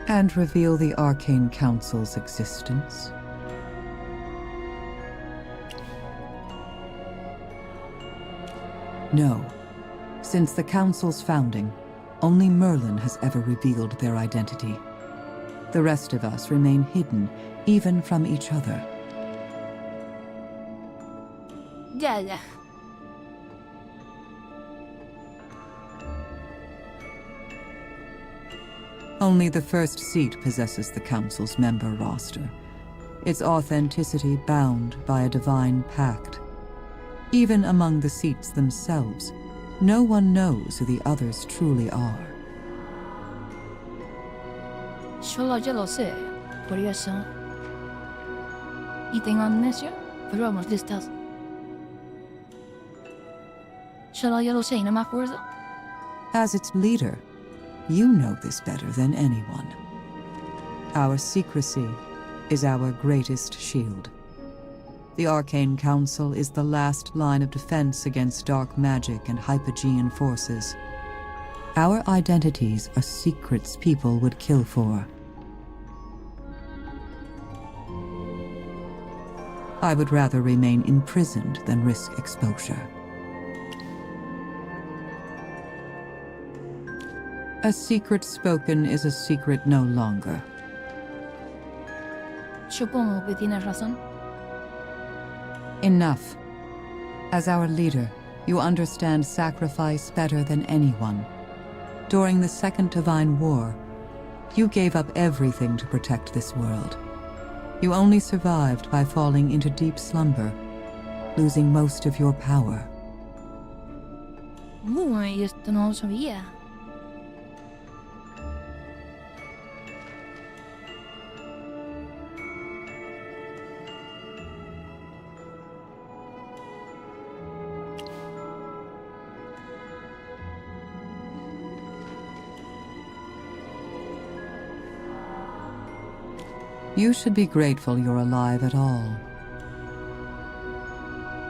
And reveal the Arcane Council's existence. No. Since the Council's founding, only Merlin has ever revealed their identity. The rest of us remain hidden, even from each other. Ya. Only the first seat possesses the Council's member roster, its authenticity bound by a divine pact. Even among the seats themselves, no one knows who the others truly are. Solo yo lo sé, por eso. Y tengo amnesia, pero vamos listas. Solo yo lo sé y no me acuerdo. As its leader, you know this better than anyone. Our secrecy is our greatest shield. The Arcane Council is the last line of defense against dark magic and hypogean forces. Our identities are secrets people would kill for. I would rather remain imprisoned than risk exposure. A secret spoken is a secret no longer. Supongo que tienes razón. Enough. As our leader, you understand sacrifice better than anyone. During the Second Divine War, you gave up everything to protect this world. You only survived by falling into deep slumber, losing most of your power. Y esto no lo sabía. You should be grateful you're alive at all.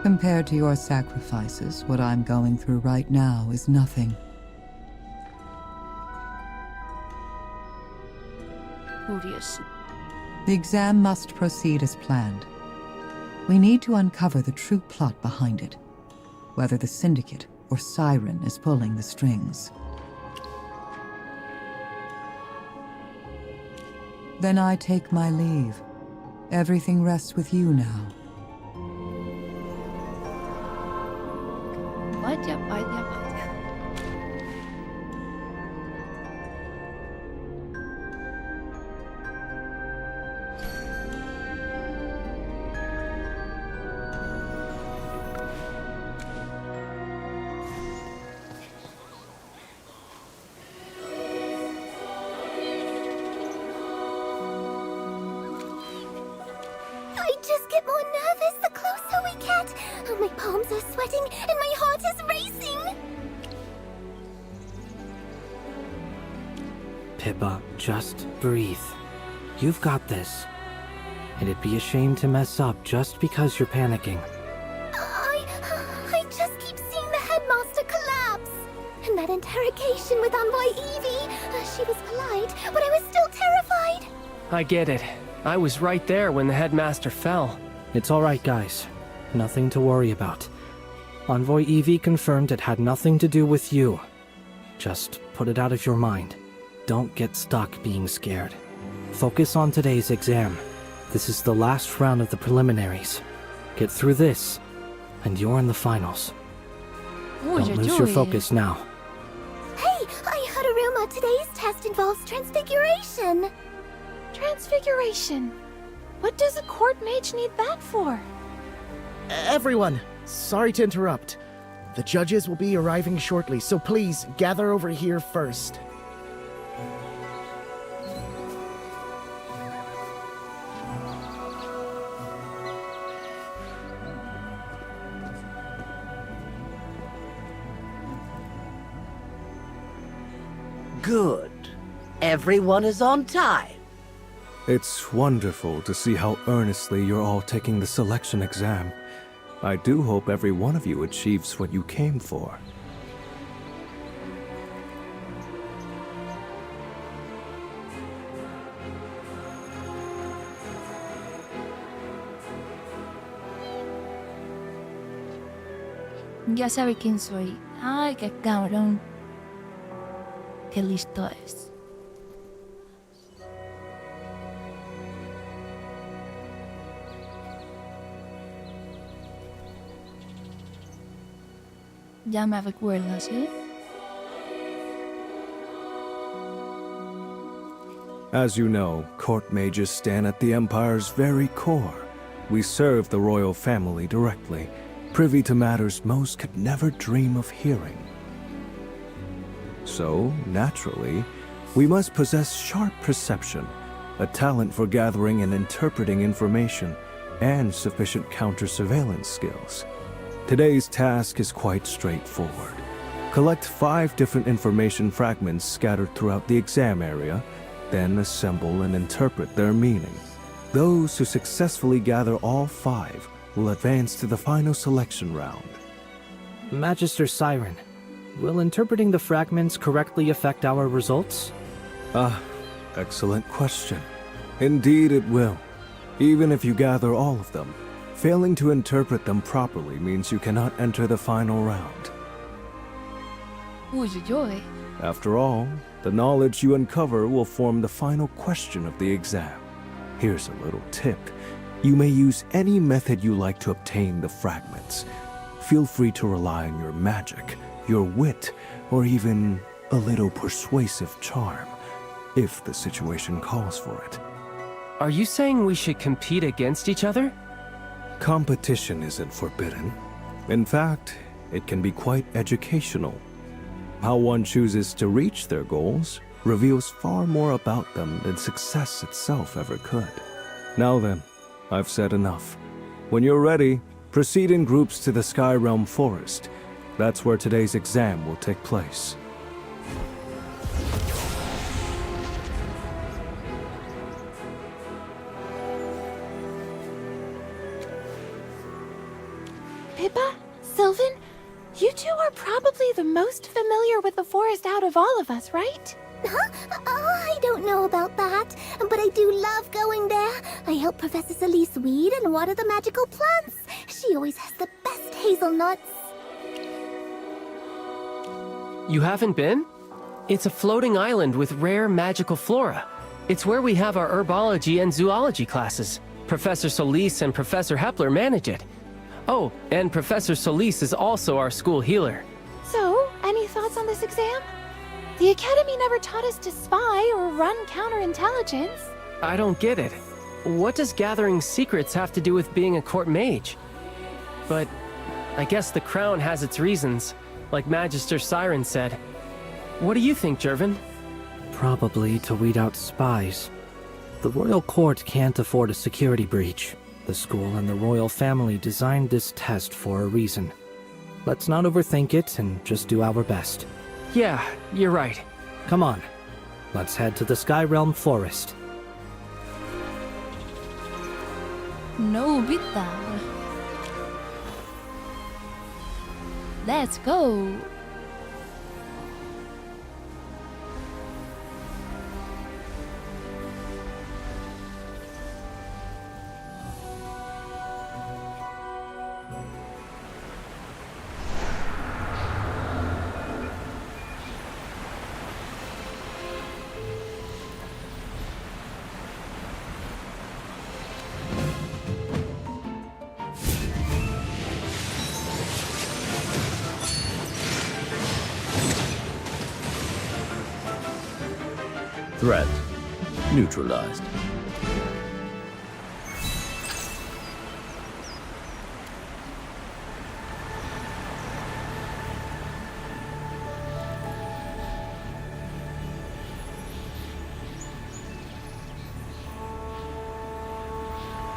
Compared to your sacrifices, what I'm going through right now is nothing. Curious. The exam must proceed as planned. We need to uncover the true plot behind it, whether the Syndicate or Siren is pulling the strings. Then I take my leave. Everything rests with you now. Vaya. I just get more nervous the closer we get. Oh, my palms are sweating and my heart is racing. Pippa, just breathe. You've got this. It'd be a shame to mess up just because you're panicking. I just keep seeing the headmaster collapse. And that interrogation with Envoy Evie. She was polite, but I was still terrified. I get it. I was right there when the headmaster fell. It's all right, guys. Nothing to worry about. Envoy Evie confirmed it had nothing to do with you. Just put it out of your mind. Don't get stuck being scared. Focus on today's exam. This is the last round of the preliminaries. Get through this, and you're in the finals. Don't lose your focus now. Hey, I heard a rumor today's test involves transfiguration. Transfiguration? What does a court mage need that for? Everyone, sorry to interrupt. The judges will be arriving shortly, so please gather over here first. Good. Everyone is on time. It's wonderful to see how earnestly you're all taking the selection exam. I do hope every one of you achieves what you came for. Ya sabe quién soy. Ay, qué cabrón. Qué listo es. Ya me recuerdas, ¿eh? As you know, court mages stand at the Empire's very core. We serve the royal family directly, privy to matters most could never dream of hearing. So, naturally, we must possess sharp perception, a talent for gathering and interpreting information, and sufficient counter-surveillance skills. Today's task is quite straightforward. Collect 5 different information fragments scattered throughout the exam area, then assemble and interpret their meaning. Those who successfully gather all 5 will advance to the final selection round. Magister Siren, will interpreting the fragments correctly affect our results? Excellent question. Indeed it will. Even if you gather all of them, failing to interpret them properly means you cannot enter the final round. Uy, uy, uy. After all, the knowledge you uncover will form the final question of the exam. Here's a little tip. You may use any method you like to obtain the fragments. Feel free to rely on your magic, your wit, or even a little persuasive charm, if the situation calls for it. Are you saying we should compete against each other? Competition isn't forbidden. In fact, it can be quite educational. How one chooses to reach their goals reveals far more about them than success itself ever could. Now then, I've said enough. When you're ready, proceed in groups to the Sky Realm Forest. That's where today's exam will take place. Pippa? Sylvan? You two are probably the most familiar with the forest out of all of us, right? Huh? Oh, I don't know about that, but I do love going there. I help Professor Celise weed and water the magical plants. She always has the best hazelnuts. You haven't been? It's a floating island with rare magical flora. It's where we have our herbology and zoology classes. Professor Solis and Professor Hepler manage it. Oh, and Professor Solis is also our school healer. So, any thoughts on this exam? The Academy never taught us to spy or run counterintelligence. I don't get it. What does gathering secrets have to do with being a court mage? But I guess the crown has its reasons, like Magister Siren said. What do you think, Jervin? Probably to weed out spies. The royal court can't afford a security breach. The school and the royal family designed this test for a reason. Let's not overthink it and just do our best. Yeah, you're right. Come on. Let's head to the Sky Realm Forest. No bita. Let's go. Threat neutralized.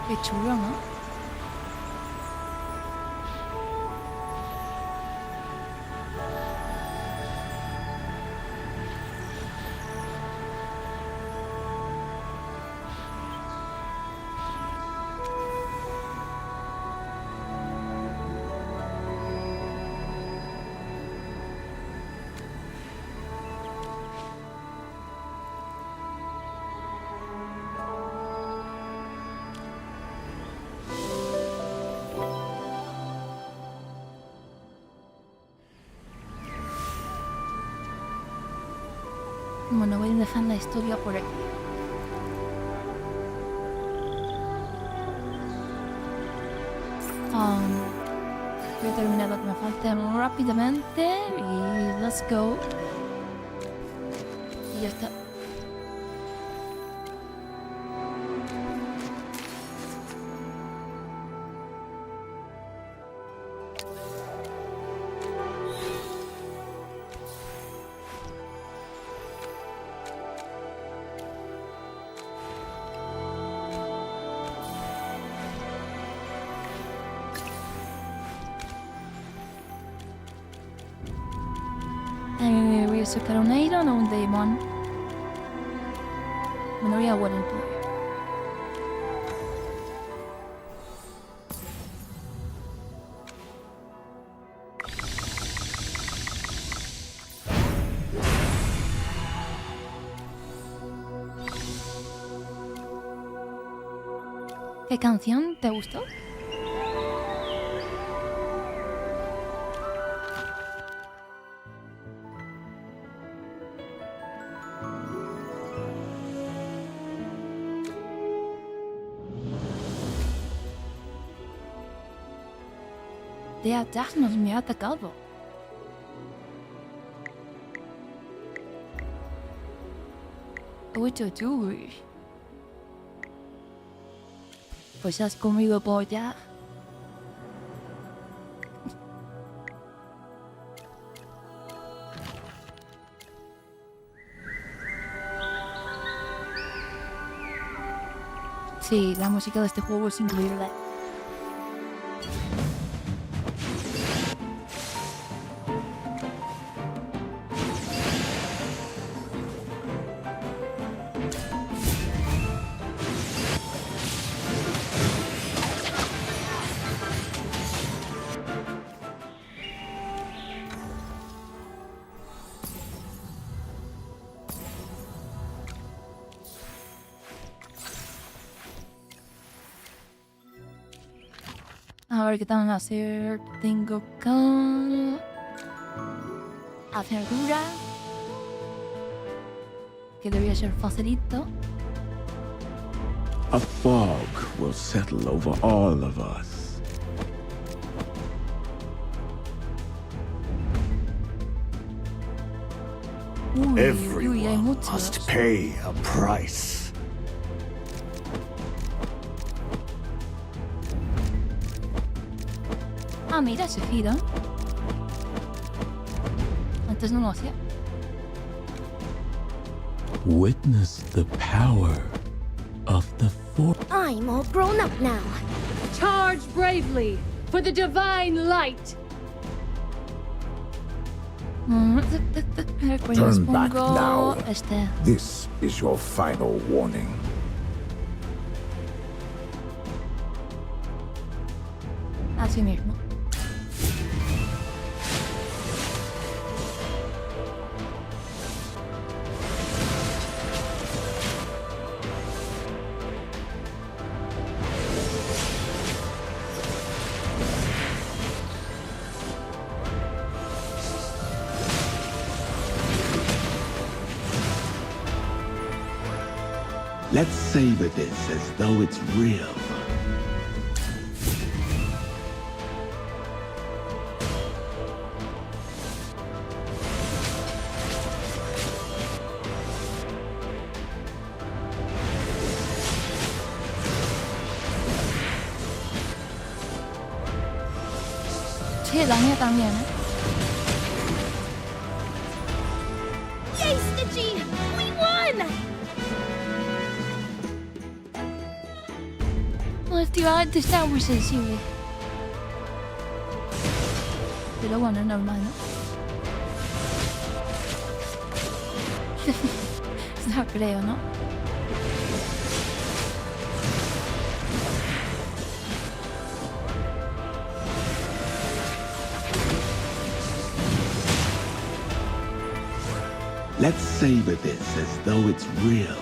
Qué chulo, ¿no? Bueno, voy a dejar la historia por aquí. Voy a terminar lo que me falta rápidamente y let's go. Y ya está. Voy a sacar un Iron o un Demon. Me voy a Wooden Boy. ¿Qué canción te gustó? Der Dachnos me ha atacado. Ocho tú. Pues has comido polla. Sí, la música de este juego es increíble. A ver qué tal hacer. Tengo que hacer dura, que debería ser facilito. A fog will settle over all of us. Everyone must pay a price. Ah, mira, se gira. Antes no lo hacía. Witness the power of the force. I'm all grown up now. Charge bravely for the divine light. Turn back now. This is your final warning. Así mismo. Let's savor this as though it's real. Sí, la mía también, ¿eh? Yay, Stitchy! We won! No, tío, antes estaba muy sensible. Pero bueno, es normal, ¿no? No creo, ¿no? Let's savor this as though it's real.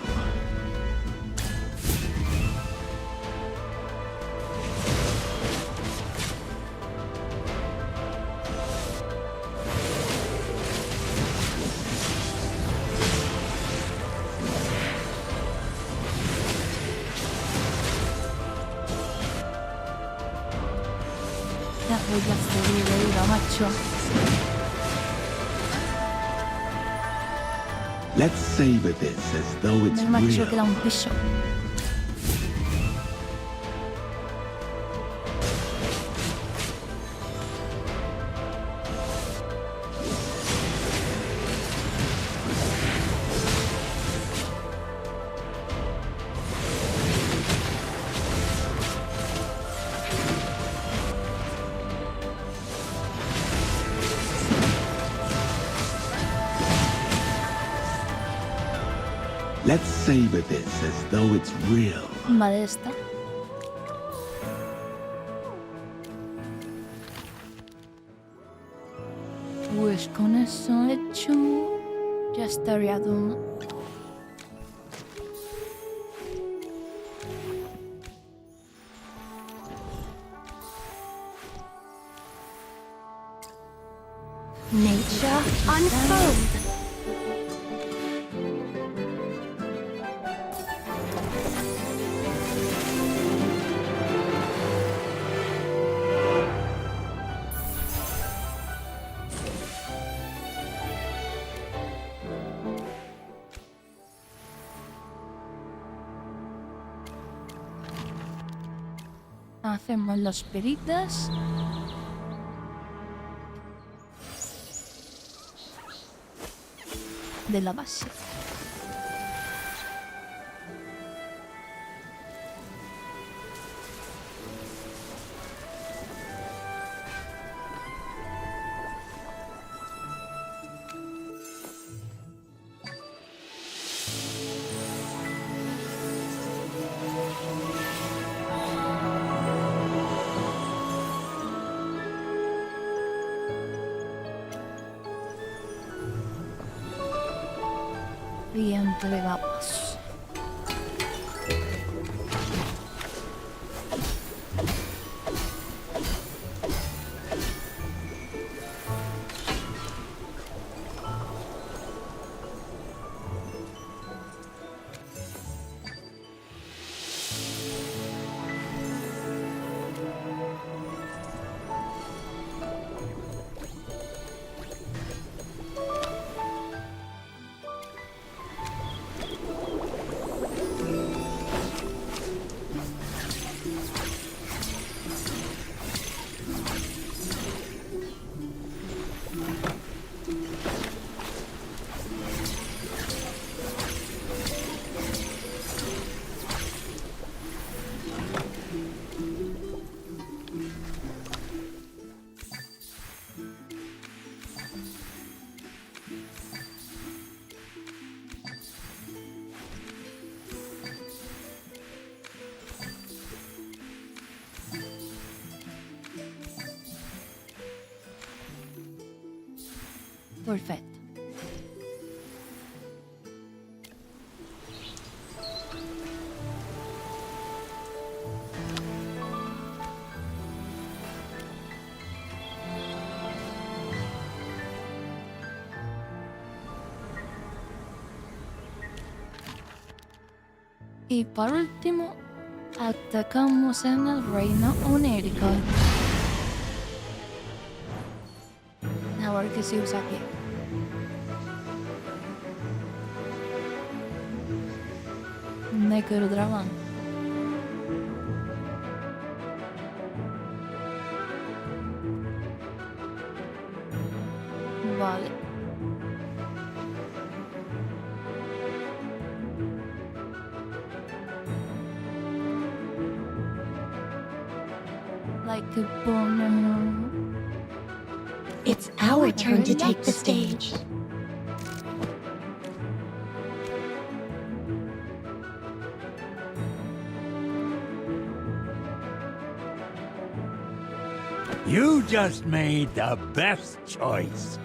voy a hacer, macho. Let's savor this as though it's El macho real. queda un piso. Let's savor this as though it's real. Vale, esta. Pues con eso hecho, ya estaría todo. Nature unfold. Hacemos las peritas. De la base. Y entregamos. Perfecto. Y por último, atacamos en el reino onérico. A ver qué se usa aquí. Negro dragón. Vale. Like a boner. It's our turn to take the stage. You just made the best choice.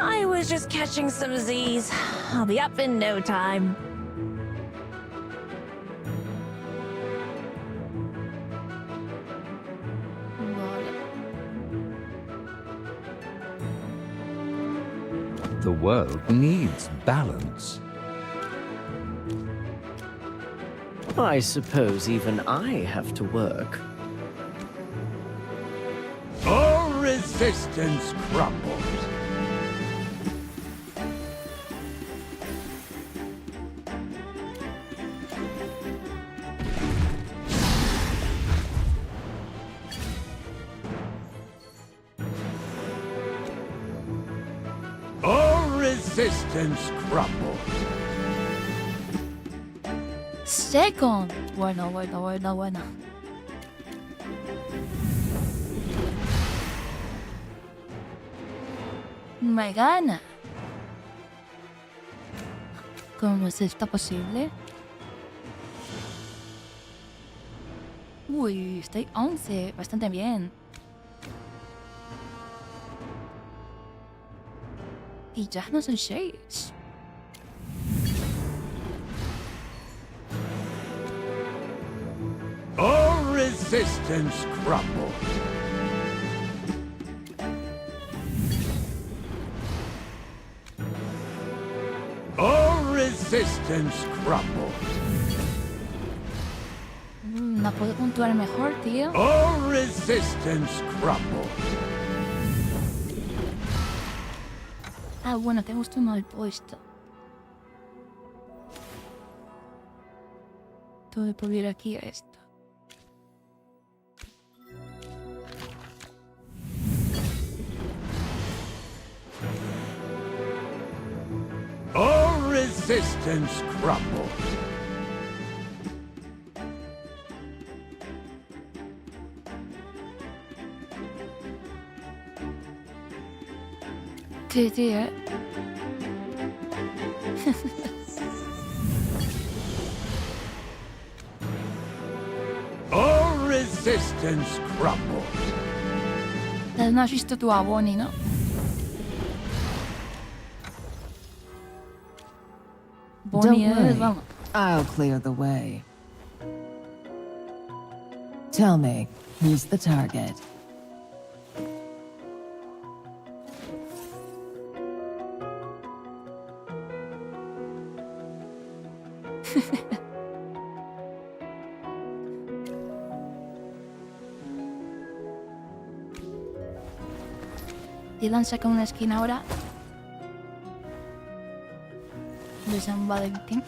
I was just catching some Z's. I'll be up in no time. The world needs balance. I suppose even I have to work. All resistance crumbles. All resistance crumbles. Second. Bueno. Me gana. ¿Cómo es esto posible? Uy, estoy 11. Bastante bien. Y ya no son 6. All resistance crumbles. All resistance crumbles. No puedo puntuar mejor, tío. All resistance crumbles. Ah, bueno, te gustó mal puesto. Tengo que poner aquí esto. All resistance crumbles. Sí, tío. All resistance crumbles. No has visto tu Bonnie, ¿no? Bonnie Don't worry. vamos. I'll clear the way. Tell me, who's the target? Dylan saca una esquina ahora. De San Valentín.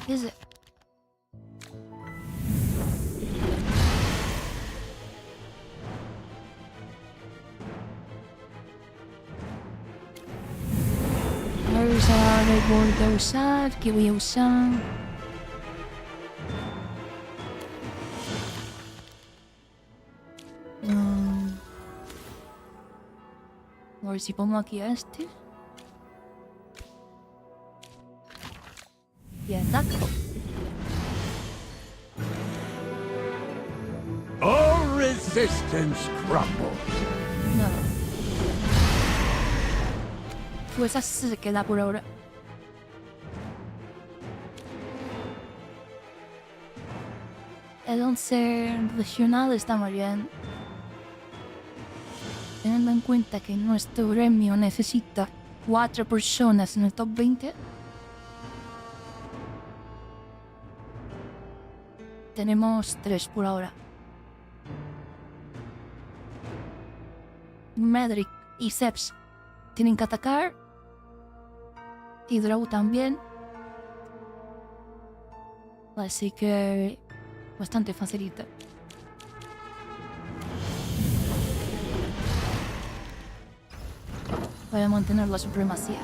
Is it? Vamos a ver, voy a usar, ¿qué voy a usar? A ver si pongo aquí a este. Y ataco. All resistance crumbles. No. Pues así se queda por ahora. El 11 regional está muy bien. Teniendo en cuenta que nuestro gremio necesita 4 personas en el top 20. Tenemos 3 por ahora. Medric y Seps tienen que atacar. Y Draw también. Así que bastante facilita. Voy a mantener la supremacía.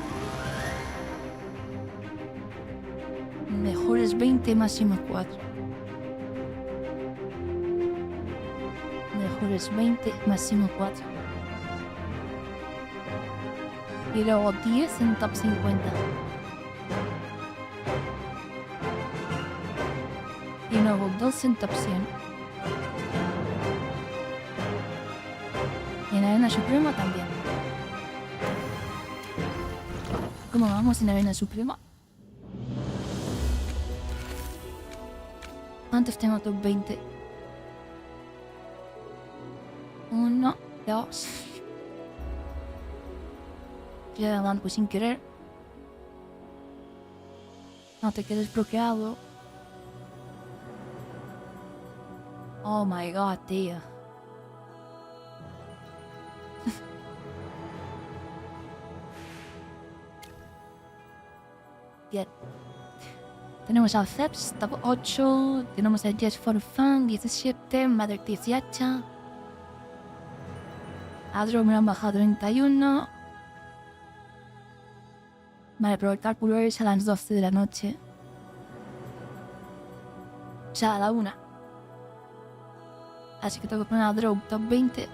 Mejor es 20, máximo 4. Mejor es 20, máximo 4. Y luego 10 en top 50. Y luego 2 en top 100. Y en arena suprema también. ¿Cómo vamos en arena suprema? ¿Cuántos tengo? 20. 1, 2. Estoy adelante pues sin querer. No te quedes bloqueado. Oh my god, tío. Bien. Tenemos al Ceps, top 8. Tenemos a Just for Fun, 17. Mother, 18. Adro me lo han bajado 31. Vale, pero el cálculo es a las 12 de la noche. O sea, a la 1. Así que tengo que poner a Draw top 20.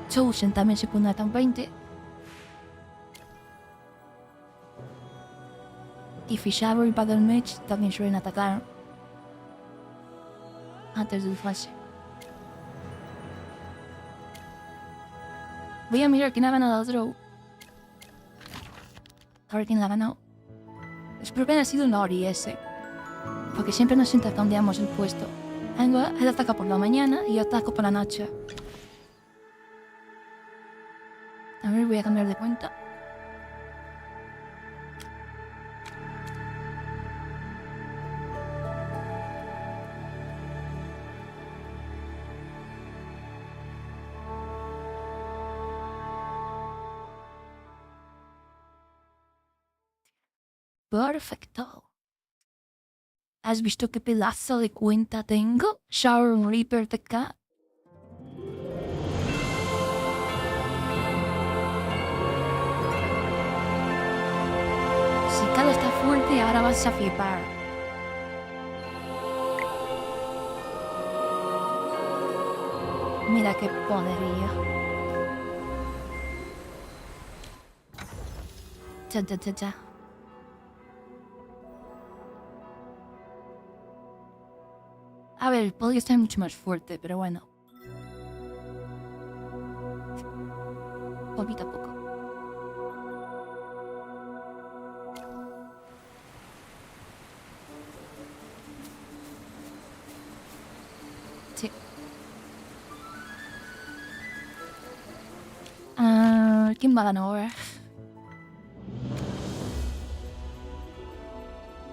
Chosen también se pone a top 20. Y Fishabro y Battle Mage también suelen atacar antes del fase. Voy a mirar quién ha ganado a Draw. A ver quién la ha ganado. Espero que haya sido Nori ese. Porque siempre nos intercambiamos el puesto. Él ataca por la mañana y yo ataco por la noche. A ver, voy a cambiar de cuenta. Perfecto. ¿Has visto qué pedazo de cuenta tengo? Sharon Reaper de Cat. Si Cat está fuerte, ahora vas a flipar. Mira qué poderío. Cha, cha, cha, cha. A ver, podría estar mucho más fuerte, pero bueno. Poquito a poco. Sí. ¿Quién va a ganar ahora?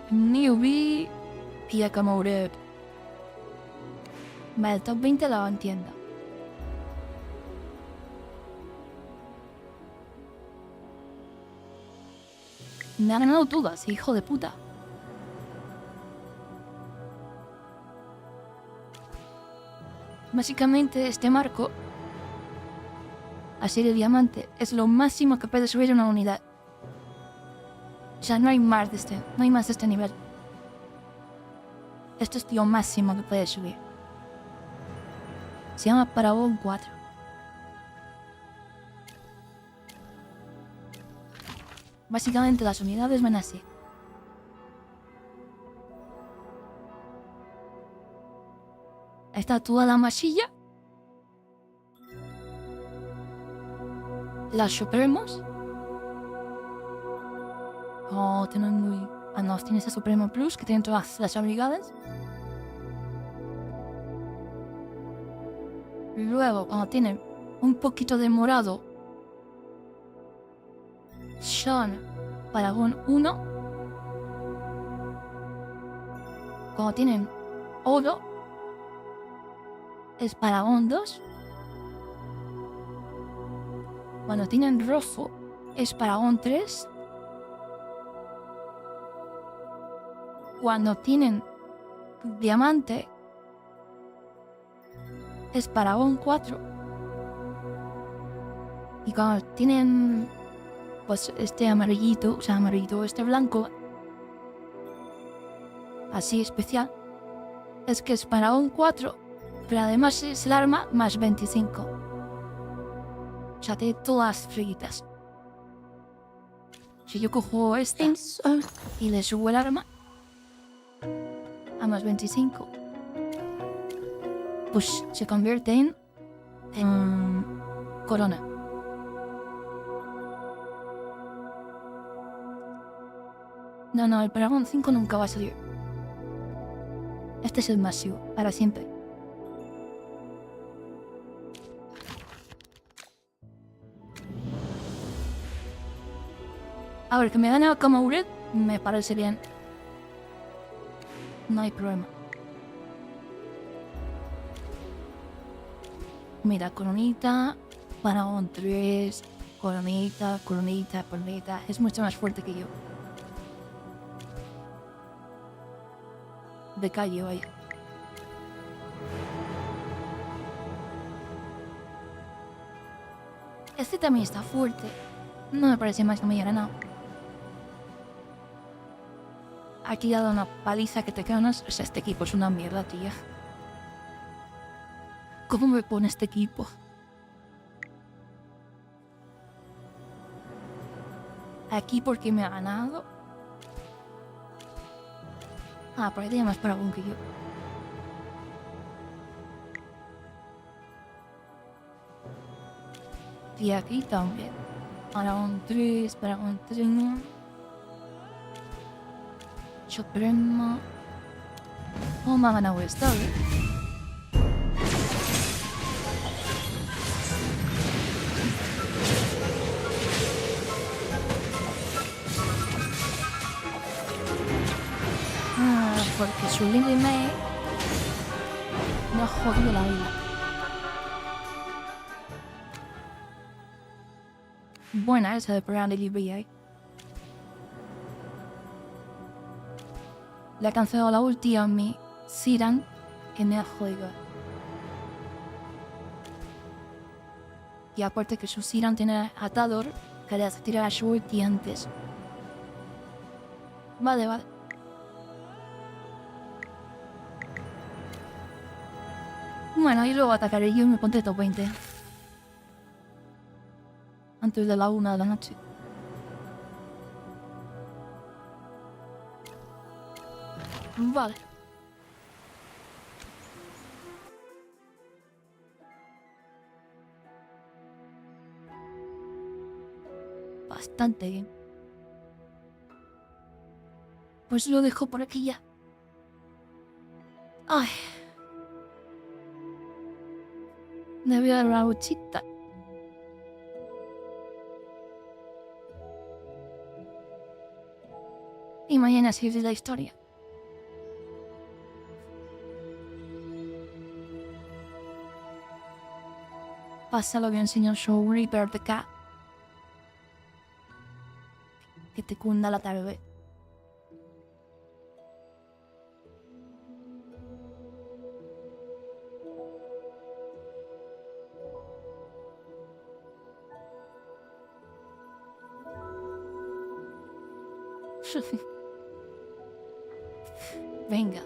Newbie. Piakamore. Vale, el top 20 lo entiendo. Me ha ganado todas, hijo de puta. Básicamente este marco, así de diamante, es lo máximo que puede subir una unidad. O sea, no hay más de este nivel. Esto es lo máximo que puede subir. Se llama Parabón 4. Básicamente las unidades van así. Está toda la masilla. Las Supremos. Oh, tienen muy... Ah, no, tiene esa Supremo Plus que tienen todas las habilidades. Luego, cuando tienen un poquito de morado, son Paragón 1. Cuando tienen oro, es Paragón 2. Cuando tienen rojo, es Paragón 3. Cuando tienen diamante, es Paragón 4. Y cuando tienen pues este amarillito, o sea, amarillito, este blanco, así especial, es que es Paragón 4, pero además es el arma más 25. O sea, tiene todas las estrellitas. Si yo cojo esta y le subo el arma a más 25, pues se convierte en corona. No, el Paragón 5 nunca va a salir. Este es el masivo, para siempre. A ver, que me gane como Ured me parece bien. No hay problema. Mira, coronita, faraón 3, coronita, coronita, coronita. Es mucho más fuerte que yo. De calle, vaya. Este también está fuerte. No me parece más que me haya ganado. Aquí ha dado una paliza que te ganas. O sea, este equipo es una mierda, tía. ¿Cómo me pone este equipo? Aquí porque me ha ganado. Ah, por ahí tiene más paragón que yo. Y aquí también. Paragón 3, paragón 3. Supremo. Oh, me ha ganado esta, ¿eh? Porque su límite me ha jodido la vida. Buena esa de programa de libre. Le ha cancelado la ulti a mi Siran que me ha jodido. Y aparte que su Siran tiene atador que le hace tirar a su ulti antes. Vale, vale. Bueno, y luego atacaré yo y me pondré top 20. Antes de la 1 de la noche. Vale. Bastante bien. Pues lo dejo por aquí ya. Ay. Me voy a dar una duchita. Y mañana sigue la historia. Pásalo bien, señor Show Reaper de K. Que te cunda la tarde. Venga.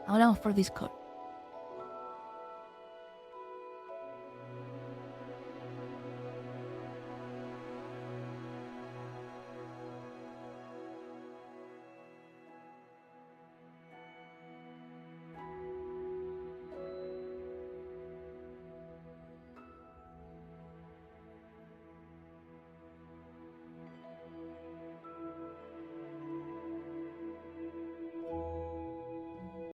Hablamos por Discord.